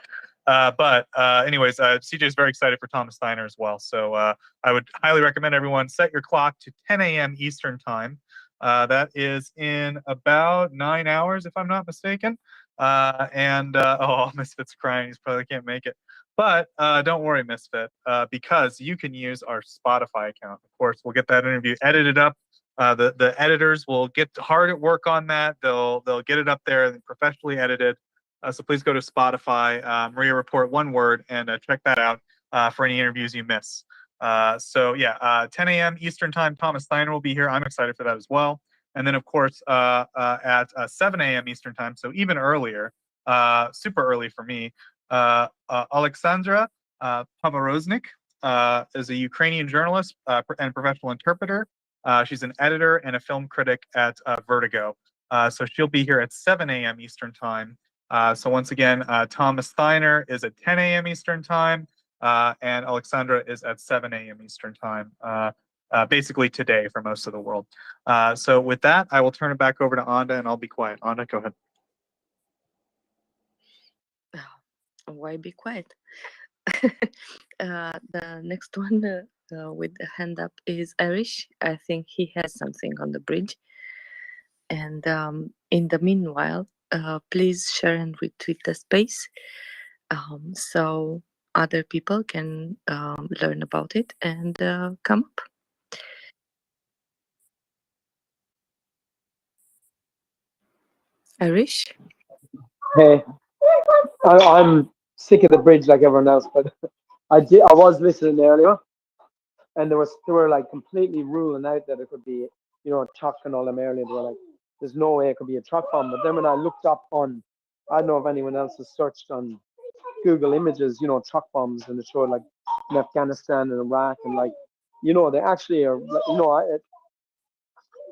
Anyways, CJ is very excited for Thomas Steiner as well. So I would highly recommend everyone set your clock to 10 a.m. Eastern time. That is in about 9 hours, if I'm not mistaken. Misfit's crying. He's probably can't make it. But don't worry, Misfit, because you can use our Spotify account. Of course, we'll get that interview edited up. The editors will get hard at work on that. They'll get it up there and professionally edited. So please go to Spotify, MriyaReport, one word, and check that out for any interviews you miss. 10 a.m. Eastern time, Thomas Steiner will be here. I'm excited for that as well. And then, of course, at 7 a.m. Eastern time, so even earlier, super early for me, Alexandra Pomaroznik is a Ukrainian journalist and professional interpreter. She's an editor and a film critic at Vertigo. So she'll be here at 7 a.m. Eastern time. So once again, Thomas Steiner is at 10 a.m. Eastern time, and Alexandra is at 7 a.m. Eastern time, basically today for most of the world. So with that, I will turn it back over to Anda, and I'll be quiet. Anda, go ahead. Why be quiet? The next one with the hand up is Irish. I think he has something on the bridge. And in the meanwhile, please share and retweet the space so other people can learn about it and come up. Irish? Hey, I'm sick of the bridge like everyone else, but I was listening earlier, and they were like completely ruling out that it could be, a truck and all them earlier. They were like, there's no way it could be a truck bomb. But then when I looked up on, I don't know if anyone else has searched on Google Images, truck bombs, and it showed like in Afghanistan and Iraq, and like, they actually are,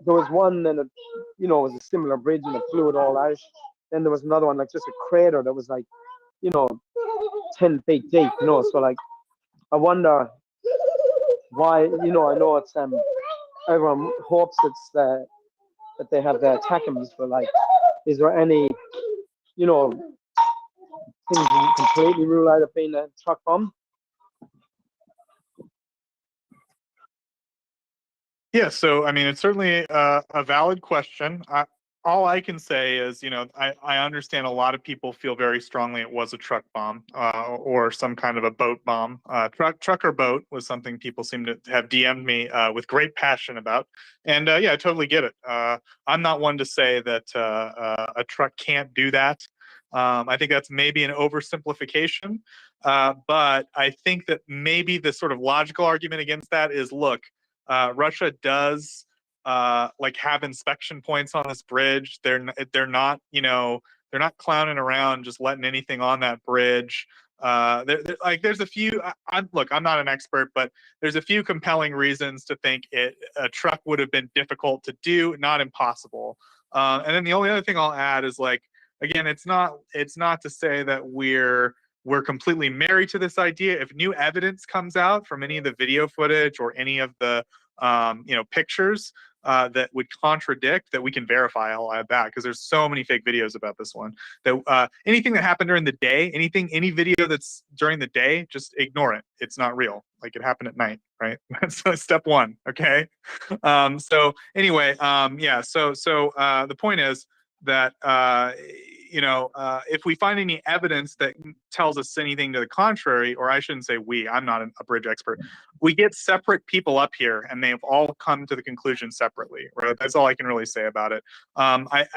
there was one and it was a similar bridge and it flew it all out. Then there was another one, like just a crater that was like, 10 feet deep, so like, I wonder why, I know it's, everyone hopes it's, that they have the attackums, but like, is there any, things you completely rule out of being a truck bomb? Yeah, so I mean, it's certainly a valid question. All I can say is, I understand a lot of people feel very strongly it was a truck bomb or some kind of a boat bomb. Truck or boat was something people seem to have DM'd me with great passion about. And yeah, I totally get it. I'm not one to say that a truck can't do that. I think that's maybe an oversimplification. But I think that maybe the sort of logical argument against that is, look, Russia does have inspection points on this bridge. They're not they're not clowning around just letting anything on that bridge. There's a few. I'm not an expert, but there's a few compelling reasons to think a truck would have been difficult to do, not impossible. And then the only other thing I'll add is again, it's not to say that we're completely married to this idea. If new evidence comes out from any of the video footage or any of the pictures, that would contradict that we can verify. I'll add that because there's so many fake videos about this one. That anything that happened during the day, any video that's during the day, just ignore it. It's not real. Like it happened at night, right? That's step one. Okay. So anyway, yeah. So the point is that if we find any evidence that tells us anything to the contrary, or I shouldn't say we, I'm not a bridge expert, we get separate people up here and they've all come to the conclusion separately, right? That's all I can really say about it.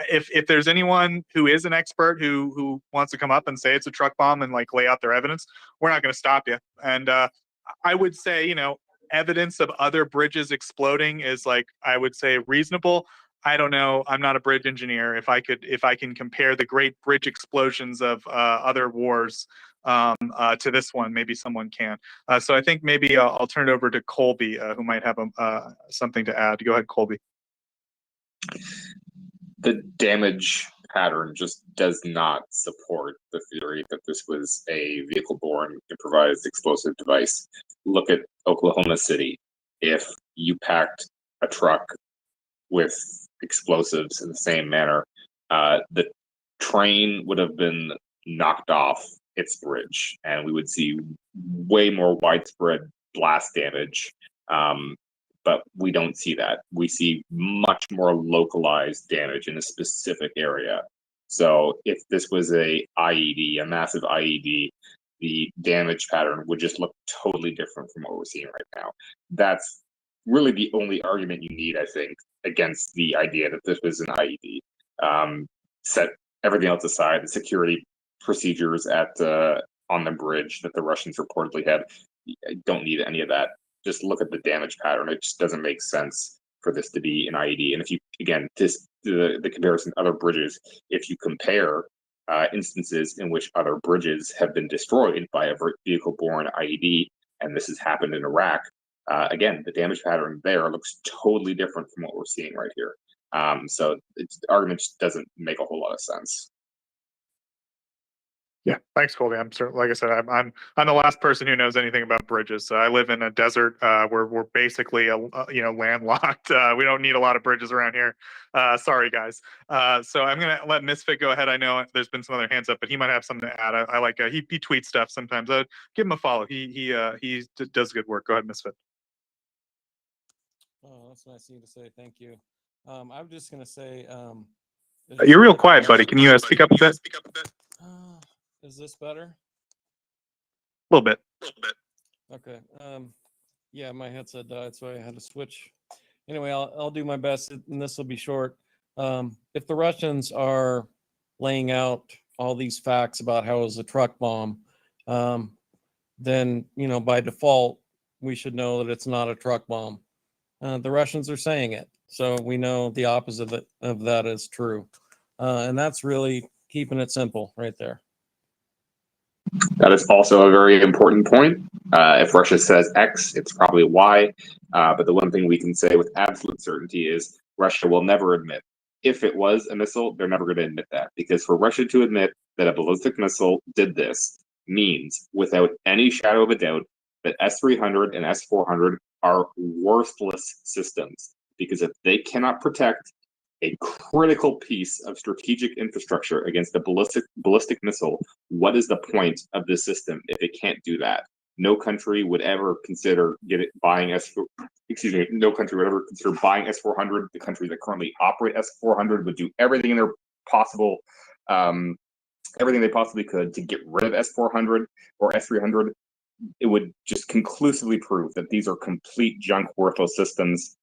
If there's anyone who is an expert who wants to come up and say it's a truck bomb and like lay out their evidence, we're not going to stop you. And I would say, evidence of other bridges exploding is like, I would say reasonable. I don't know. I'm not a bridge engineer. If I can compare the great bridge explosions of other wars to this one, maybe someone can. So I think maybe I'll turn it over to Colby, who might have something to add. Go ahead, Colby. The damage pattern just does not support the theory that this was a vehicle-borne improvised explosive device. Look at Oklahoma City. If you packed a truck with explosives in the same manner, the train would have been knocked off its bridge, and we would see way more widespread blast damage. But we don't see that. We see much more localized damage in a specific area. So if this was a IED, a massive IED, the damage pattern would just look totally different from what we're seeing right now. That's really the only argument you need, I think, against the idea that this was an IED. Set everything else aside, the security procedures on the bridge that the Russians reportedly had, don't need any of that. Just look at the damage pattern. It just doesn't make sense for this to be an IED. And if you, again, the comparison to other bridges, if you compare instances in which other bridges have been destroyed by a vehicle-borne IED, and this has happened in Iraq, again, the damage pattern there looks totally different from what we're seeing right here. So the argument just doesn't make a whole lot of sense. Yeah, thanks, Colby. I'm certain, like I said, I'm the last person who knows anything about bridges. I live in a desert. We're basically landlocked. We don't need a lot of bridges around here. Sorry, guys. So I'm gonna let Misfit go ahead. I know there's been some other hands up, but he might have something to add. I like he tweets stuff sometimes. Give him a follow. He does good work. Go ahead, Misfit. Oh, that's nice of you to say. Thank you. I'm just gonna say. You're real quiet, buddy. Can you speak up a bit? Is this better? A little bit. Okay. Yeah, my headset died, so I had to switch. Anyway, I'll do my best, and this will be short. If the Russians are laying out all these facts about how it was a truck bomb, then by default we should know that it's not a truck bomb. The Russians are saying it, so we know the opposite of that is true, and that's really keeping it simple right there. That is also a very important point. If Russia says X, it's probably Y. But the one thing we can say with absolute certainty is Russia will never admit. If it was a missile, they're never going to admit that. Because for Russia to admit that a ballistic missile did this means, without any shadow of a doubt, that S-300 and S-400 are worthless systems. Because if they cannot protect a critical piece of strategic infrastructure against a ballistic missile, what is the point of this system if it can't do that? No country would ever consider buying no country would ever consider buying S-400. The countries that currently operate S-400 would do everything in their possible, everything they possibly could to get rid of S-400 or S-300. It would just conclusively prove that these are complete junk, worthless systems.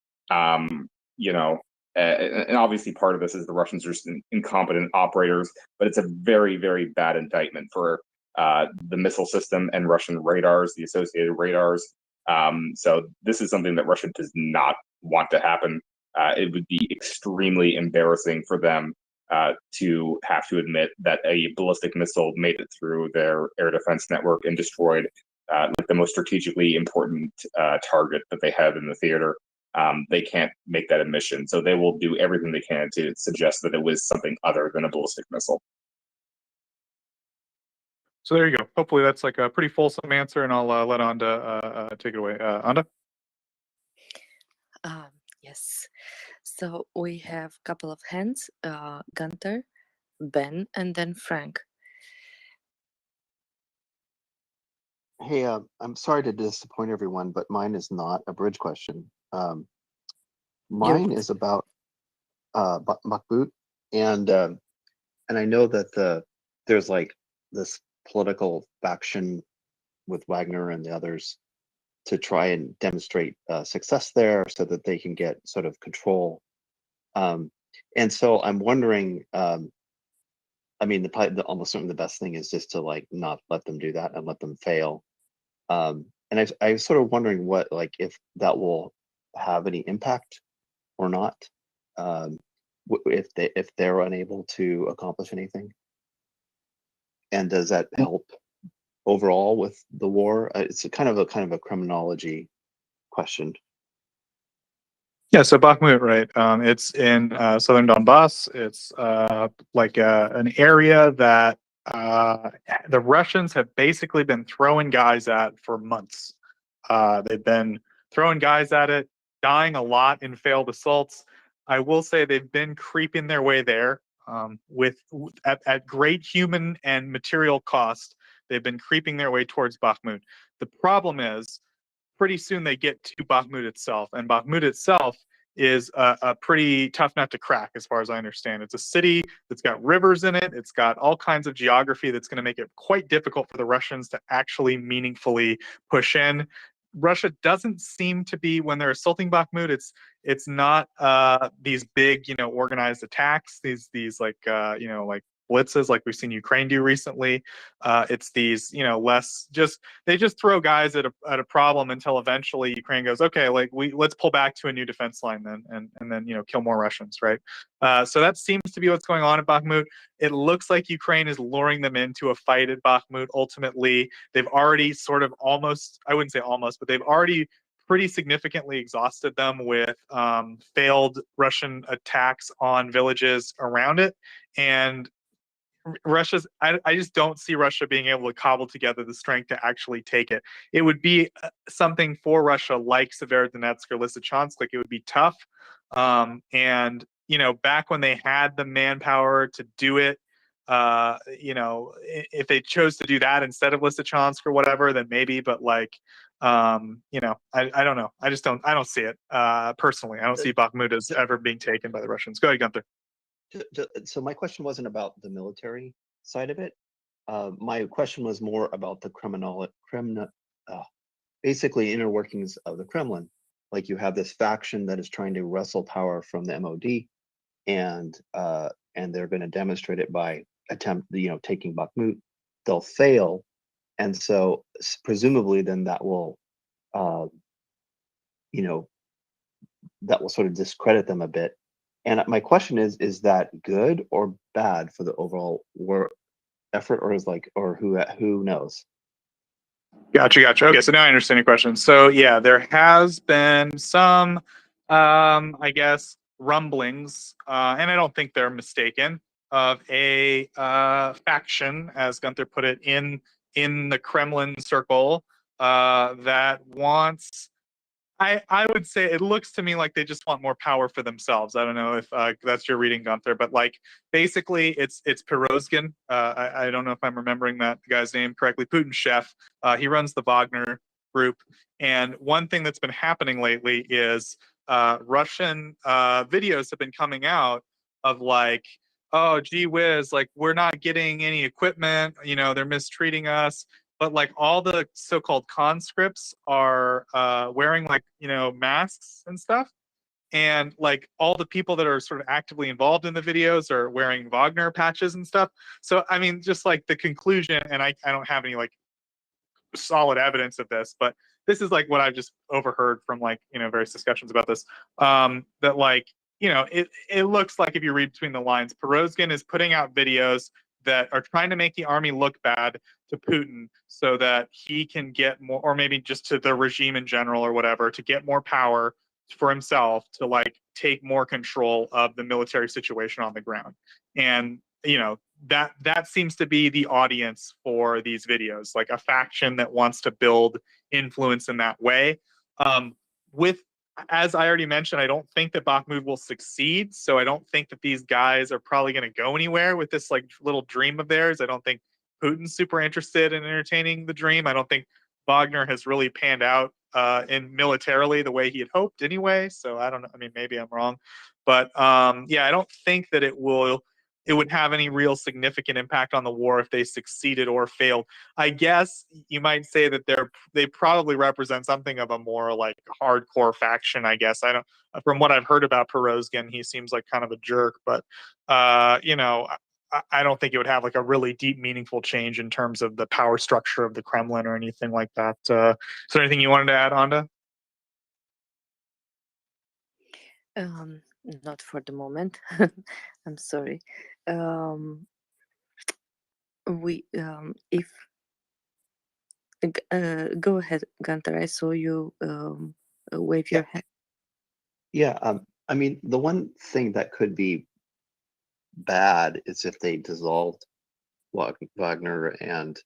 And obviously part of this is the Russians are just incompetent operators, but it's a very, very bad indictment for the missile system and Russian radars, the associated radars. So this is something that Russia does not want to happen. It would be extremely embarrassing for them to have to admit that a ballistic missile made it through their air defense network and destroyed like the most strategically important target that they have in the theater. They can't make that admission, so they will do everything they can to suggest that it was something other than a ballistic missile. So there you go. Hopefully that's like a pretty fulsome answer, and I'll let Anda take it away. Anda? Yes. So we have a couple of hands, Gunther, Ben, and then Frank. Hey, I'm sorry to disappoint everyone, but mine is not a bridge question. Mine is about Bakhmut, and I know that there's like this political faction with Wagner and the others to try and demonstrate success there, so that they can get sort of control. And so I'm wondering. I mean, almost certainly the best thing is just to like not let them do that and let them fail. And I was sort of wondering what, like, if that will have any impact or not, if they're unable to accomplish anything, and does that help overall with the war? It's a kind of a criminology question. Yeah, so Bakhmut, right? It's in southern Donbass. It's like an area that the Russians have basically been throwing guys at for months. They've been throwing guys at it, dying a lot in failed assaults. I will say they've been creeping their way there at great human and material cost. They've been creeping their way towards Bakhmut. The problem is, pretty soon they get to Bakhmut itself, and Bakhmut itself is a pretty tough nut to crack, as far as I understand. It's a city that's got rivers in it. It's got all kinds of geography that's going to make it quite difficult for the Russians to actually meaningfully push in. Russia doesn't seem to be, when they're assaulting Bakhmut, it's not these big, organized attacks. These like like blitzes like we've seen Ukraine do recently. It's these, less they just throw guys at a problem until eventually Ukraine goes, okay, like let's pull back to a new defense line then, and then kill more Russians, right? So that seems to be what's going on at Bakhmut. It looks like Ukraine is luring them into a fight at Bakhmut. Ultimately, they've already sort of almost, I wouldn't say almost, but they've already pretty significantly exhausted them with failed Russian attacks on villages around it. And I just don't see Russia being able to cobble together the strength to actually take it. It would be something for Russia like Severodonetsk or Lysychansk. Like, it would be tough. And, back when they had the manpower to do it, if they chose to do that instead of Lysychansk or whatever, then maybe, but like, I don't know. I don't see it. Personally, I don't see Bakhmut as ever being taken by the Russians. Go ahead, Gunther. So my question wasn't about the military side of it. My question was more about the basically inner workings of the Kremlin. Like, you have this faction that is trying to wrestle power from the MOD, and they're going to demonstrate it by taking Bakhmut. They'll fail, and so presumably then that will sort of discredit them a bit. And my question is that good or bad for the overall war effort, or who knows? Gotcha. Okay, so now I understand your question. So yeah, there has been some, I guess, rumblings, and I don't think they're mistaken, of a faction, as Gunther put it, in the Kremlin circle that wants. I would say it looks to me like they just want more power for themselves. I don't know if that's your reading, Gunther, but like basically it's Pirozhin. I don't know if I'm remembering that guy's name correctly. Putin's chef. He runs the Wagner group, and one thing that's been happening lately is Russian videos have been coming out of like, oh gee whiz, like we're not getting any equipment. They're mistreating us. But like all the so-called conscripts are wearing like masks and stuff, and like all the people that are sort of actively involved in the videos are wearing Wagner patches and stuff. So I mean, just like the conclusion, and I don't have any like solid evidence of this, but this is like what I've just overheard from like various discussions about this. That like it looks like, if you read between the lines, Pirozhin is putting out videos that are trying to make the army look bad to Putin so that he can get more, or maybe just to the regime in general or whatever, to get more power for himself, to like take more control of the military situation on the ground. And that seems to be the audience for these videos, like a faction that wants to build influence in that way. With as I already mentioned, I don't think that Bakhmut will succeed. So I don't think that these guys are probably going to go anywhere with this like little dream of theirs. I don't think Putin's super interested in entertaining the dream. I don't think Wagner has really panned out in militarily the way he had hoped anyway. So I don't know. I mean, maybe I'm wrong, but yeah, I don't think that it would have any real significant impact on the war if they succeeded or failed. I guess you might say that they probably represent something of a more like hardcore faction. I guess from what I've heard about Perozgin, he seems like kind of a jerk, but you know, I don't think it would have like a really deep, meaningful change in terms of the power structure of the Kremlin or anything like that. Is there anything you wanted to add, Honda? Not for the moment. I'm sorry. If go ahead, Gunter. I saw you wave your hand. Yeah, I mean, the one thing that could be bad is if they dissolved Wagner and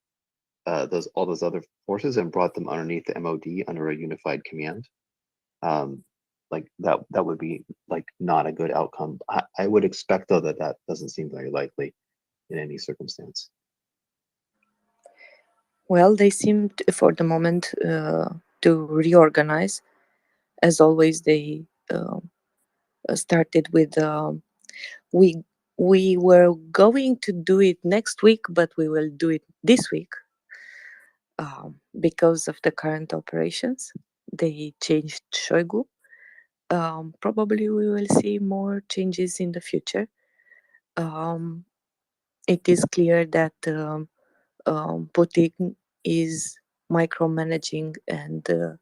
all those other forces and brought them underneath the MOD under a unified command. Like that would be like not a good outcome. I would expect though that doesn't seem very likely in any circumstance. Well, they seem for the moment to reorganize. As always, they started with we were going to do it next week, but we will do it this week because of the current operations. They changed Shoigu. Probably we will see more changes in the future. It is clear that Putin is micromanaging and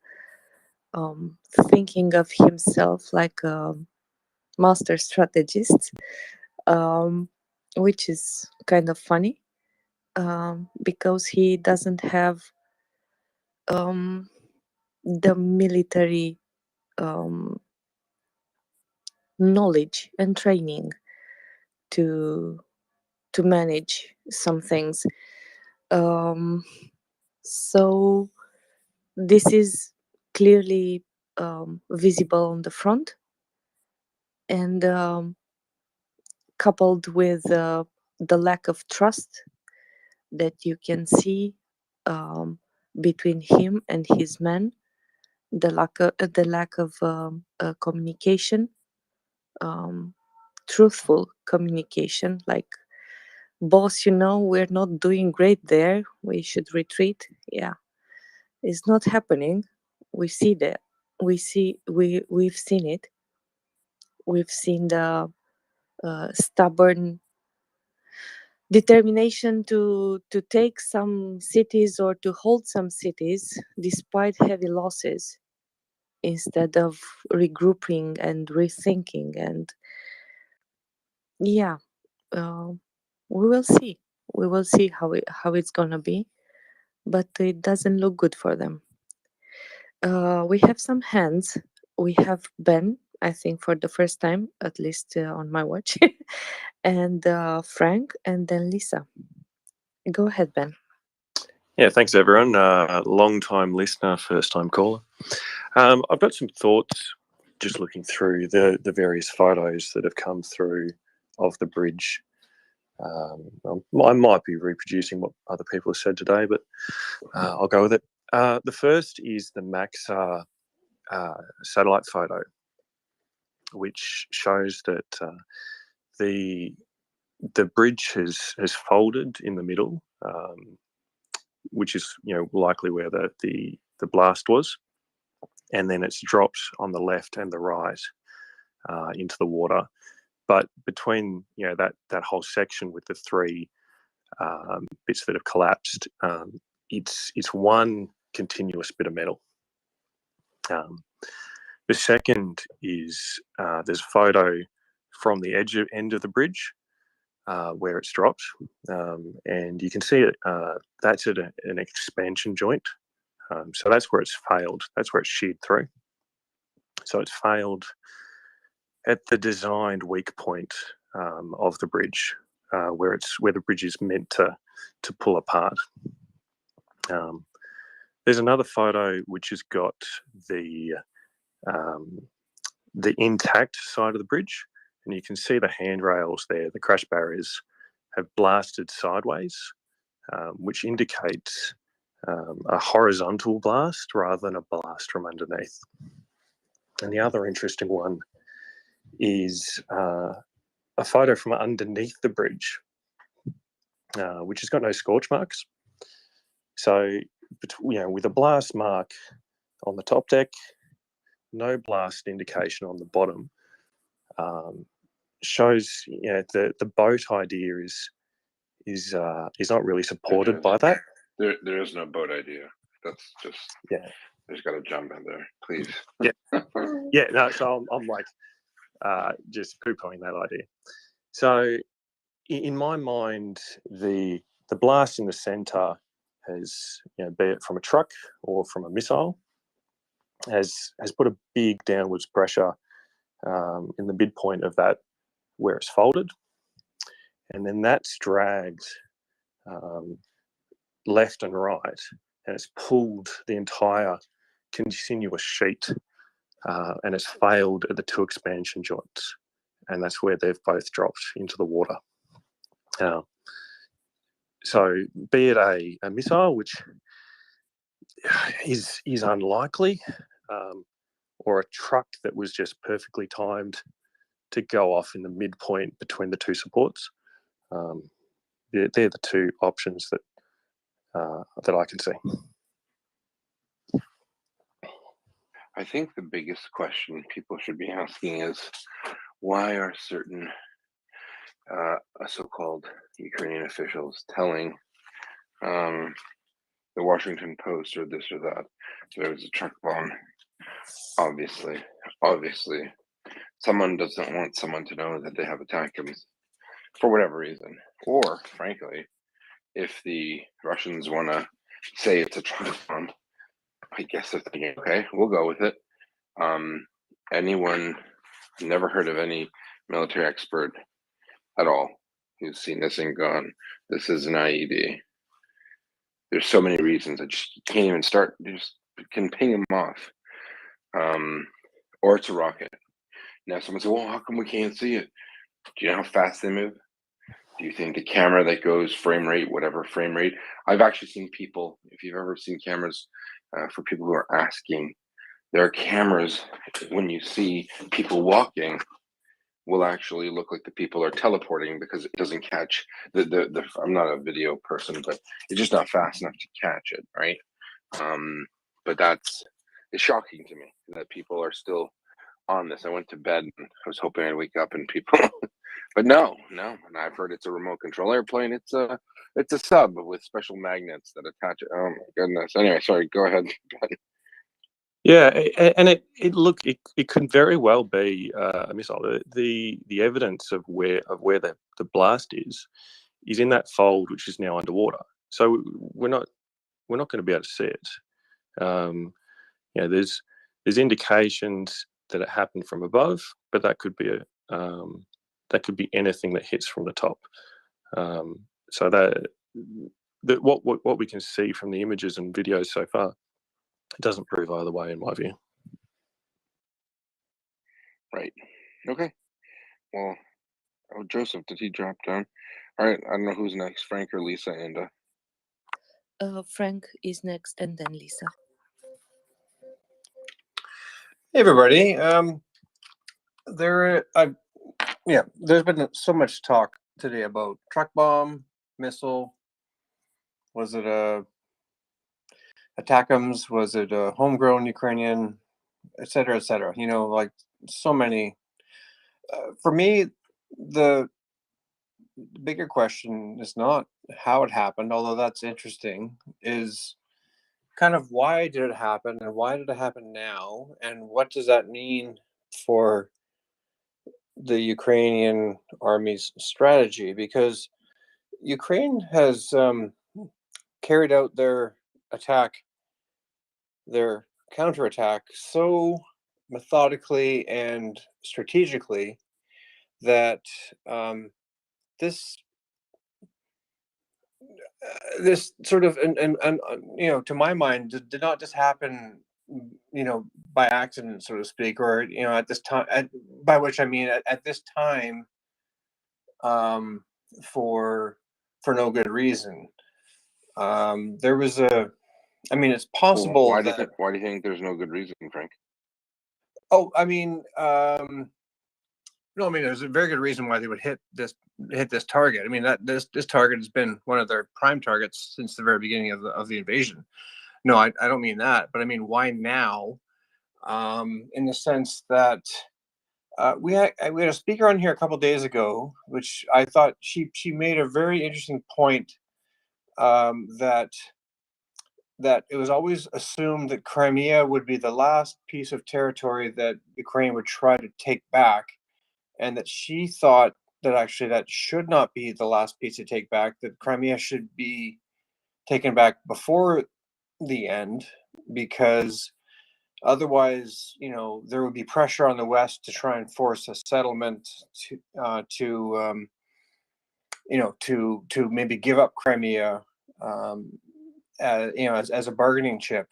thinking of himself like a master strategist, which is kind of funny because he doesn't have the military knowledge and training to manage some things. So this is clearly visible on the front, and coupled with the lack of trust that you can see between him and his men, the lack of communication, truthful communication, like, boss, we're not doing great there, we should retreat. Yeah, it's not happening. We see that. We've seen it. We've seen the stubborn determination to take some cities or to hold some cities despite heavy losses, instead of regrouping and rethinking. And yeah, we will see. We will see how it's gonna be, but it doesn't look good for them. We have some hands. We have Ben, I think, for the first time, at least on my watch, and Frank, and then Lisa. Go ahead, Ben. Yeah, thanks everyone. Long time listener, first time caller. I've got some thoughts just looking through the various photos that have come through of the bridge. I might be reproducing what other people have said today, but I'll go with it. The first is the Maxar satellite photo, which shows that the bridge has folded in the middle, which is likely where the blast was, and then it's dropped on the left and the right into the water. But between that whole section with the three bits that have collapsed, it's one continuous bit of metal. The second is there's a photo from the end of the bridge where it's dropped, and you can see it. That's at an expansion joint, so that's where it's failed. That's where it's sheared through. So it's failed at the designed weak point of the bridge, where the bridge is meant to pull apart. There's another photo which has got the the intact side of the bridge, and you can see the handrails there, the crash barriers, have blasted sideways, which indicates a horizontal blast rather than a blast from underneath. And the other interesting one is a photo from underneath the bridge, which has got no scorch marks. So, with a blast mark on the top deck, no blast indication on the bottom, shows the boat idea is not really supported by that. There is no boat idea. That's just There's got to jump in there, please. No. So I'm like just poo-pooing that idea. So in my mind, the blast in the center has, be it from a truck or from a missile, has put a big downwards pressure in the midpoint of that where it's folded, and then that's dragged left and right, and it's pulled the entire continuous sheet, and it's failed at the two expansion joints, and that's where they've both dropped into the water. So be it a missile, which is unlikely, or a truck that was just perfectly timed to go off in the midpoint between the two supports, they're the two options that I can see. I think the biggest question people should be asking is, why are certain so-called Ukrainian officials telling the Washington Post or this or that there was a truck bomb? Obviously, someone doesn't want someone to know that they have ATACMS for whatever reason. Or, frankly, if the Russians want to say it's a truck bomb, I guess they're thinking, okay, we'll go with it. Anyone, never heard of any military expert at all who's seen this and gone, this is an IED. There's so many reasons that you can't even start. You just can ping them off. Or it's a rocket. Now someone says, well, how come we can't see it? Do you know how fast they move? Do you think the camera that goes frame rate, whatever frame rate? I've actually seen people, if you've ever seen cameras, for people who are asking, there are cameras when you see people walking will actually look like the people are teleporting because it doesn't catch the I'm not a video person, but it's just not fast enough to catch it, right? But it's shocking to me that people are still on this. I went to bed and I was hoping I'd wake up and people but no, and I've heard it's a remote control airplane. It's a sub with special magnets that attach it. Oh my goodness. Anyway, sorry, go ahead. Yeah, and it could very well be a missile. The evidence of where the blast is in that fold, which is now underwater. So we're not going to be able to see it. There's indications that it happened from above, but that could be anything that hits from the top. So that what we can see from the images and videos so far, it doesn't prove either way, in my view. Right. Okay. Well, Joseph, did he drop down? All right. I don't know who's next, Frank or Lisa, and Frank is next, and then Lisa. Hey everybody. There's been so much talk today about truck bomb, missile. Was it ATACMS? Was it a homegrown Ukrainian, et cetera, et cetera? Like so many. For me, the bigger question is not how it happened, although that's interesting, is kind of why did it happen and why did it happen now? And what does that mean for the Ukrainian army's strategy? Because Ukraine has carried out their counterattack so methodically and strategically that this sort of and to my mind did not just happen by accident, so to speak, or at this time. By which I mean at this time, for no good reason. There was a. I mean, it's possible Why that. why do you think there's no good reason, Frank? Oh, I mean, no, I mean, there's a very good reason why they would hit this target. I mean, that this target has been one of their prime targets since the very beginning of the invasion. No, I don't mean that, but I mean, why now? In the sense that we had a speaker on here a couple of days ago, which I thought she made a very interesting point, that it was always assumed that Crimea would be the last piece of territory that Ukraine would try to take back, and that she thought that actually that should not be the last piece to take back, that Crimea should be taken back before the end, because otherwise, there would be pressure on the West to try and force a settlement to maybe give up Crimea, as a bargaining chip,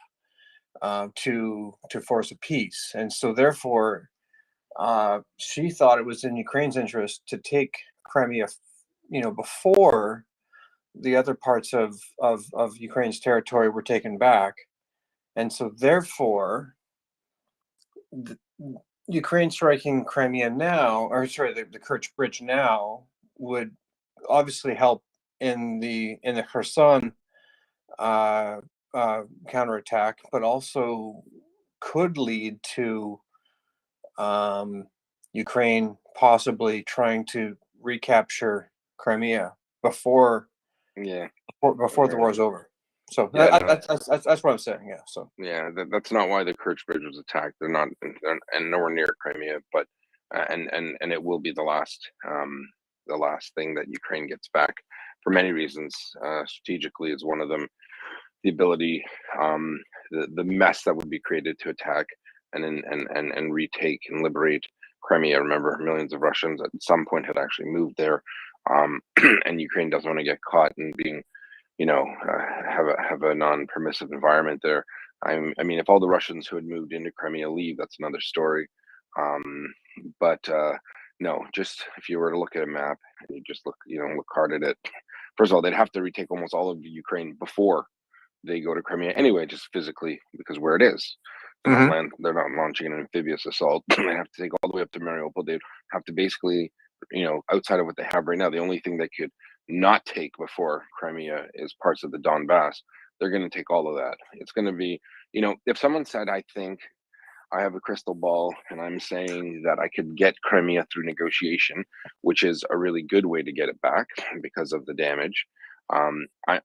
to force a peace. And so therefore, she thought it was in Ukraine's interest to take Crimea, before the other parts of Ukraine's territory were taken back. And so therefore, Ukraine striking Crimea now, or sorry, the Kerch Bridge now, would obviously help in the Kherson counterattack, but also could lead to Ukraine possibly trying to recapture Crimea before the war is over. So that's what I'm saying. Yeah. So that's not why the Kerch Bridge was attacked. They're not, and nowhere near Crimea, but and it will be the last thing that Ukraine gets back for many reasons. Strategically is one of them. The ability, the mess that would be created to attack and retake and liberate Crimea. Remember, millions of Russians at some point had actually moved there, and Ukraine doesn't want to get caught in being, have a non-permissive environment there. I mean, if all the Russians who had moved into Crimea leave, that's another story. But no, just if you were to look at a map and you just look hard at it, first of all, they'd have to retake almost all of Ukraine before they go to Crimea anyway, just physically, because where it is. They're not launching an amphibious assault. They have to take all the way up to Mariupol. They'd have to basically, outside of what they have right now, the only thing they could not take before Crimea is parts of the Donbass. They're going to take all of that. It's going to be, if someone said, I think I have a crystal ball and I'm saying that I could get Crimea through negotiation, which is a really good way to get it back because of the damage. I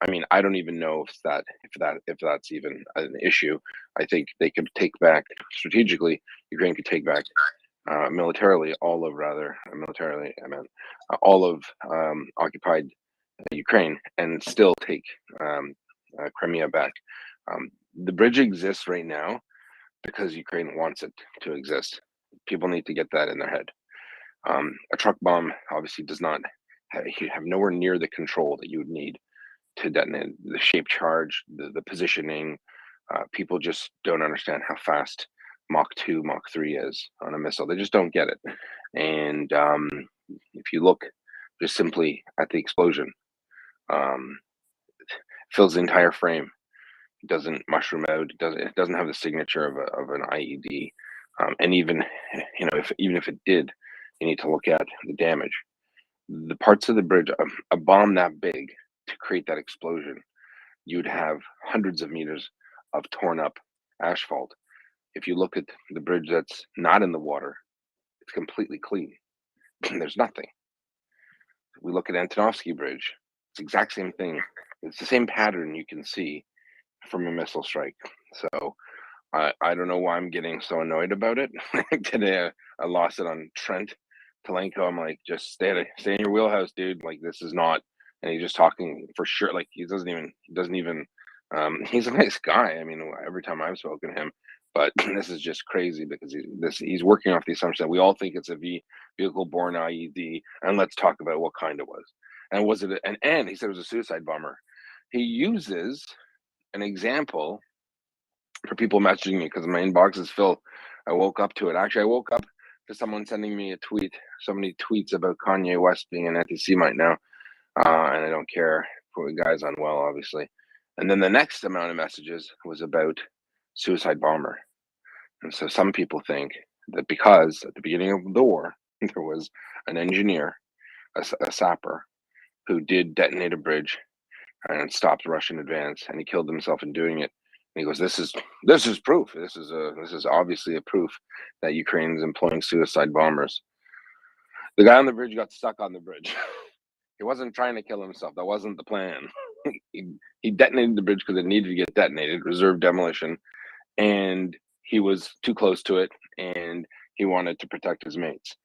mean, I don't even know if that's even an issue. I think they could take back strategically. Ukraine could take back militarily all of occupied Ukraine and still take Crimea back. The bridge exists right now because Ukraine wants it to exist. People need to get that in their head. A truck bomb obviously does not have nowhere near the control that you would need to detonate. The shape charge, the positioning. People just don't understand how fast Mach 2, Mach 3 is on a missile. They just don't get it. And if you look just simply at the explosion, fills the entire frame. It doesn't mushroom out. It doesn't have the signature of an IED. And even if it did, you need to look at the damage. The parts of the bridge, a bomb that big to create that explosion, you'd have hundreds of meters of torn up asphalt. If you look at the bridge that's not in the water, it's completely clean. There's nothing. We look at Antonovsky Bridge, it's the exact same thing. It's the same pattern you can see from a missile strike. So I don't know why I'm getting so annoyed about it. Today I lost it on Trent Talenko. I'm like, just stay in your wheelhouse, dude. Like, this is not. And he's just talking for sure. Like, he doesn't even. He's a nice guy. I mean, every time I've spoken to him, but this is just crazy because he's working off the assumption that we all think it's a vehicle-borne IED, and let's talk about what kind it was. And was it? And he said it was a suicide bomber. He uses an example for people messaging me because my inbox is full. I woke up to it. Actually, I woke up to someone sending me a tweet, so many tweets about Kanye West being an anti-Semite now, and I don't care for the guy's unwell, obviously. And then the next amount of messages was about suicide bomber. And so some people think that because at the beginning of the war, there was an engineer, a sapper, who did detonate a bridge and stopped the Russian advance, and he killed himself in doing it. And he goes, "This is proof. This is obviously a proof that Ukraine is employing suicide bombers." The guy on the bridge got stuck on the bridge. He wasn't trying to kill himself. That wasn't the plan. he detonated the bridge because it needed to get detonated, reserve demolition, and he was too close to it, and he wanted to protect his mates.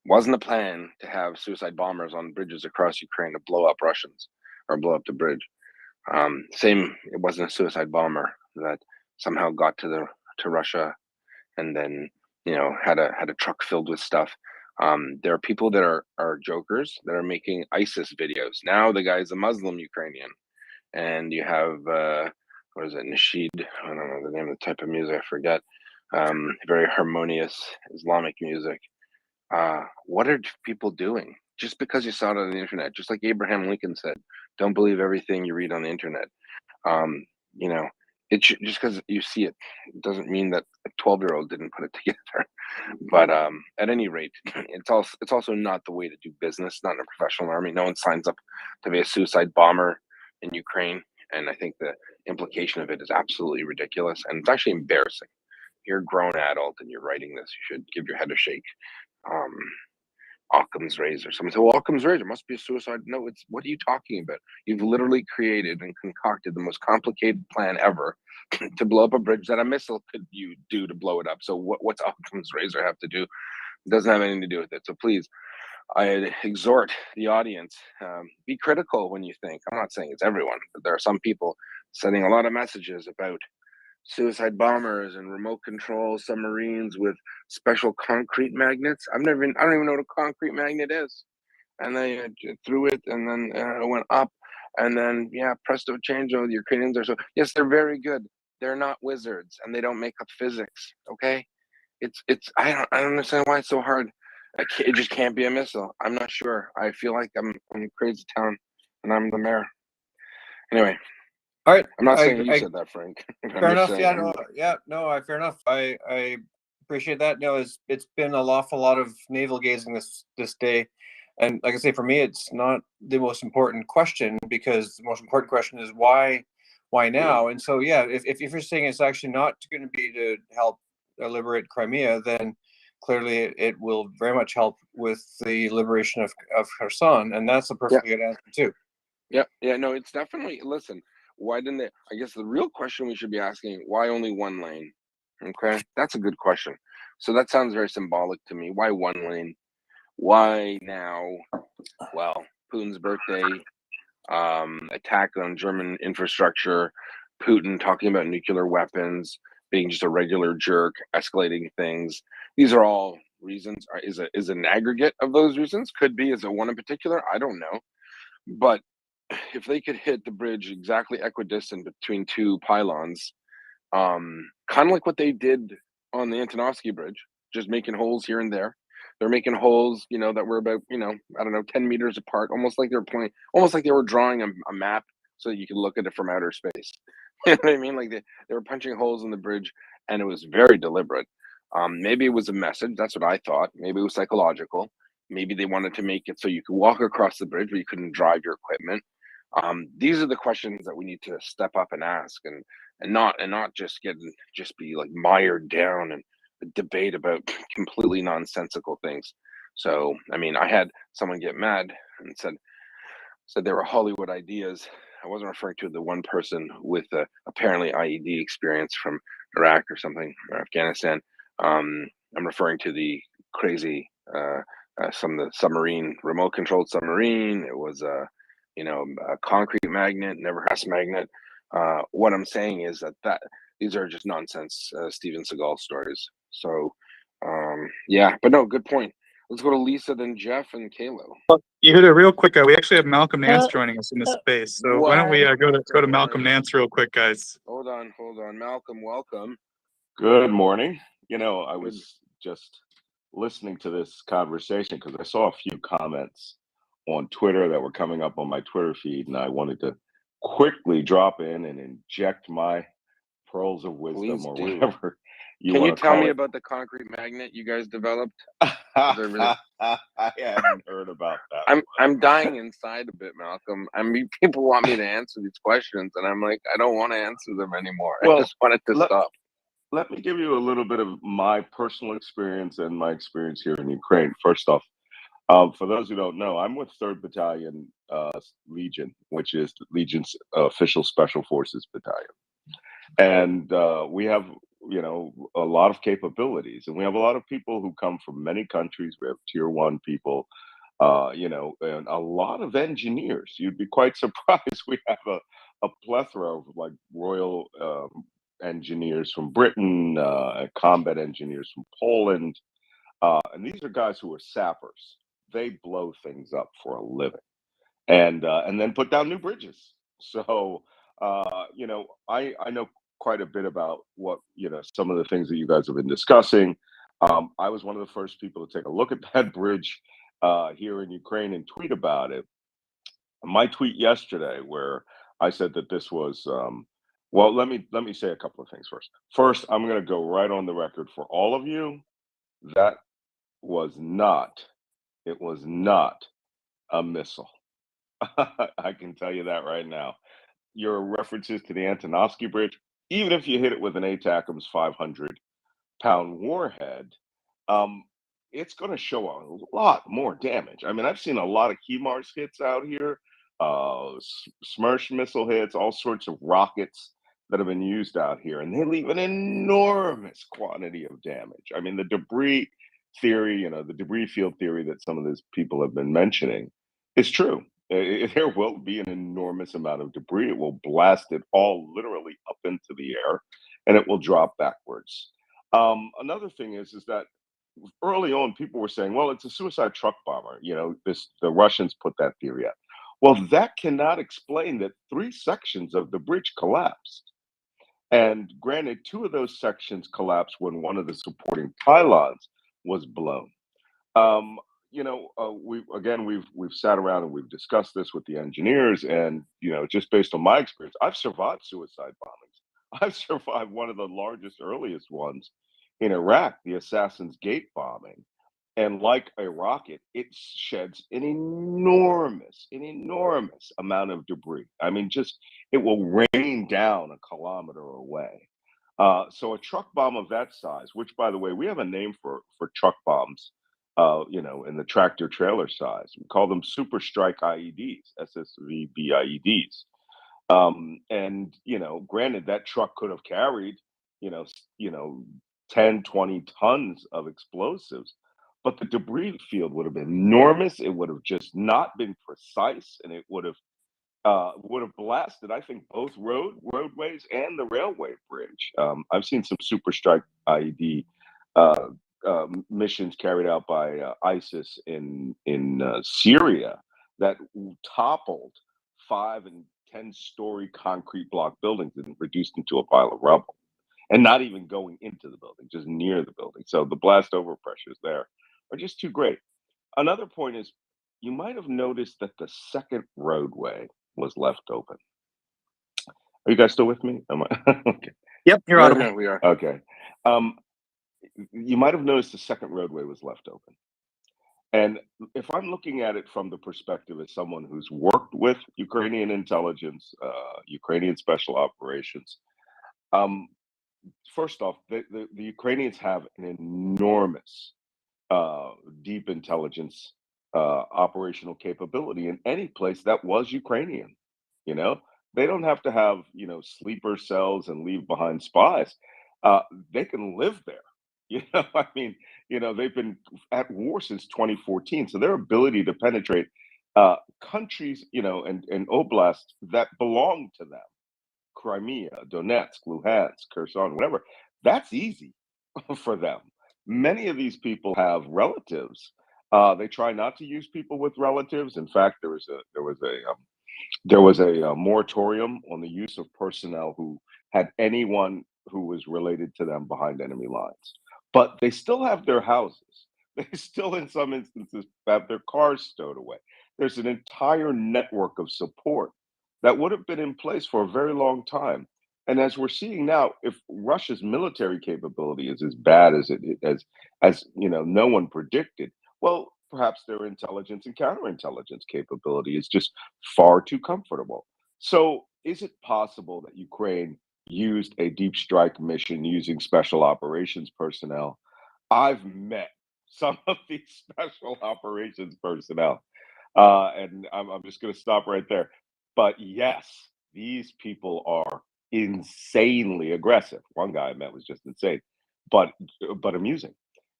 Wasn't a plan to have suicide bombers on bridges across Ukraine to blow up Russians or blow up the bridge. It wasn't a suicide bomber that somehow got to Russia and then had a truck filled with stuff. There are people that are jokers that are making ISIS videos. Now the guy's a Muslim Ukrainian, and you have what is it, Nasheed? I don't know the name of the type of music. I forget. Very harmonious Islamic music. What are people doing? Just because you saw it on the internet, just like Abraham Lincoln said, don't believe everything you read on the internet. Just because you see it doesn't mean that a 12-year-old didn't put it together. But at any rate, it's also not the way to do business. Not in a professional army. No one signs up to be a suicide bomber in Ukraine, and I think the implication of it is absolutely ridiculous, and it's actually embarrassing. You're a grown adult and you're writing this. You should give your head a shake. Occam's razor. Someone said, well, Occam's razor must be a suicide. No, it's, what are you talking about? You've literally created and concocted the most complicated plan ever to blow up a bridge that a missile could you do to blow it up. So what's Occam's razor have to do? It doesn't have anything to do with it. So please, I exhort the audience, be critical when you think. I'm not saying it's everyone, but there are some people sending a lot of messages about suicide bombers and remote control submarines with special concrete magnets. I don't even know what a concrete magnet is. And they threw it, and then it went up, and then presto chango. The Ukrainians are yes, they're very good. They're not wizards, and they don't make up physics. Okay, it's I don't understand why it's so hard. It just can't be a missile. I'm not sure. I feel like I'm in crazy town, and I'm the mayor. Anyway. All right. I'm not saying you said that, Frank. Fair enough. Fair enough. I appreciate that. It's been an awful lot of navel gazing this day, and like I say, for me, it's not the most important question, because the most important question is why now? And so if you're saying it's actually not going to be to help liberate Crimea, then clearly it will very much help with the liberation of Kherson, and that's a perfectly good answer too. No, it's definitely. Listen. Why didn't they? I guess the real question we should be asking, why only one lane? Okay, that's a good question. So that sounds very symbolic to me. Why one lane? Why now? Well, Putin's birthday, attack on German infrastructure, Putin talking about nuclear weapons, being just a regular jerk, escalating things. These are all reasons. Is an aggregate of those reasons? Could be. Is it one in particular? I don't know. But if they could hit the bridge exactly equidistant between two pylons, kind of like what they did on the Antonovsky Bridge, just making holes here and there. They're making holes, that were about, 10 meters apart, almost like they were drawing a map so that you could look at it from outer space. You know what I mean? Like they were punching holes in the bridge, and it was very deliberate. Maybe it was a message. That's what I thought. Maybe it was psychological. Maybe they wanted to make it so you could walk across the bridge, but you couldn't drive your equipment. These are the questions that we need to step up and ask, and not just be like mired down in a debate about completely nonsensical things. So, I mean, I had someone get mad and said they were Hollywood ideas. I wasn't referring to the one person with apparently IED experience from Iraq or something, or Afghanistan. I'm referring to the crazy the submarine, remote controlled submarine. It was a concrete magnet, never has magnet. What I'm saying is that these are just nonsense Steven Seagal stories. So, but no, good point. Let's go to Lisa, then Jeff, and Kalo. Yehuda, real quick, we actually have Malcolm Nance joining us in this space. So why don't we What? go to Malcolm Nance real quick, guys? Hold on. Malcolm, welcome. Good morning. I was just listening to this conversation because I saw a few comments on Twitter that were coming up on my Twitter feed, and I wanted to quickly drop in and inject my pearls of wisdom Please or do. whatever you Can want you to tell call me it. about the concrete magnet you guys developed? I haven't heard about that. I'm dying inside a bit, Malcolm. I mean, people want me to answer these questions, and I'm like, I don't want to answer them anymore. I just want it to stop. Let me give you a little bit of my personal experience and my experience here in Ukraine. First off, for those who don't know, I'm with 3rd Battalion Legion, which is the Legion's official Special Forces Battalion. And we have, a lot of capabilities. And we have a lot of people who come from many countries. We have Tier 1 people, and a lot of engineers. You'd be quite surprised. We have a plethora of like Royal engineers from Britain, combat engineers from Poland. And these are guys who are sappers. They blow things up for a living and then put down new bridges. So, I know quite a bit about what, some of the things that you guys have been discussing. I was one of the first people to take a look at that bridge here in Ukraine and tweet about it. My tweet yesterday where I said that this was, well, let me say a couple of things first. First, I'm going to go right on the record for all of you. That was not, it was not a missile. I can tell you that right now. Your references to the Antonovsky Bridge, even if you hit it with an ATACMS 500-pound warhead, it's going to show a lot more damage. I mean, I've seen a lot of HIMARS hits out here, Smersh missile hits, all sorts of rockets that have been used out here, and they leave an enormous quantity of damage. I mean, the debris theory, the debris field theory that some of these people have been mentioning is true. There will be an enormous amount of debris. It will blast it all literally up into the air, and it will drop backwards. Another thing is that early on, people were saying, "Well, it's a suicide truck bomber." The Russians put that theory out. Well, that cannot explain that 3 sections of the bridge collapsed. And granted, 2 of those sections collapsed when one of the supporting pylons was blown. We've sat around and we've discussed this with the engineers, and just based on my experience, I've survived suicide bombings. I've survived one of the largest, earliest ones in Iraq, the Assassin's Gate bombing, and like a rocket, it sheds an enormous amount of debris. I mean, it will rain down a kilometer away. So a truck bomb of that size, which by the way, we have a name for truck bombs. In the tractor trailer size, we call them Super Strike IEDs, SSVB IEDs. And granted, that truck could have carried, 10, 20 tons of explosives, but the debris field would have been enormous. It would have just not been precise, and it would have blasted, I think, both roadways and the railway bridge. I've seen some Super Strike IED missions carried out by ISIS in Syria that toppled 5 and 10-story concrete block buildings and reduced them to a pile of rubble, and not even going into the building, just near the building. So the blast over pressures there are just too great. Another point is, you might have noticed that the second roadway was left open. Are you guys still with me? Am I? Okay. Yep, you're audible. Yeah, we are. Okay. You might have noticed the second roadway was left open. And if I'm looking at it from the perspective as someone who's worked with Ukrainian intelligence, Ukrainian special operations, first off, the Ukrainians have an enormous deep intelligence operational capability in any place that was Ukrainian. They don't have to have sleeper cells and leave behind spies. They can live there. I mean, they've been at war since 2014, so their ability to penetrate countries, and oblasts that belong to them, Crimea, Donetsk, Luhansk, Kherson, whatever, that's easy for them. Many of these people have relatives They try not to use people with relatives. In fact, there was a moratorium on the use of personnel who had anyone who was related to them behind enemy lines. But they still have their houses. They still, in some instances, have their cars stowed away. There's an entire network of support that would have been in place for a very long time. And as we're seeing now, if Russia's military capability is as bad as as no one predicted, well, perhaps their intelligence and counterintelligence capability is just far too comfortable. So, is it possible that Ukraine used a deep strike mission using special operations personnel? I've met some of these special operations personnel, and I'm just going to stop right there. But yes, these people are insanely aggressive. One guy I met was just insane, but amusing.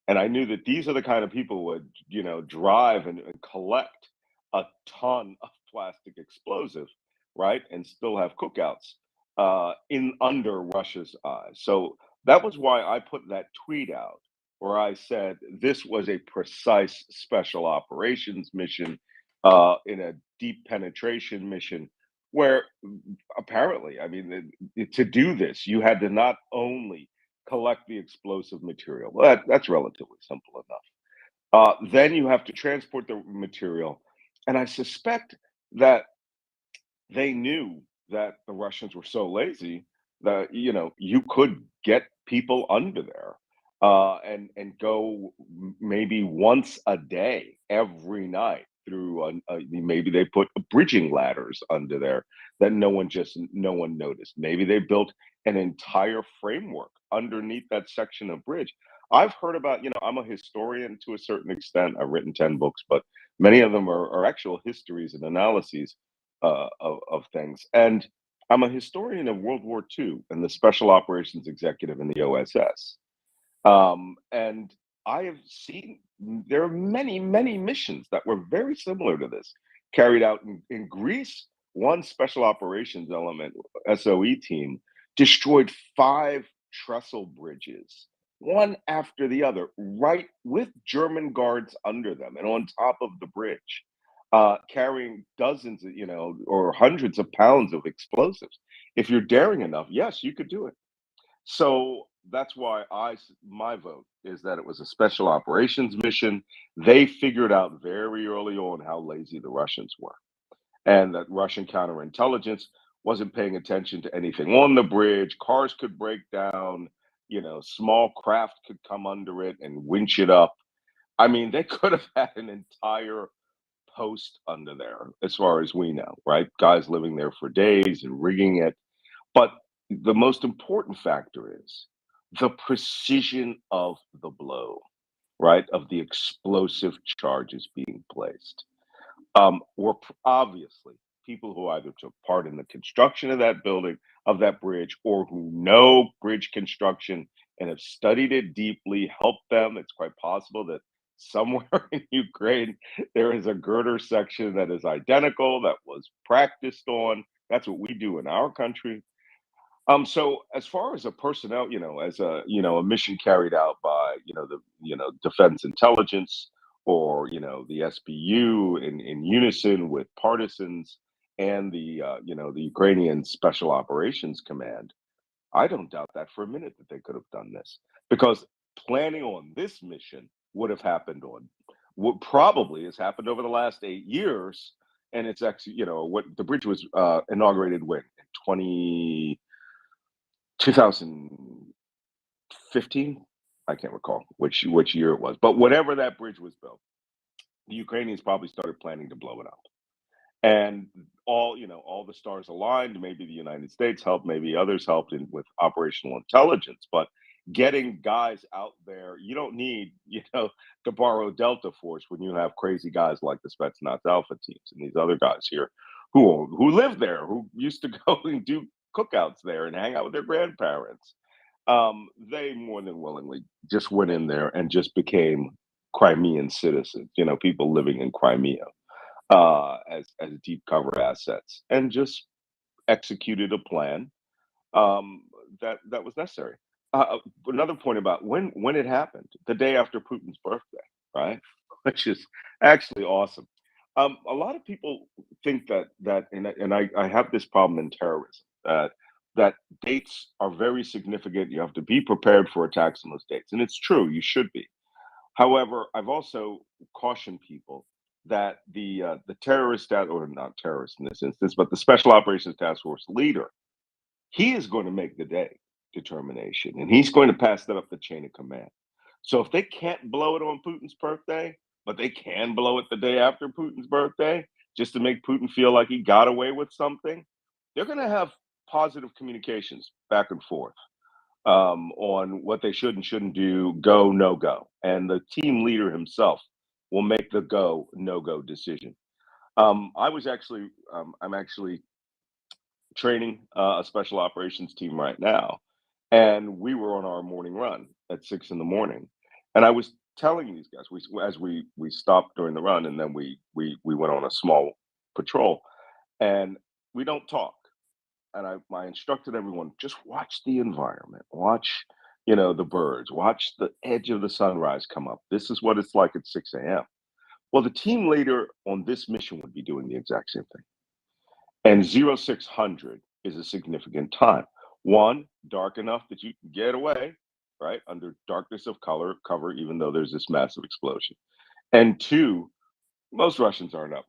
And I knew that these are the kind of people who would, drive and collect a ton of plastic explosive, right? And still have cookouts in under Russia's eyes. So that was why I put that tweet out where I said this was a precise special operations mission in a deep penetration mission where apparently, I mean, to do this, you had to not only collect the explosive material. Well, that's relatively simple enough. Then you have to transport the material. And I suspect that they knew that the Russians were so lazy that you could get people under there and go maybe once a day every night through maybe they put bridging ladders under there that no one noticed. Maybe they built an entire framework underneath that section of bridge. I've heard about, I'm a historian to a certain extent. I've written 10 books, but many of them are actual histories and analyses of things. And I'm a historian of World War II and the Special Operations Executive in the OSS. And I have seen there are many, many missions that were very similar to this carried out in Greece. One special operations element, SOE team, destroyed 5 trestle bridges, one after the other, right with German guards under them and on top of the bridge, carrying dozens, or hundreds of pounds of explosives. If you're daring enough, yes, you could do it. So that's why my vote is that it was a special operations mission. They figured out very early on how lazy the Russians were, and that Russian counterintelligence wasn't paying attention to anything on the bridge. Cars could break down, small craft could come under it and winch it up. I mean, they could have had an entire post under there, as far as we know, right? Guys living there for days and rigging it. But the most important factor is the precision of the blow, right? Of the explosive charges being placed. Were obviously people who either took part in the construction of that building, of that bridge, or who know bridge construction and have studied it deeply, helped them. It's quite possible that somewhere in Ukraine there is a girder section that is identical, that was practiced on. That's what we do in our country. So as far as a personnel, as a mission carried out by, defense intelligence or, the SBU in unison with partisans and the Ukrainian Special Operations Command, I don't doubt that for a minute that they could have done this because planning on this mission would have happened on what probably has happened over the last 8 years. And it's actually, what the bridge was inaugurated when in 2015. I can't recall which year it was, but whenever that bridge was built, the Ukrainians probably started planning to blow it up. And all the stars aligned. Maybe the United States helped, maybe others helped with operational intelligence. But getting guys out there, you don't need, to borrow Delta Force when you have crazy guys like the Spetsnaz Alpha teams and these other guys here who live there, who used to go and do cookouts there and hang out with their grandparents. They more than willingly just went in there and just became Crimean citizens, people living in Crimea as deep cover assets, and just executed a plan that was necessary. Another point about when it happened, the day after Putin's birthday, right? which is actually awesome. A lot of people think and I have this problem in terrorism that dates are very significant. You have to be prepared for attacks on those dates, and it's true. You should be. However, I've also cautioned people that the terrorist, or not terrorist in this instance, but the Special Operations Task Force leader, he is going to make the day determination, and he's going to pass that up the chain of command. So if they can't blow it on Putin's birthday, but they can blow it the day after Putin's birthday, just to make Putin feel like he got away with something, they're going to have positive communications back and forth on what they should and shouldn't do, go, no go. And the team leader himself will make the go, no go decision. I'm actually training a special operations team right now, and we were on our morning run at 6 in the morning, and I was telling these guys, we stopped during the run, and then we went on a small patrol, and we don't talk. And I instructed everyone, just watch the environment, watch the birds, watch the edge of the sunrise come up. This is what it's like at 6 a.m. Well, the team leader on this mission would be doing the exact same thing. And 0600 is a significant time. One, dark enough that you can get away, right, under darkness of cover, even though there's this massive explosion. And two, most Russians aren't up.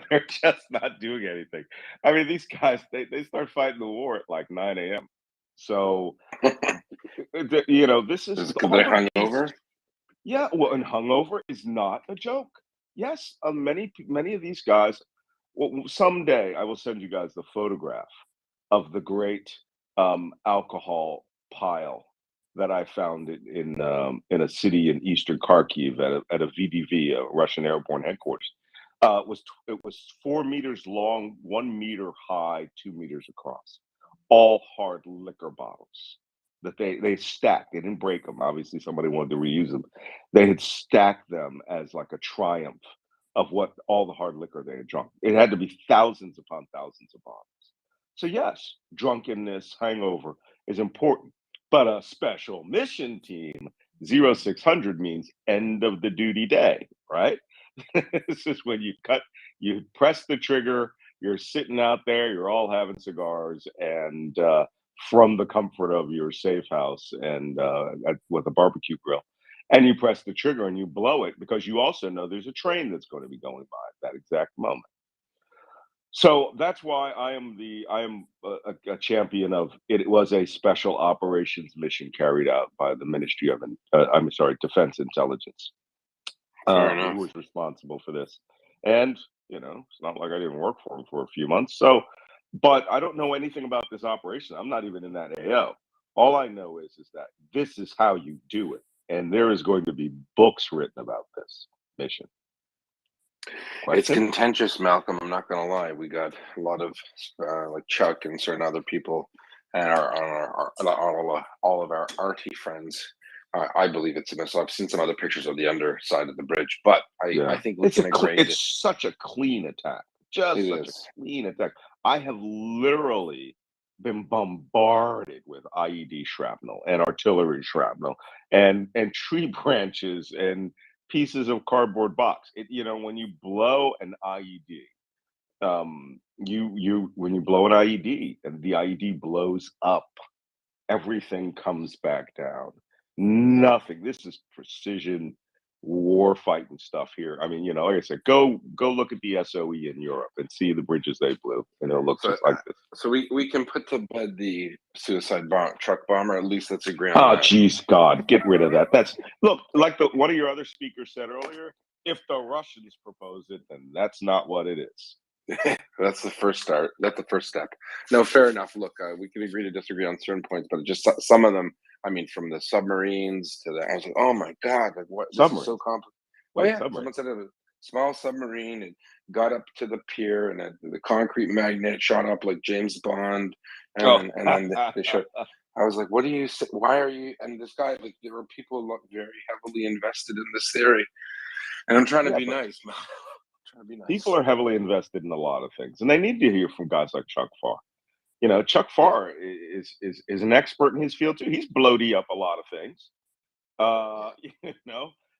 They're just not doing anything. I mean, these guys, they start fighting the war at like 9 a.m. So, this is Because they're hungover? Yeah, well, and hungover is not a joke. Yes, many of these guys. Well, someday I will send you guys the photograph of the great alcohol pile that I found in a city in eastern Kharkiv at a VDV, a Russian airborne headquarters. It was 4 meters long, 1 meter high, 2 meters across, all hard liquor bottles that they stacked. They didn't break them. Obviously, somebody wanted to reuse them. They had stacked them as like a triumph of what all the hard liquor they had drunk. It had to be thousands upon thousands of bottles. So yes, drunkenness, hangover is important, but a special mission team 0600 means end of the duty day, right? This is when you press the trigger, you're sitting out there, you're all having cigars, and from the comfort of your safe house and with a barbecue grill, and you press the trigger and you blow it because you also know there's a train that's going to be going by at that exact moment. So that's why I am a champion of it. It was a special operations mission carried out by the Ministry of Defense Intelligence. Who was responsible for this? And it's not like I didn't work for him for a few months. So, but I don't know anything about this operation. I'm not even in that AO. All I know is that this is how you do it, and there is going to be books written about this mission. It's contentious, Malcolm. I'm not going to lie. We got a lot of like Chuck and certain other people, and all of our RT friends. I believe it's a missile. I've seen some other pictures of the underside of the bridge, but I think we can agree. It's such a clean attack. Just such a clean attack. I have literally been bombarded with IED shrapnel and artillery shrapnel and tree branches and pieces of cardboard box. When you blow an IED, when you blow an IED and the IED blows up, everything comes back down. Nothing. This is precision war fighting stuff here. I mean, like I said, go look at the SOE in Europe and see the bridges they blew, and it looks just like this. So we can put to bed the suicide truck bomber. At least let's agree on that. Oh, geez, God, get rid of that. Look, like one of your other speakers said earlier, if the Russians propose it, then that's not what it is. That's the first start. That's the first step. No, fair enough. Look, we can agree to disagree on certain points, but just some of them. I mean, from the submarines to I was like, oh my God, like what? This is so complicated. Well, yeah, someone said a small submarine and got up to the pier, and the concrete magnet shot up like James Bond, and then they showed. I was like, what do you say? Why are you? And this guy, like, there were people very heavily invested in this theory, and I'm trying to be nice, man. People are heavily invested in a lot of things, and they need to hear from guys like Chuck Farr. Chuck Farr is an expert in his field too. He's bloated up a lot of things.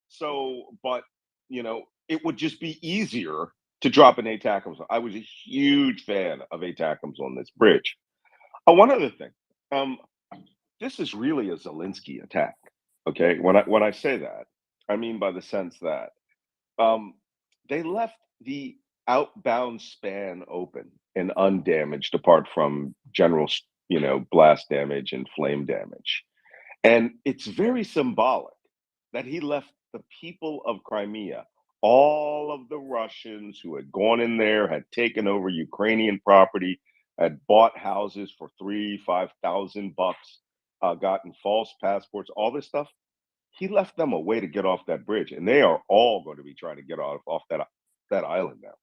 So, but it would just be easier to drop an ATACMS. I was a huge fan of ATACMS on this bridge. One other thing, this is really a Zelensky attack. Okay, when I say that, I mean by the sense that they left the outbound span open and undamaged, apart from general, blast damage and flame damage. And it's very symbolic that he left the people of Crimea, all of the Russians who had gone in there, had taken over Ukrainian property, had bought houses for $3,000-5,000, gotten false passports, all this stuff. He left them a way to get off that bridge, and they are all going to be trying to get off that island now.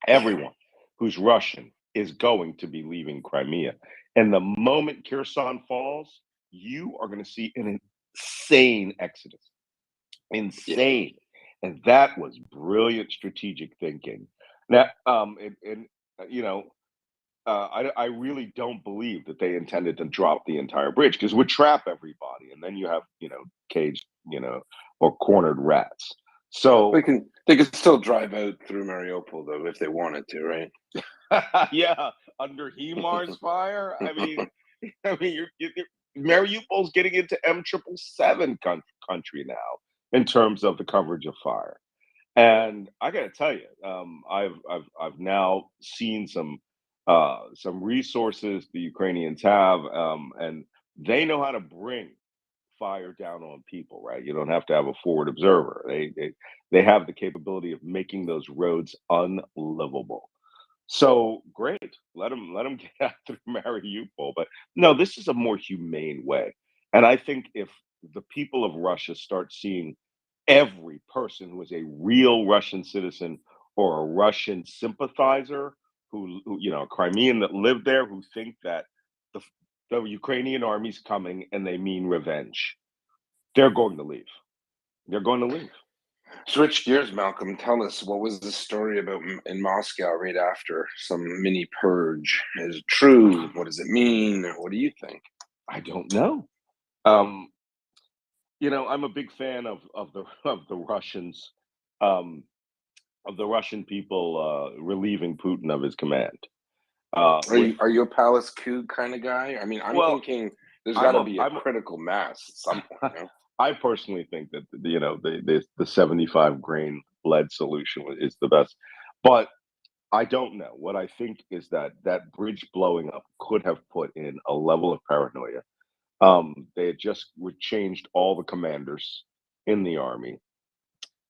Everyone who's Russian is going to be leaving Crimea, and the moment Kherson falls, you are going to see an insane exodus. Insane. And that was brilliant strategic thinking. Now, I really don't believe that they intended to drop the entire bridge, because it would trap everybody, and then you have, caged, or cornered rats. So they can still drive out through Mariupol though if they wanted to, right? yeah, under HIMARS fire. I mean, Mariupol's getting into M777 country now in terms of the coverage of fire. And I got to tell you, I've now seen some resources the Ukrainians have, and they know how to bring fire down on people. Right? You don't have to have a forward observer. They have the capability of making those roads unlivable. So great, let them get out through Mariupol. But no, this is a more humane way. And I think if the people of Russia start seeing every person who is a real Russian citizen or a Russian sympathizer, who a Crimean that lived there, who think that the Ukrainian army's coming and they mean revenge, they're going to leave. They're going to leave. Switch gears, Malcolm. Tell us, what was the story about in Moscow right after some mini purge? Is it true? What does it mean? What do you think? I don't know. I'm a big fan of the Russians, of the Russian people relieving Putin of his command. Are you a palace coup kind of guy? I mean, I'm thinking there's got to be a critical mass at some point. I personally think that the 75 grain lead solution is the best, but I don't know. What I think is that bridge blowing up could have put in a level of paranoia. They had just changed all the commanders in the army,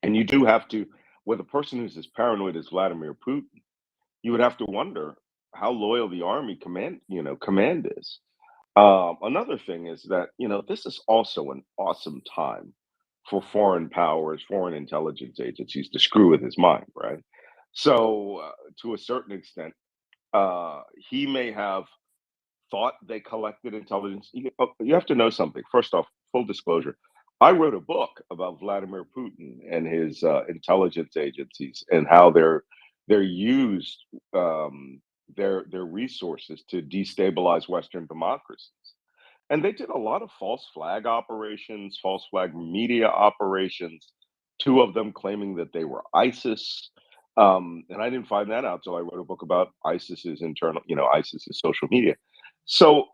and you do have to, with a person who's as paranoid as Vladimir Putin, you would have to wonder how loyal the army command is. Another thing is that this is also an awesome time for foreign powers, foreign intelligence agencies to screw with his mind, right? So, to a certain extent, he may have thought they collected intelligence. You have to know something. First off, full disclosure, I wrote a book about Vladimir Putin and his intelligence agencies and how they're used their resources to destabilize Western democracies. And they did a lot of false flag operations, false flag media operations, two of them claiming that they were ISIS. And I didn't find that out until I wrote a book about ISIS's ISIS's social media. So,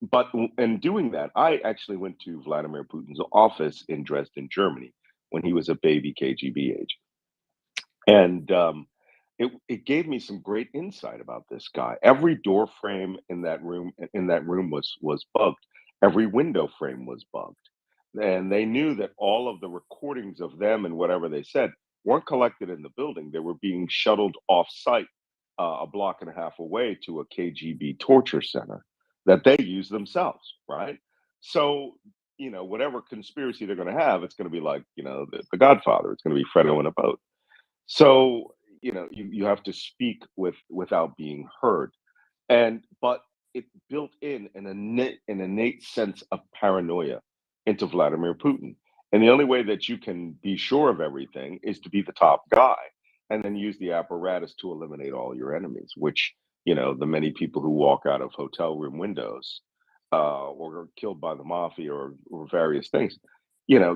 but in doing that, I actually went to Vladimir Putin's office in Dresden, Germany, when he was a baby KGB agent. And it gave me some great insight about this guy. Every door frame in that room was bugged. Every window frame was bugged. And they knew that all of the recordings of them and whatever they said weren't collected in the building. They were being shuttled off site a block and a half away to a KGB torture center that they use themselves, right? So, whatever conspiracy they're going to have, it's going to be like, the Godfather. It's going to be Fredo in a boat. So, you have to speak without being heard. But it built in an innate sense of paranoia into Vladimir Putin. And the only way that you can be sure of everything is to be the top guy and then use the apparatus to eliminate all your enemies, which, the many people who walk out of hotel room windows or are killed by the mafia or various things,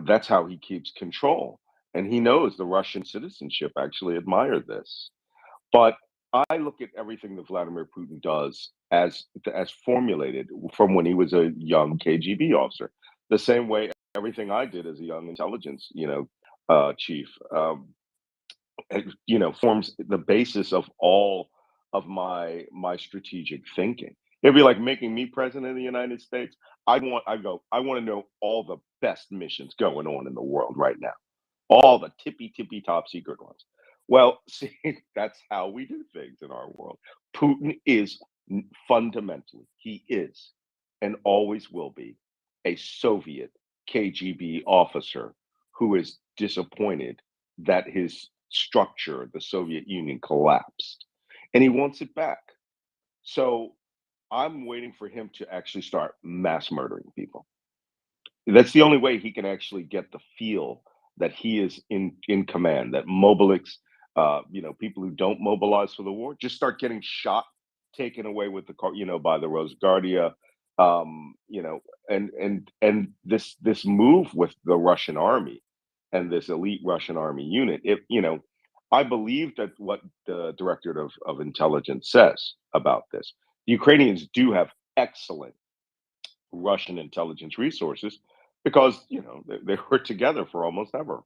that's how he keeps control. and he knows the Russian citizenship actually admire this. But I look at everything that Vladimir Putin does as formulated from when he was a young KGB officer, the same way everything I did as a young intelligence, chief, forms the basis of all of my strategic thinking. It'd be like making me president of the United States. I want to know all the best missions going on in the world right now, all the tippy top secret ones. Well, see, that's how we do things in our world. Putin is fundamentally, he is and always will be a Soviet KGB officer who is disappointed that his structure, the Soviet Union, collapsed. And he wants it back. So I'm waiting for him to actually start mass murdering people. That's the only way he can actually get the feel that he is in command, that people who don't mobilize for the war just start getting shot, taken away with the car, by the Rosguardia, and this move with the Russian army and this elite Russian army unit. I believe that what the director of intelligence says about this. The Ukrainians do have excellent Russian intelligence resources because they were together for almost ever.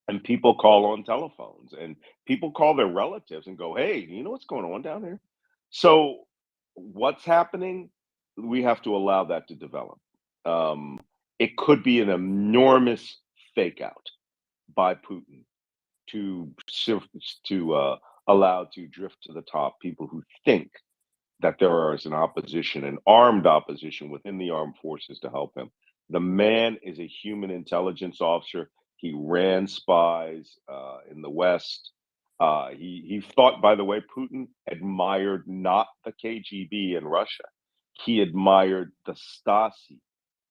And people call on telephones and people call their relatives and go, hey, you know what's going on down there? So what's happening? We have to allow that to develop. It could be an enormous fake out by Putin to allow to drift to the top people who think that there is an opposition, an armed opposition within the armed forces to help him. The man is a human intelligence officer. He ran spies in the West. He thought, by the way, Putin admired not the KGB in Russia. He admired the Stasi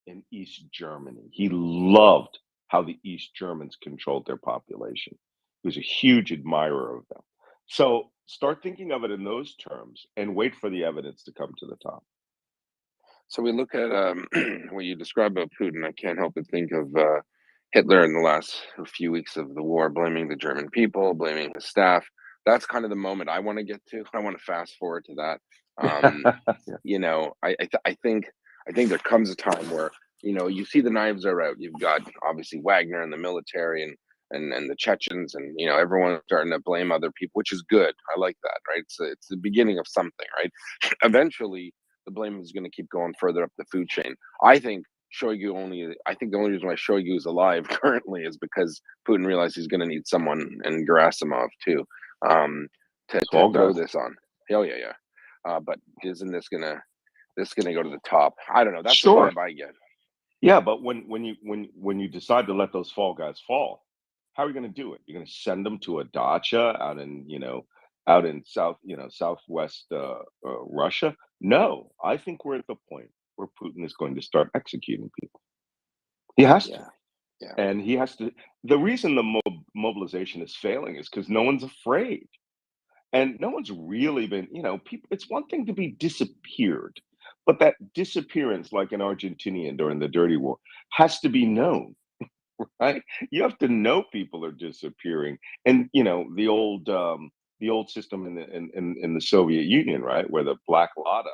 in East Germany. He loved how the East Germans controlled their population. He was a huge admirer of them. So start thinking of it in those terms and wait for the evidence to come to the top. So we look at what you describe about Putin. I can't help but think of Hitler in the last few weeks of the war, blaming the German people, blaming the staff. That's kind of the moment I want to get to. I want to fast forward to that. I think there comes a time where you see the knives are out. You've got obviously Wagner and the military and the Chechens and everyone's starting to blame other people, which is good. I like that, right? It's the beginning of something, right? Eventually, the blame is going to keep going further up the food chain. I think the only reason why Shoigu is alive currently is because Putin realized he's going to need someone in Gerasimov too to throw this on. Oh yeah. But isn't this gonna go to the top? I don't know. That's the vibe I get. Yeah, but when you decide to let those fall guys fall, how are you going to do it? You're going to send them to a dacha out in southwest Russia? No, I think we're at the point where Putin is going to start executing people. He has to. Yeah. And he has to. The reason the mobilization is failing is because no one's afraid. And no one's really been, people, it's one thing to be disappeared, but that disappearance, like in Argentina during the Dirty War, has to be known, right? You have to know people are disappearing. And, the old system in the Soviet Union, right, where the Black Lada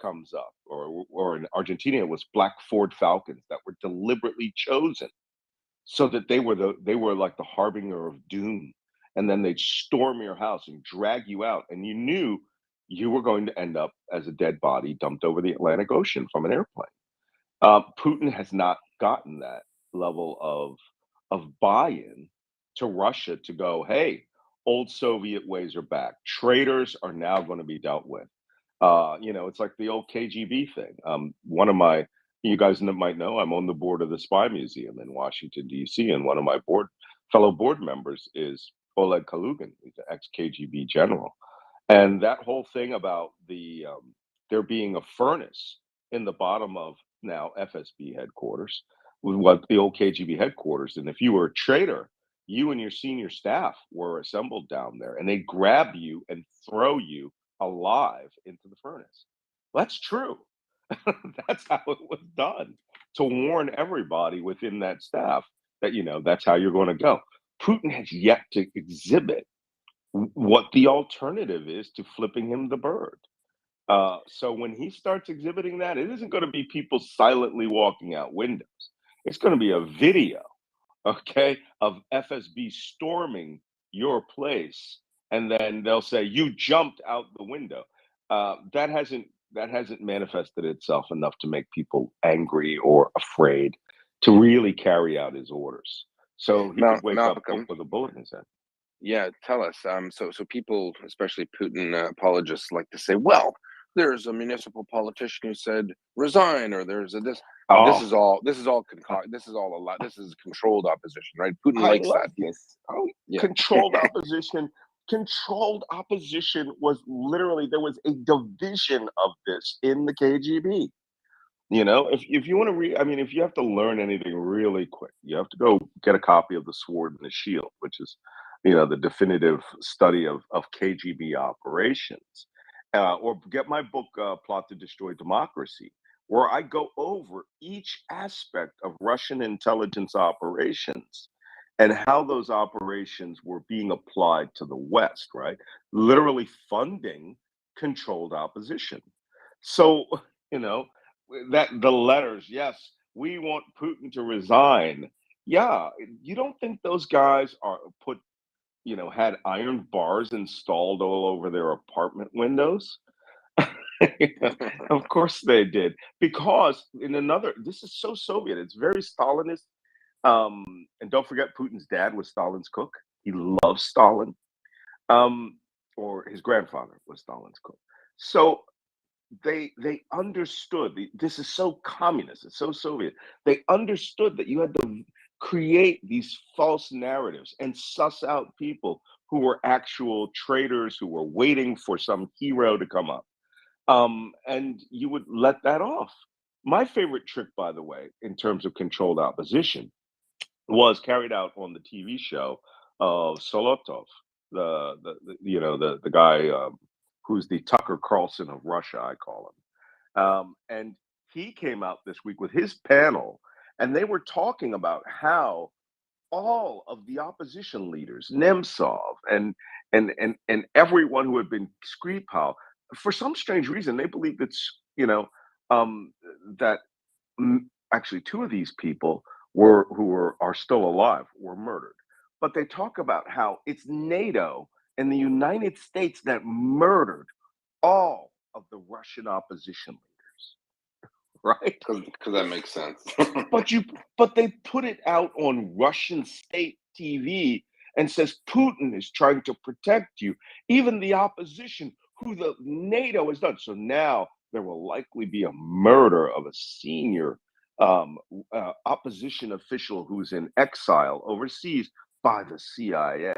comes up, or in Argentina, it was Black Ford Falcons that were deliberately chosen so that they were like the harbinger of doom. And then they'd storm your house and drag you out, and you knew you were going to end up as a dead body dumped over the Atlantic Ocean from an airplane. Putin has not gotten that level of buy-in to Russia to go, hey, old Soviet ways are back. Traitors are now going to be dealt with. It's like the old KGB thing. You guys might know, I'm on the board of the Spy Museum in Washington, D.C., and one of my fellow board members is Oleg Kalugin, who's an ex-KGB general. And that whole thing about there being a furnace in the bottom of now FSB headquarters, with what the old KGB headquarters, and if you were a traitor, you and your senior staff were assembled down there, and they grab you and throw you alive into the furnace. That's true. That's how it was done, to warn everybody within that staff, that that's how you're going to go. Putin has yet to exhibit what the alternative is to flipping him the bird. So when he starts exhibiting that, it isn't going to be people silently walking out windows. It's going to be a video, okay, of FSB storming your place, and then they'll say you jumped out the window. That hasn't manifested itself enough to make people angry or afraid to really carry out his orders. So he could wake up Malcolm, with a bullet in his head. yeah, tell us. So people, especially Putin apologists, like to say, well, there's a municipal politician who said resign, or there's a this. This is all concoct. This is all a lot. This is controlled opposition, right? Putin I likes love that. this. Oh, Yeah. controlled opposition. Controlled opposition was literally, there was a division of this in the KGB. If you want to read, I mean, if you have to learn anything really quick, you have to go get a copy of The Sword and the Shield, which is, the definitive study of KGB operations, or get my book, Plot to Destroy Democracy, where I go over each aspect of Russian intelligence operations and how those operations were being applied to the West, right? Literally funding controlled opposition. So, you know, that the letters, yes, we want Putin to resign. Yeah, you don't think those guys are had iron bars installed all over their apartment windows? Of course they did. Because this is so Soviet, it's very Stalinist. And don't forget, Putin's dad was Stalin's cook. He loves Stalin. Or his grandfather was Stalin's cook. So they understood this is so communist, it's so Soviet. They understood that you had to create these false narratives and suss out people who were actual traitors who were waiting for some hero to come up. And you would let that off. My favorite trick, by the way, in terms of controlled opposition, was carried out on the TV show of Solotov, the guy who's the Tucker Carlson of Russia, I call him. And he came out this week with his panel, and they were talking about how all of the opposition leaders, Nemtsov and everyone who had been Skripal, for some strange reason, they believe that actually two of these people are still alive were murdered. But they talk about how it's NATO and the United States that murdered all of the Russian opposition leaders, right? Because that makes sense. but they put it out on Russian state TV and says Putin is trying to protect you, even the opposition, who the NATO has done. So now there will likely be a murder of a senior opposition official who's in exile overseas by the CIA.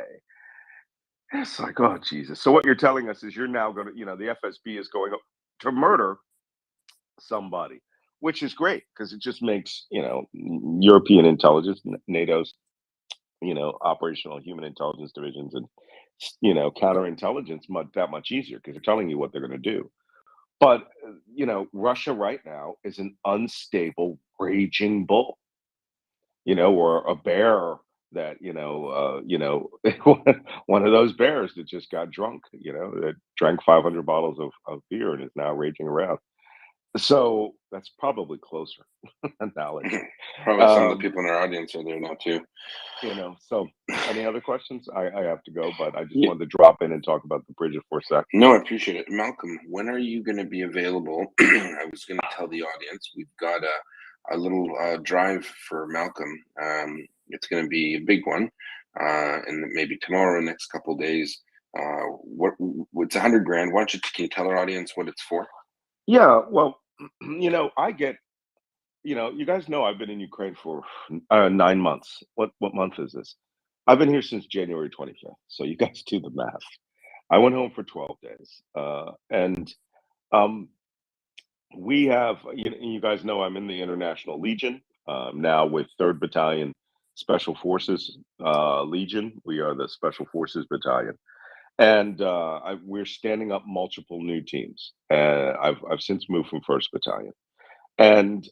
It's like, oh Jesus! So what you're telling us is you're now going to, the FSB is going to murder somebody, which is great because it just makes European intelligence, NATO's operational human intelligence divisions, and counterintelligence that much easier because they're telling you what they're going to do. But Russia right now is an unstable, raging bull, or a bear that one of those bears that just got drunk, that drank 500 bottles of beer and is now raging around. So that's probably closer analogy. Probably some of the people in our audience are there now too. So any other questions? I have to go, but I just wanted to drop in and talk about the Bridget for a sec. No, I appreciate it. Malcolm, when are you going to be available? I was going to tell the audience we've got a little drive for Malcolm. It's going to be a big one, and maybe tomorrow, next couple of days. It's $100 grand. Can you tell our audience what it's for? Yeah, well, I get, you guys know I've been in Ukraine for 9 months. What month is this? I've been here since January 25th. So you guys do the math. I went home for 12 days. And we have, you guys know I'm in the International Legion now with 3rd Battalion Special Forces Legion. We are the Special Forces Battalion. And we're standing up multiple new teams. I've since moved from 1st Battalion. And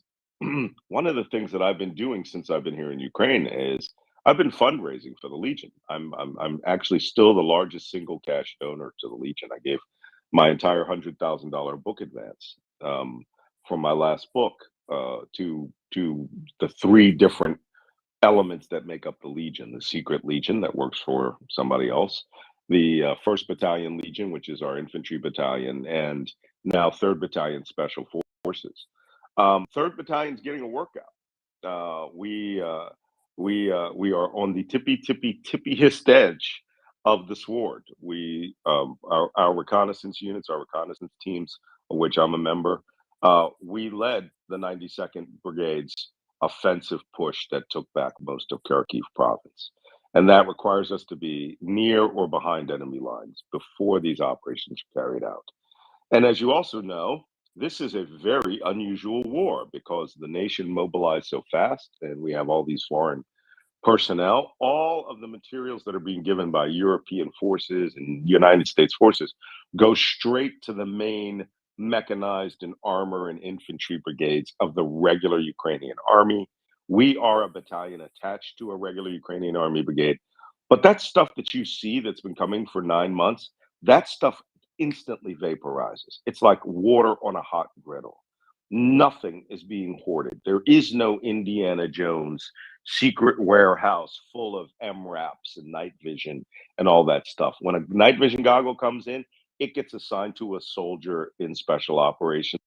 one of the things that I've been doing since I've been here in Ukraine is I've been fundraising for the Legion. I'm actually still the largest single cash donor to the Legion. I gave my entire $100,000 book advance from my last book to the three different elements that make up the Legion: the Secret Legion that works for somebody else, the 1st Battalion Legion, which is our infantry battalion, and now 3rd Battalion Special Forces. 3rd Battalion's getting a workout. We are on the tippiest edge of the sword. We our reconnaissance units, our reconnaissance teams, of which I'm a member, we led the 92nd Brigade's offensive push that took back most of Kharkiv province. And that requires us to be near or behind enemy lines before these operations are carried out. And as you also know, this is a very unusual war because the nation mobilized so fast and we have all these foreign personnel. All of the materials that are being given by European forces and United States forces go straight to the main mechanized and armor and infantry brigades of the regular Ukrainian army. We are a battalion attached to a regular Ukrainian army brigade. But that stuff that you see that's been coming for 9 months, that stuff instantly vaporizes. It's like water on a hot griddle. Nothing is being hoarded. There is no Indiana Jones secret warehouse full of MRAPs and night vision and all that stuff. When a night vision goggle comes in, it gets assigned to a soldier in special operations.